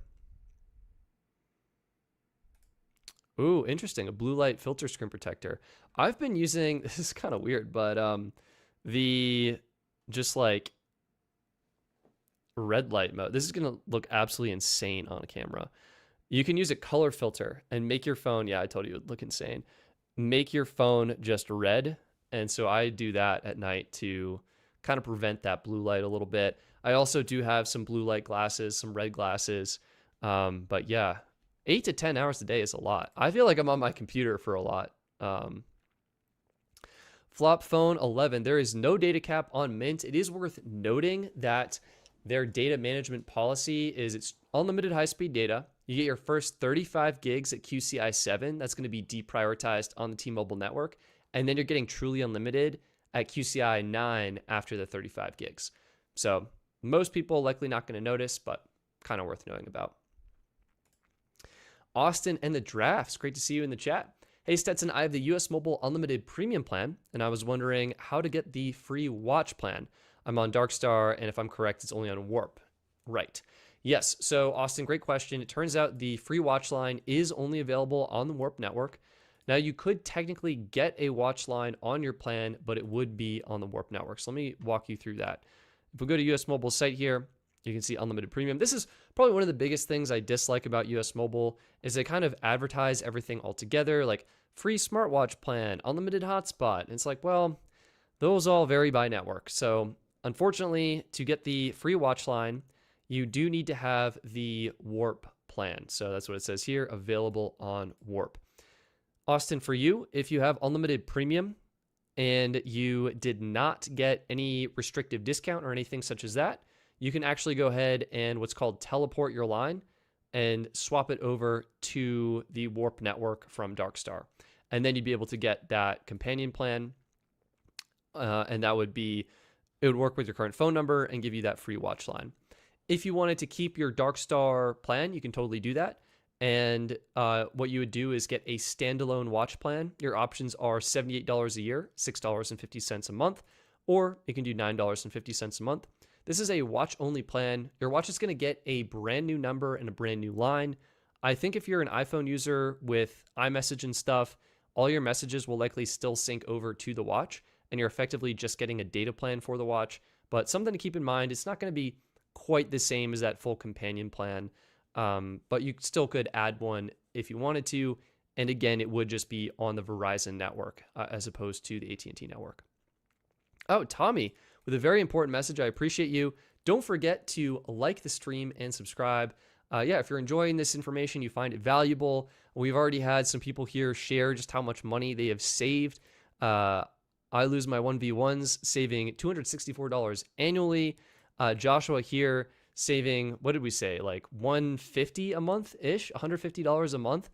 Ooh, interesting. A blue light filter screen protector. I've been using, this is kind of weird, but the just like red light mode. This is going to look absolutely insane on a camera. You can use a color filter and make your phone, yeah, I told you it would look insane. Make your phone just red. And so I do that at night to kind of prevent that blue light a little bit. I also do have some blue light glasses, some red glasses. But yeah, 8 to 10 hours a day is a lot. I feel like I'm on my computer for a lot. Flop Phone 11, there is no data cap on Mint. It is worth noting that their data management policy is it's unlimited high-speed data. You get your first 35 gigs at QCI 7. That's going to be deprioritized on the T-Mobile network. And then you're getting truly unlimited at QCI 9 after the 35 gigs. So most people likely not going to notice, but kind of worth knowing about. Austin and the Drafts, great to see you in the chat. Hey Stetson, I have the US Mobile Unlimited Premium plan, and I was wondering how to get the free watch plan. I'm on Darkstar, and if I'm correct, it's only on Warp. Right. Yes, so Austin, great question. It turns out the free watch line is only available on the Warp network. Now, you could technically get a watch line on your plan, but it would be on the Warp network. So let me walk you through that. If we go to US Mobile's site here, you can see unlimited premium. This is probably one of the biggest things I dislike about US Mobile is they kind of advertise everything all together, like free smartwatch plan, unlimited hotspot. And it's like, well, those all vary by network. So unfortunately, to get the free watch line, you do need to have the Warp plan. So that's what it says here, available on Warp. Austin, for you, if you have unlimited premium and you did not get any restrictive discount or anything such as that, you can actually go ahead and what's called teleport your line and swap it over to the Warp network from Darkstar. And then you'd be able to get that companion plan. And that would be, it would work with your current phone number and give you that free watch line. If you wanted to keep your Darkstar plan, you can totally do that. And what you would do is get a standalone watch plan. Your options are $78 a year, $6.50 a month, or you can do $9.50 a month. This is a watch-only plan. Your watch is going to get a brand new number and a brand new line. I think if you're an iPhone user with iMessage and stuff, all your messages will likely still sync over to the watch, and you're effectively just getting a data plan for the watch. But something to keep in mind, it's not going to be quite the same as that full companion plan, but you still could add one if you wanted to. And again, it would just be on the Verizon network as opposed to the AT&T network. Oh, Tommy, with a very important message. I appreciate you. Don't forget to like the stream and subscribe. Yeah, if you're enjoying this information, you find it valuable. We've already had some people here share just how much money they have saved. I lose my 1v1s, saving $264 annually. Joshua here saving, what did we say, like $150 a month-ish, $150 a month.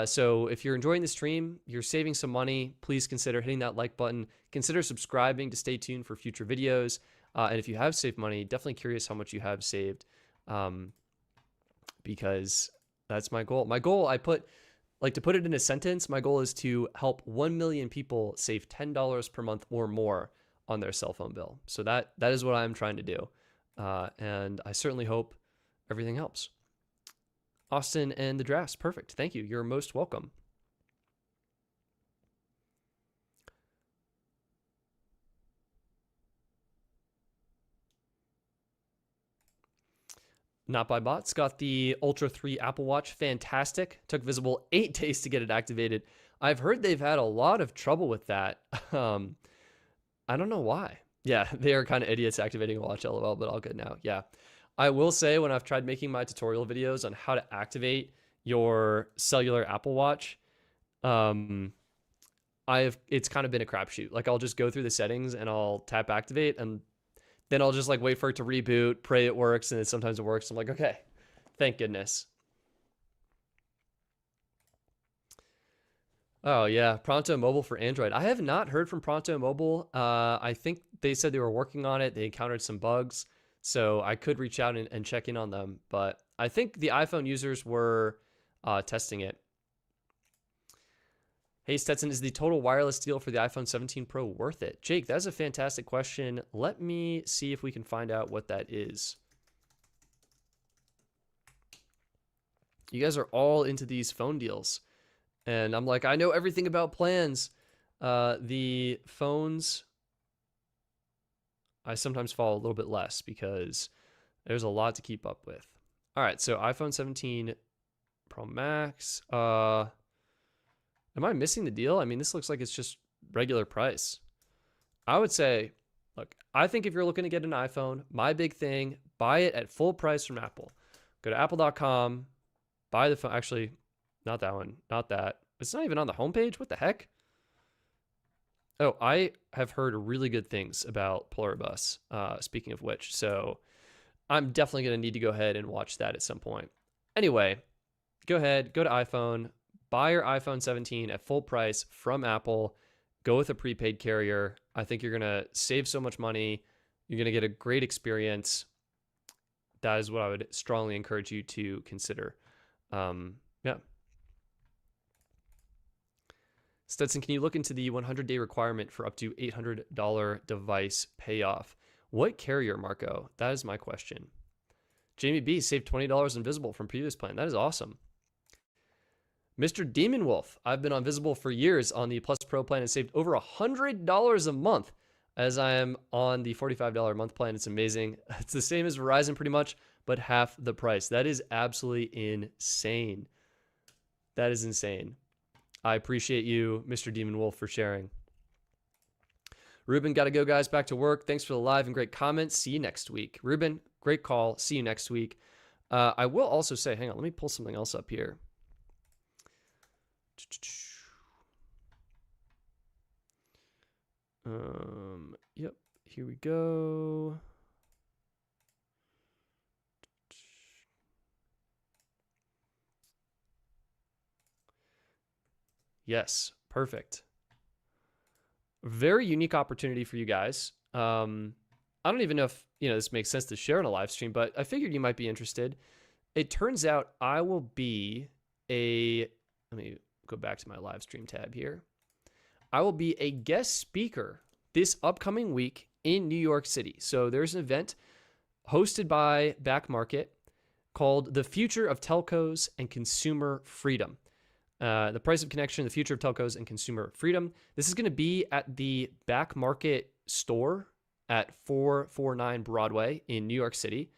So if you're enjoying the stream, you're saving some money, please consider hitting that like button. Consider subscribing to stay tuned for future videos. And if you have saved money, definitely curious how much you have saved, because that's my goal. My goal, to put it in a sentence, my goal is to help 1 million people save $10 per month or more on their cell phone bill. So that is what I'm trying to do. And I certainly hope everything helps. Austin and the drafts. Perfect. Thank you. You're most welcome. Not by bots. Got the Ultra 3 Apple Watch. Fantastic. Took Visible 8 days to get it activated. I've heard they've had a lot of trouble with that. I don't know why. Yeah, they are kind of idiots activating a watch, LOL, but all good now. Yeah. I will say when I've tried making my tutorial videos on how to activate your cellular Apple Watch, it's kind of been a crapshoot. Like I'll just go through the settings and I'll tap activate, and then I'll just like wait for it to reboot, pray it works, and then sometimes it works. I'm like, okay, thank goodness. Oh yeah, Pronto Mobile for Android. I have not heard from Pronto Mobile. I think they said they were working on it. They encountered some bugs, so I could reach out and check in on them. But I think the iPhone users were testing it. Hey Stetson, is the total wireless deal for the iPhone 17 Pro worth it? Jake, that's a fantastic question. Let me see if we can find out what that is. You guys are all into these phone deals. And I'm like, I know everything about plans. The phones, I sometimes fall a little bit less because there's a lot to keep up with. All right, so iPhone 17 Pro Max. Am I missing the deal? I mean, this looks like it's just regular price. I would say, look, I think if you're looking to get an iPhone, my big thing, buy it at full price from Apple. Go to apple.com, buy the phone. Actually, not that one. Not that. It's not even on the homepage. What the heck? Oh, I have heard really good things about Pluribus, speaking of which. So I'm definitely going to need to go ahead and watch that at some point. Anyway, go ahead, go to iPhone, buy your iPhone 17 at full price from Apple. Go with a prepaid carrier. I think you're going to save so much money. You're going to get a great experience. That is what I would strongly encourage you to consider. Yeah. Stetson, can you look into the 100-day requirement for up to $800 device payoff? What carrier, Marco? That is my question. Jamie B saved $20 on Visible from previous plan. That is awesome. Mr. Demon Wolf, I've been on Visible for years on the Plus Pro plan and saved over $100 a month as I am on the $45 a month plan. It's amazing. It's the same as Verizon pretty much, but half the price. That is absolutely insane. That is insane. I appreciate you, Mr. Demon Wolf, for sharing. Ruben, got to go, guys. Back to work. Thanks for the live and great comments. See you next week. Ruben, great call. See you next week. I will also say, hang on, let me pull something else up here. Yep, here we go. Yes, perfect. Very unique opportunity for you guys. I don't even know if this makes sense to share in a live stream, but I figured you might be interested. It turns out I will be let me go back to my live stream tab here. I will be a guest speaker this upcoming week in New York City. So there's an event hosted by Back Market called The Future of Telcos and Consumer Freedom. The Price of Connection, The Future of Telcos and Consumer Freedom. This is going to be at the Back Market store at 449 Broadway in New York City.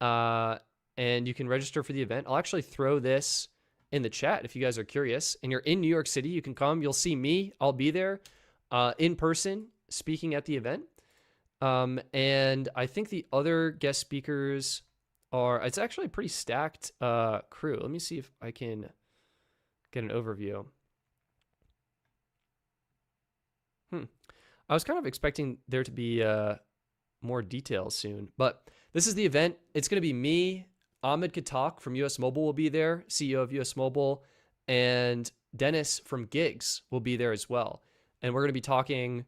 And you can register for the event. I'll actually throw this in the chat if you guys are curious. And you're in New York City, you can come. You'll see me. I'll be there in person speaking at the event. And I think the other guest speakers it's actually a pretty stacked crew. Let me see if I can get an overview. I was kind of expecting there to be more details soon, but this is the event. It's going to be me, Ahmed Katak from US Mobile will be there, CEO of US Mobile, and Dennis from Gigs will be there as well. And we're going to be talking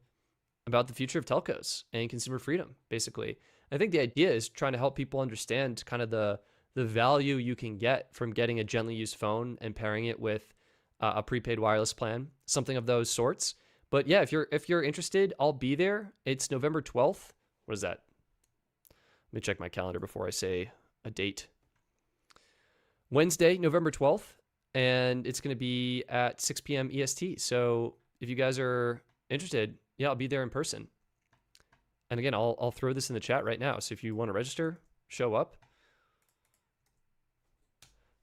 about the future of telcos and consumer freedom, basically. I think the idea is trying to help people understand kind of the value you can get from getting a gently used phone and pairing it with a prepaid wireless plan, something of those sorts. But yeah, if you're interested, I'll be there. It's November 12th. What is that? Let me check my calendar before I say a date. Wednesday, November 12th, and it's going to be at 6 p.m. EST. So if you guys are interested, yeah, I'll be there in person. And again, I'll throw this in the chat right now. So if you want to register, show up.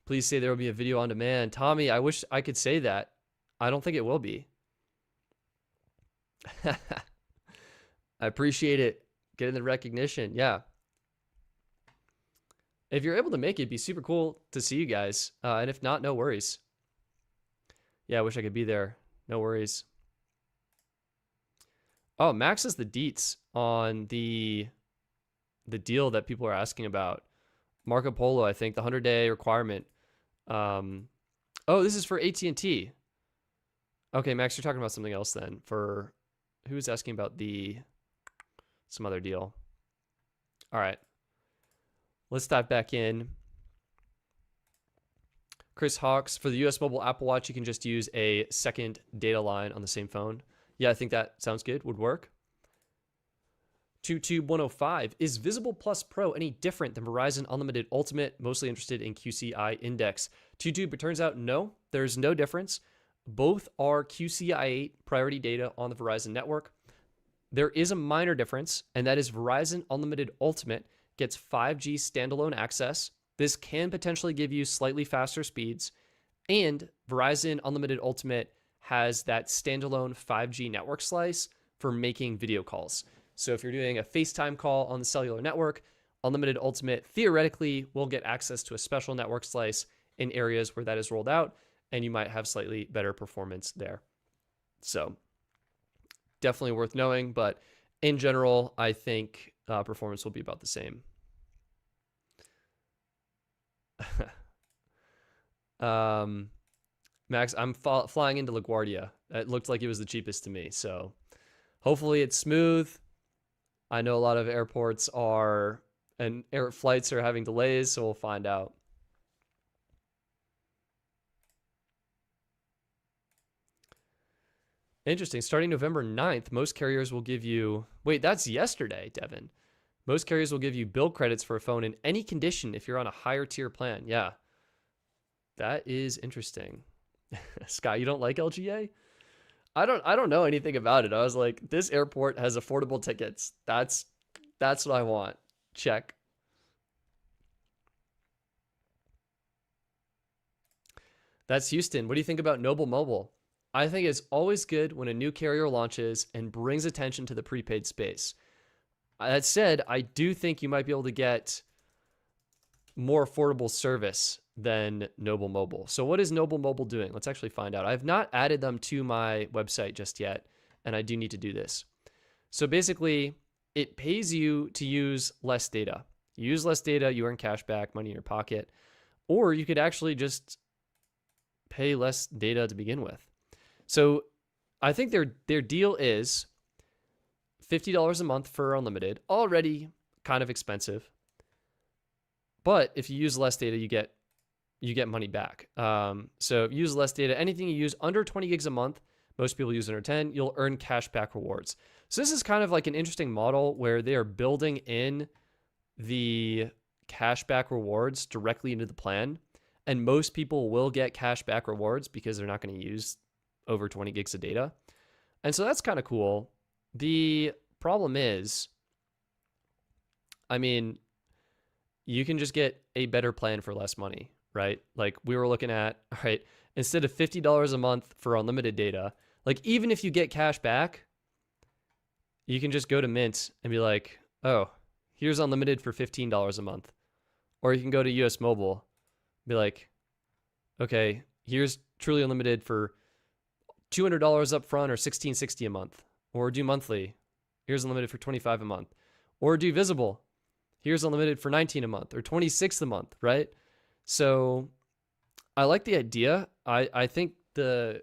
Please say there will be a video on demand. Tommy, I wish I could say that. I don't think it will be. I appreciate it. Getting the recognition. Yeah. If you're able to make it, it'd be super cool to see you guys. And if not, no worries. Yeah, I wish I could be there. No worries. Oh, Max is the deets on the deal that people are asking about. Marco Polo, I think, the 100-day requirement. Oh, this is for AT&T. Okay, Max, you're talking about something else then. For who's asking about some other deal? All right. Let's dive back in. Chris Hawks, for the US Mobile Apple Watch, you can just use a second data line on the same phone. Yeah, I think that sounds good. Would work. TubeTube105, is Visible Plus Pro any different than Verizon Unlimited Ultimate? Mostly interested in QCI Index. TubeTube, it turns out no, there's no difference. Both are QCI priority data on the Verizon network. There is a minor difference, and that is Verizon Unlimited Ultimate gets 5G standalone access. This can potentially give you slightly faster speeds, and Verizon Unlimited Ultimate has that standalone 5G network slice for making video calls. So if you're doing a FaceTime call on the cellular network, Unlimited Ultimate theoretically will get access to a special network slice in areas where that is rolled out, and you might have slightly better performance there. So definitely worth knowing, but in general, I think performance will be about the same. Max, I'm flying into LaGuardia. It looked like it was the cheapest to me, so hopefully it's smooth. I know a lot of airports flights are having delays, so we'll find out. Interesting. Starting November 9th, most carriers will give you... Wait, that's yesterday, Devin. Most carriers will give you bill credits for a phone in any condition if you're on a higher tier plan. Yeah. That is interesting. Sky, you don't like LGA? I don't know anything about it. I was like, this airport has affordable tickets. That's what I want. Check. That's Houston. What do you think about Noble Mobile? I think it's always good when a new carrier launches and brings attention to the prepaid space. That said, I do think you might be able to get more affordable service than Noble Mobile. So what is Noble Mobile doing? Let's actually find out. I've not added them to my website just yet, and I do need to do this. So basically, it pays you to use less data. You use less data, you earn cash back, money in your pocket, or you could actually just pay less data to begin with. So I think their deal is $50 a month for unlimited, already kind of expensive. But if you use less data, you get money back. So if you use less data, anything you use under 20 gigs a month, most people use under 10, you'll earn cashback rewards. So this is kind of like an interesting model where they are building in the cashback rewards directly into the plan. And most people will get cashback rewards because they're not going to use over 20 gigs of data. And so that's kind of cool. The problem is, I mean, you can just get a better plan for less money, right? Like we were looking at, all right, instead of $50 a month for unlimited data, like even if you get cash back, you can just go to Mint and be like, oh, here's unlimited for $15 a month. Or you can go to US Mobile, be like, okay, here's truly unlimited for $200 up front or $16.60 a month. Or do monthly, here's unlimited for $25 a month. Or do visible, here's unlimited for $19 a month or $26 a month, right? So I like the idea. I think the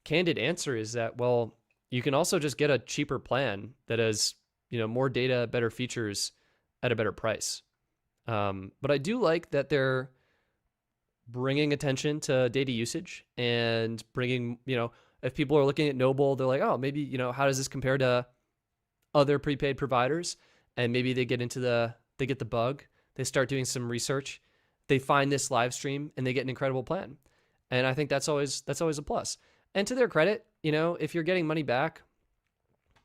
candid answer is that, well, you can also just get a cheaper plan that has, more data, better features at a better price. But I do like that they're bringing attention to data usage and bringing, if people are looking at Noble, they're like, oh, maybe, how does this compare to other prepaid providers? And maybe they get the bug, they start doing some research, they find this live stream and they get an incredible plan. And I think that's always a plus. And to their credit, if you're getting money back,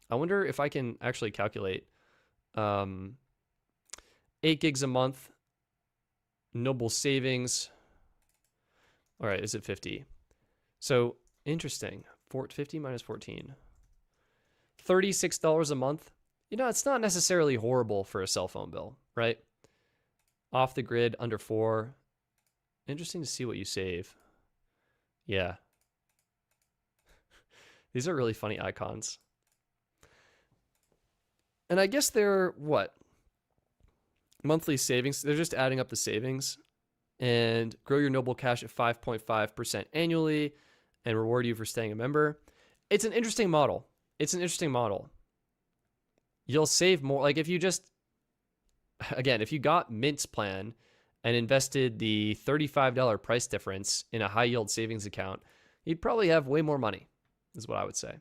I wonder if I can actually calculate 8 gigs a month, Noble savings. All right, is it 50? So interesting. 50 minus 14. $36 a month. It's not necessarily horrible for a cell phone bill, right? Off the grid, under 4. Interesting to see what you save. Yeah. These are really funny icons. And I guess they're what? Monthly savings. They're just adding up the savings and grow your Noble Cash at 5.5% annually and reward you for staying a member. It's an interesting model. You'll save more. Like if you got Mint's plan and invested the $35 price difference in a high yield savings account, you'd probably have way more money, is what I would say.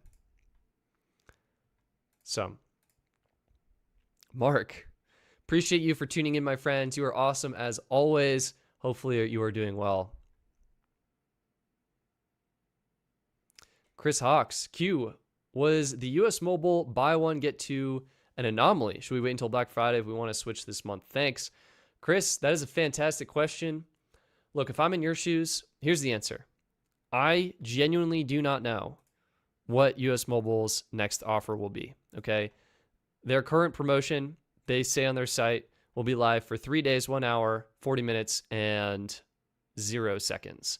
So, Mark, appreciate you for tuning in, my friends. You are awesome as always. Hopefully you are doing well. Chris Hawks, Q, was the US Mobile buy one, get two an anomaly? Should we wait until Black Friday if we want to switch this month? Thanks. Chris, that is a fantastic question. Look, if I'm in your shoes, here's the answer. I genuinely do not know what US Mobile's next offer will be, okay? Their current promotion, they say on their site, will be live for 3 days, 1 hour, 40 minutes, and 0 seconds.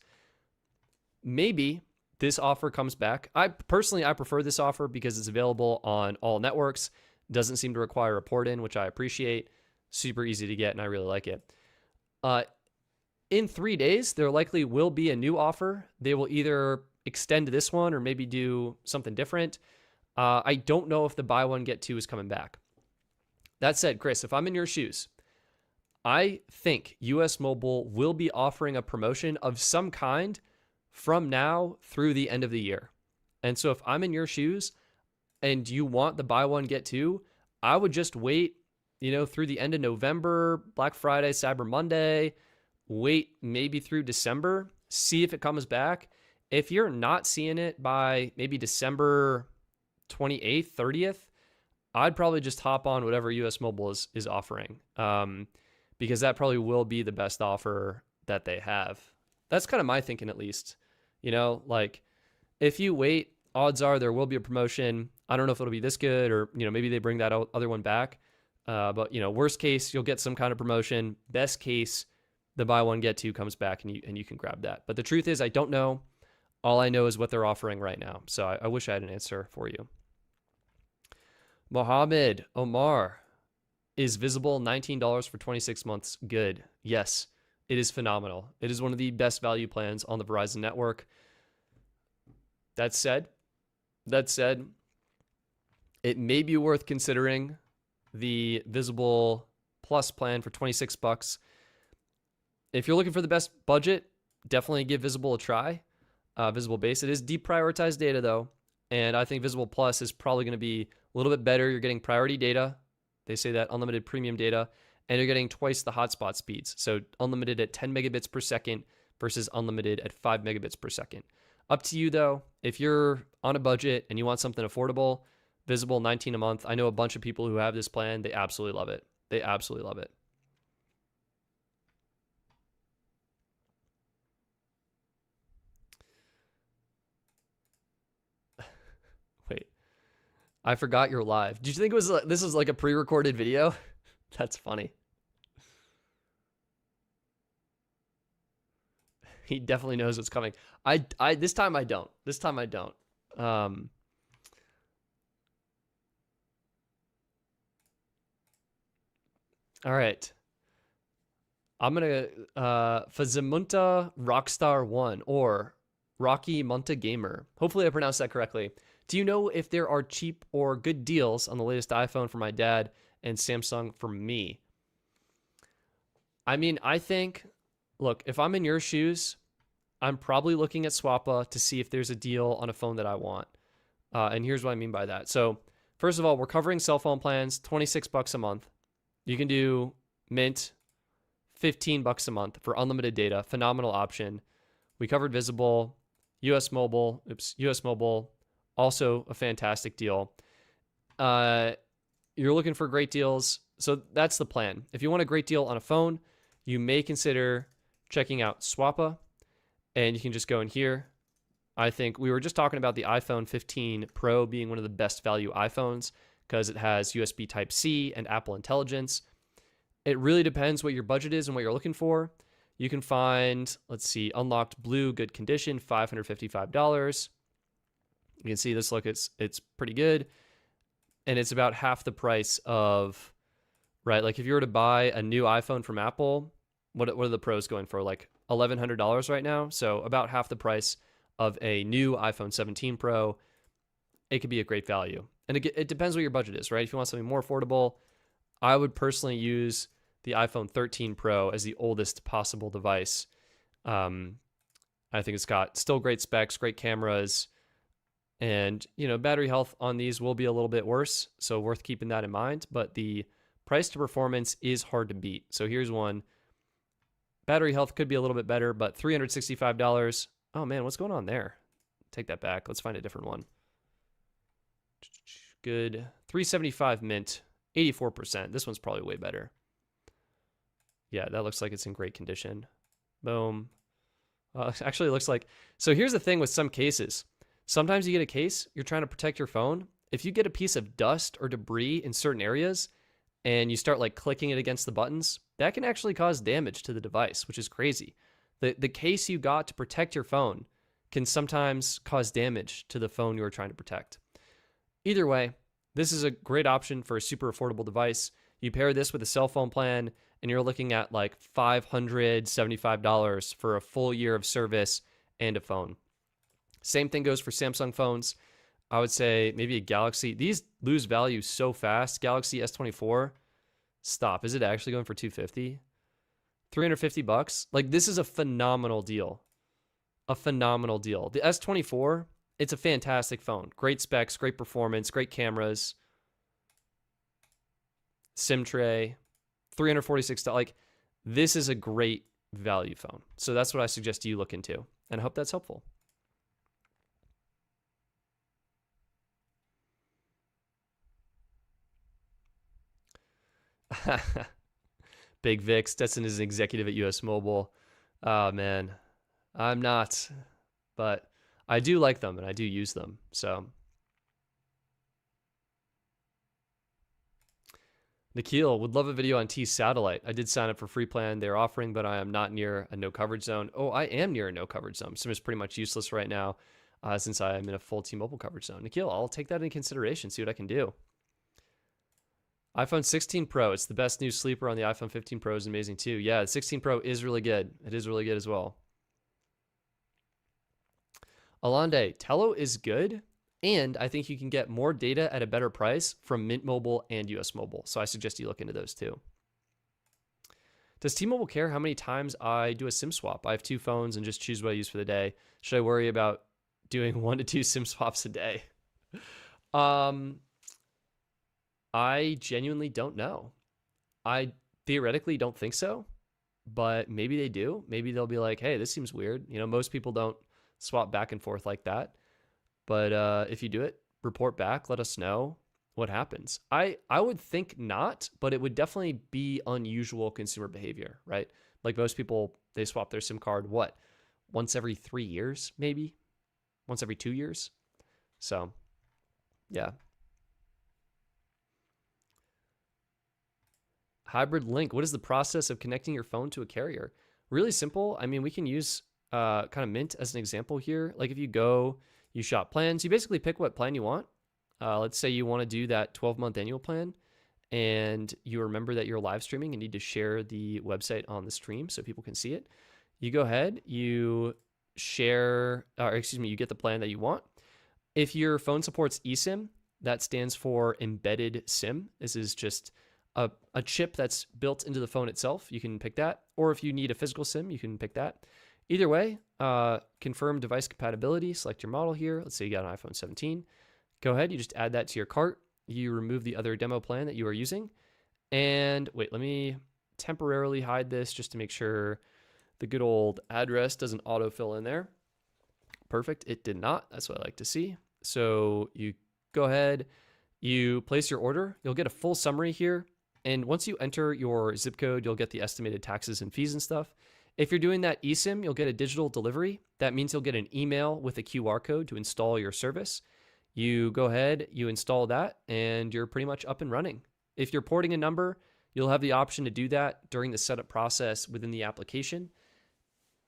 Maybe this offer comes back. I prefer this offer because it's available on all networks. Doesn't seem to require a port in, which I appreciate. Super easy to get, and I really like it. In 3 days, there likely will be a new offer. They will either extend this one or maybe do something different. I don't know if the buy one, get two is coming back. That said, Chris, if I'm in your shoes, I think US Mobile will be offering a promotion of some kind from now through the end of the year. And so if I'm in your shoes and you want the buy one, get two, I would just wait, through the end of November, Black Friday, Cyber Monday, wait maybe through December, see if it comes back. If you're not seeing it by maybe December 28th, 30th, I'd probably just hop on whatever US Mobile is offering, because that probably will be the best offer that they have. That's kind of my thinking, at least. Like if you wait, odds are there will be a promotion. I don't know if it'll be this good or, maybe they bring that other one back. But, worst case, you'll get some kind of promotion. Best case, the buy one, get two comes back and you can grab that. But the truth is, I don't know. All I know is what they're offering right now. So I wish I had an answer for you. Mohammed Omar, is Visible $19 for 26 months good? Yes, it is phenomenal. It is one of the best value plans on the Verizon network. That said, it may be worth considering the Visible Plus plan for 26 bucks. If you're looking for the best budget, definitely give Visible a try. Visible Base. It is deprioritized data though, and I think Visible Plus is probably going to be a little bit better. You're getting priority data. They say that unlimited premium data, and you're getting twice the hotspot speeds. So unlimited at 10 megabits per second versus unlimited at 5 megabits per second. Up to you though. If you're on a budget and you want something affordable, Visible 19 a month. I know a bunch of people who have this plan. They absolutely love it. They absolutely love it. Wait, I forgot you're live. Did you think it was this was like a pre-recorded video? That's funny. He definitely knows what's coming. I this time I don't. This time I don't. All right. I'm gonna Fazimunta Rockstar 1 or Rocky Munta Gamer. Hopefully I pronounced that correctly. Do you know if there are cheap or good deals on the latest iPhone for my dad and Samsung for me? I mean, I think, look, if I'm in your shoes, I'm probably looking at Swappa to see if there's a deal on a phone that I want. And here's what I mean by that. So first of all, we're covering cell phone plans, 26 bucks a month. You can do Mint, 15 bucks a month for unlimited data. Phenomenal option. We covered Visible, US Mobile, also a fantastic deal. You're looking for great deals. So that's the plan. If you want a great deal on a phone, you may consider checking out Swappa, and you can just go in here. I think we were just talking about the iPhone 15 Pro being one of the best value iPhones because it has USB Type-C and Apple Intelligence. It really depends what your budget is and what you're looking for. You can find, let's see, unlocked blue, good condition, $555. You can see this, look, it's pretty good. And it's about half the price of, right? Like if you were to buy a new iPhone from Apple, what are the pros going for? Like $1,100 right now. So about half the price of a new iPhone 17 Pro. It could be a great value. And it depends what your budget is, right? If you want something more affordable, I would personally use the iPhone 13 Pro as the oldest possible device. I think it's got still great specs, great cameras, and battery health on these will be a little bit worse, so worth keeping that in mind. But the price to performance is hard to beat. So here's one. Battery health could be a little bit better, but $365. Oh man, what's going on there? Take that back. Let's find a different one. Good. 375 Mint, 84%. This one's probably way better. Yeah, that looks like it's in great condition. Boom. Actually, it looks like... So here's the thing with some cases. Sometimes you get a case, you're trying to protect your phone. If you get a piece of dust or debris in certain areas and you start like clicking it against the buttons, that can actually cause damage to the device, which is crazy. The case you got to protect your phone can sometimes cause damage to the phone you were trying to protect. Either way, this is a great option for a super affordable device. You pair this with a cell phone plan, and you're looking at like $575 for a full year of service and a phone. Same thing goes for Samsung phones. I would say maybe a Galaxy. These lose value so fast. Galaxy S24. Stop. Is it actually going for $250? $350? Like, this is a phenomenal deal. A phenomenal deal. The S24, it's a fantastic phone. Great specs, great performance, great cameras. SIM tray. $346. Like, this is a great value phone. So that's what I suggest you look into. And I hope that's helpful. Big Vic, Stetson is an executive at US Mobile. Oh, man. I'm not. But I do like them, and I do use them. So... Nikhil, would love a video on T Satellite. I did sign up for free plan they're offering, but I am not near a no coverage zone. Oh, I am near a no coverage zone. So it's pretty much useless right now since I am in a full T-Mobile coverage zone. Nikhil, I'll take that into consideration, see what I can do. iPhone 16 Pro, it's the best new sleeper on the iPhone 15 Pro is amazing too. Yeah, the 16 Pro is really good. It is really good as well. Alande, Tello is good. And I think you can get more data at a better price from Mint Mobile and US Mobile. So I suggest you look into those too. Does T-Mobile care how many times I do a SIM swap? I have 2 phones and just choose what I use for the day. Should I worry about doing 1 to 2 SIM swaps a day? I genuinely don't know. I theoretically don't think so, but maybe they do. Maybe they'll be like, hey, this seems weird. You know, most people don't swap back and forth like that. But if you do it, report back, let us know what happens. I would think not, but it would definitely be unusual consumer behavior, right? Like most people, they swap their SIM card, what, once every 3 years, maybe? Once every 2 years? So, yeah. Hybrid link, what is the process of connecting your phone to a carrier? Really simple. I mean, we can use kind of Mint as an example here. Like if you go, you shop plans, you basically pick what plan you want. Let's say you want to do that 12-month annual plan and you remember that you're live streaming and need to share the website on the stream so people can see it. You go ahead, you share, you get the plan that you want. If your phone supports eSIM, that stands for embedded SIM. This is just a chip that's built into the phone itself. You can pick that. Or if you need a physical SIM, you can pick that. Either way, confirm device compatibility, select your model here. Let's say you got an iPhone 17. Go ahead, you just add that to your cart. You remove the other demo plan that you are using. And wait, let me temporarily hide this just to make sure the good old address doesn't autofill in there. Perfect, it did not. That's what I like to see. So you go ahead, you place your order. You'll get a full summary here. And once you enter your zip code, you'll get the estimated taxes and fees and stuff. If you're doing that eSIM, you'll get a digital delivery. That means you'll get an email with a QR code to install your service. You go ahead, you install that, and you're pretty much up and running. If you're porting a number, you'll have the option to do that during the setup process within the application.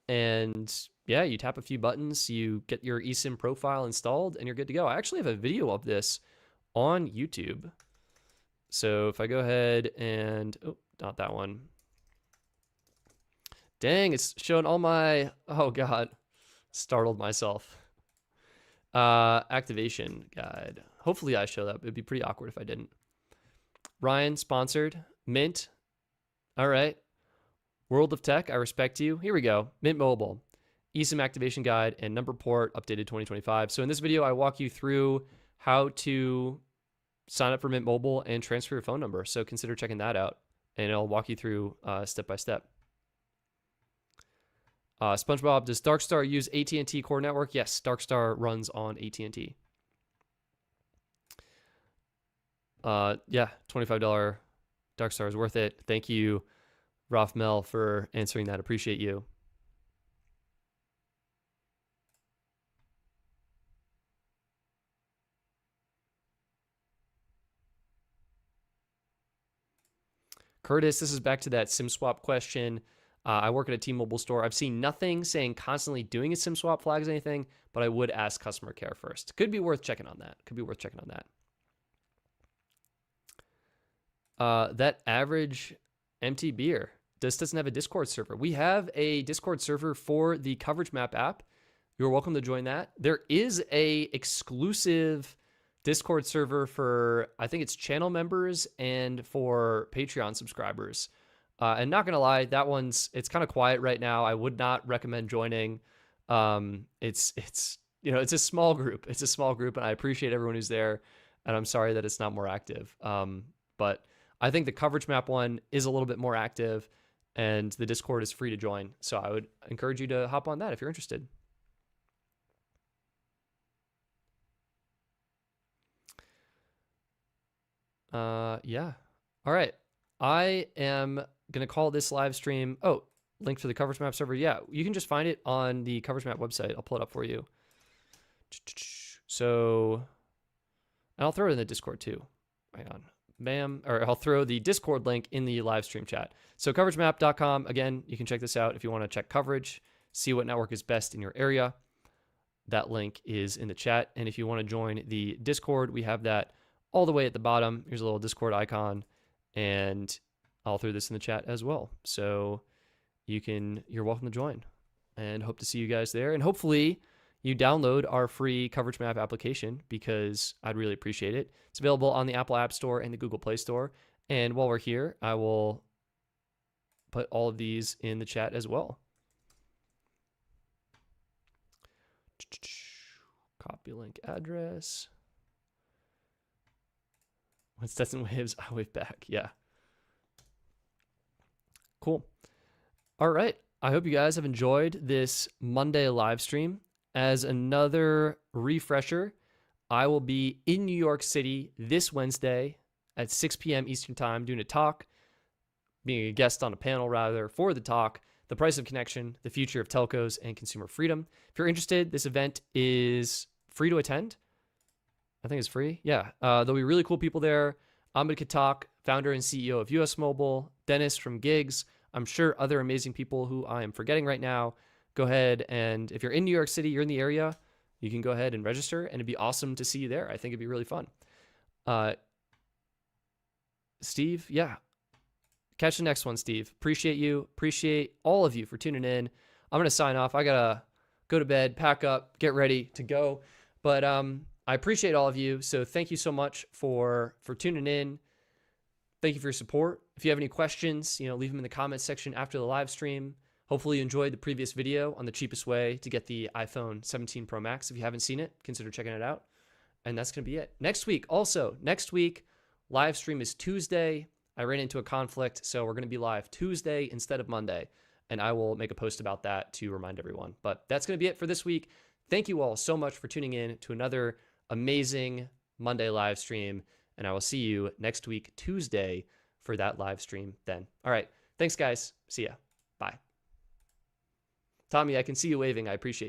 And yeah, you tap a few buttons, you get your eSIM profile installed, and you're good to go. I actually have a video of this on YouTube. So if I go ahead and, oh, not that one. Dang, it's showing all my, oh God, startled myself. Activation guide. Hopefully I show that. It'd be pretty awkward if I didn't. Ryan sponsored. Mint. All right. World of Tech, I respect you. Here we go. Mint Mobile. eSIM activation guide and number port updated 2025. So in this video, I walk you through how to sign up for Mint Mobile and transfer your phone number. So consider checking that out. And I'll walk you through step by step. SpongeBob, does Darkstar use AT&T core network? Yes, Darkstar runs on AT&T. Yeah, $25 Darkstar is worth it. Thank you, Ralph Mel, for answering that. Appreciate you. Curtis, this is back to that SIM swap question. I work at a T-Mobile store. I've seen nothing saying constantly doing a SIM swap flags anything, but I would ask customer care first. Could be worth checking on that. Could be worth checking on that. That average empty beer doesn't have a Discord server. We have a Discord server for the Coverage Map app. You're welcome to join that. There is a exclusive Discord server for, I think it's channel members and for Patreon subscribers. And not gonna lie, that it's kind of quiet right now. I would not recommend joining. It's a small group. It's a small group, and I appreciate everyone who's there. And I'm sorry that it's not more active. But I think the Coverage Map one is a little bit more active, and the Discord is free to join. So I would encourage you to hop on that if you're interested. Yeah. All right. I am going to call this live stream. Oh, link to the Coverage Map server. Yeah, you can just find it on the Coverage Map website. I'll pull it up for you. So, and I'll throw it in the Discord too. Hang on. Bam. Or I'll throw the Discord link in the live stream chat. So coveragemap.com. Again, you can check this out if you want to check coverage, see what network is best in your area. That link is in the chat. And if you want to join the Discord, we have that all the way at the bottom. Here's a little Discord icon. And I'll throw this in the chat as well. So you're welcome to join, and hope to see you guys there. And hopefully you download our free coverage map application because I'd really appreciate it. It's available on the Apple App Store and the Google Play Store. And while we're here, I will put all of these in the chat as well. Copy link address. When Stetson waves, I wave back. Yeah. Cool. All right. I hope you guys have enjoyed this Monday live stream. As another refresher, I will be in New York City this Wednesday at 6 p.m. Eastern Time doing a talk, being a guest on a panel rather, for the talk, The Price of Connection, the Future of Telcos and Consumer Freedom. If you're interested, this event is free to attend. I think it's free. Yeah. There'll be really cool people there. Ahmed Katak, founder and CEO of US Mobile, Dennis from Gigs. I'm sure other amazing people who I am forgetting right now. Go ahead, and if you're in New York City, you're in the area, you can go ahead and register, and it'd be awesome to see you there. I think it'd be really fun. Steve, yeah. Catch the next one, Steve. Appreciate you. Appreciate all of you for tuning in. I'm going to sign off. I got to go to bed, pack up, get ready to go. But I appreciate all of you. So thank you so much for tuning in. Thank you for your support. If you have any questions, leave them in the comments section after the live stream. Hopefully you enjoyed the previous video on the cheapest way to get the iPhone 17 Pro Max. If you haven't seen it, consider checking it out. And that's going to be it. Next week, live stream is Tuesday. I ran into a conflict, so we're going to be live Tuesday instead of Monday. And I will make a post about that to remind everyone. But that's going to be it for this week. Thank you all so much for tuning in to another amazing Monday live stream. And I will see you next week, Tuesday, for that live stream then. All right. Thanks, guys. See ya. Bye. Tommy, I can see you waving. I appreciate you.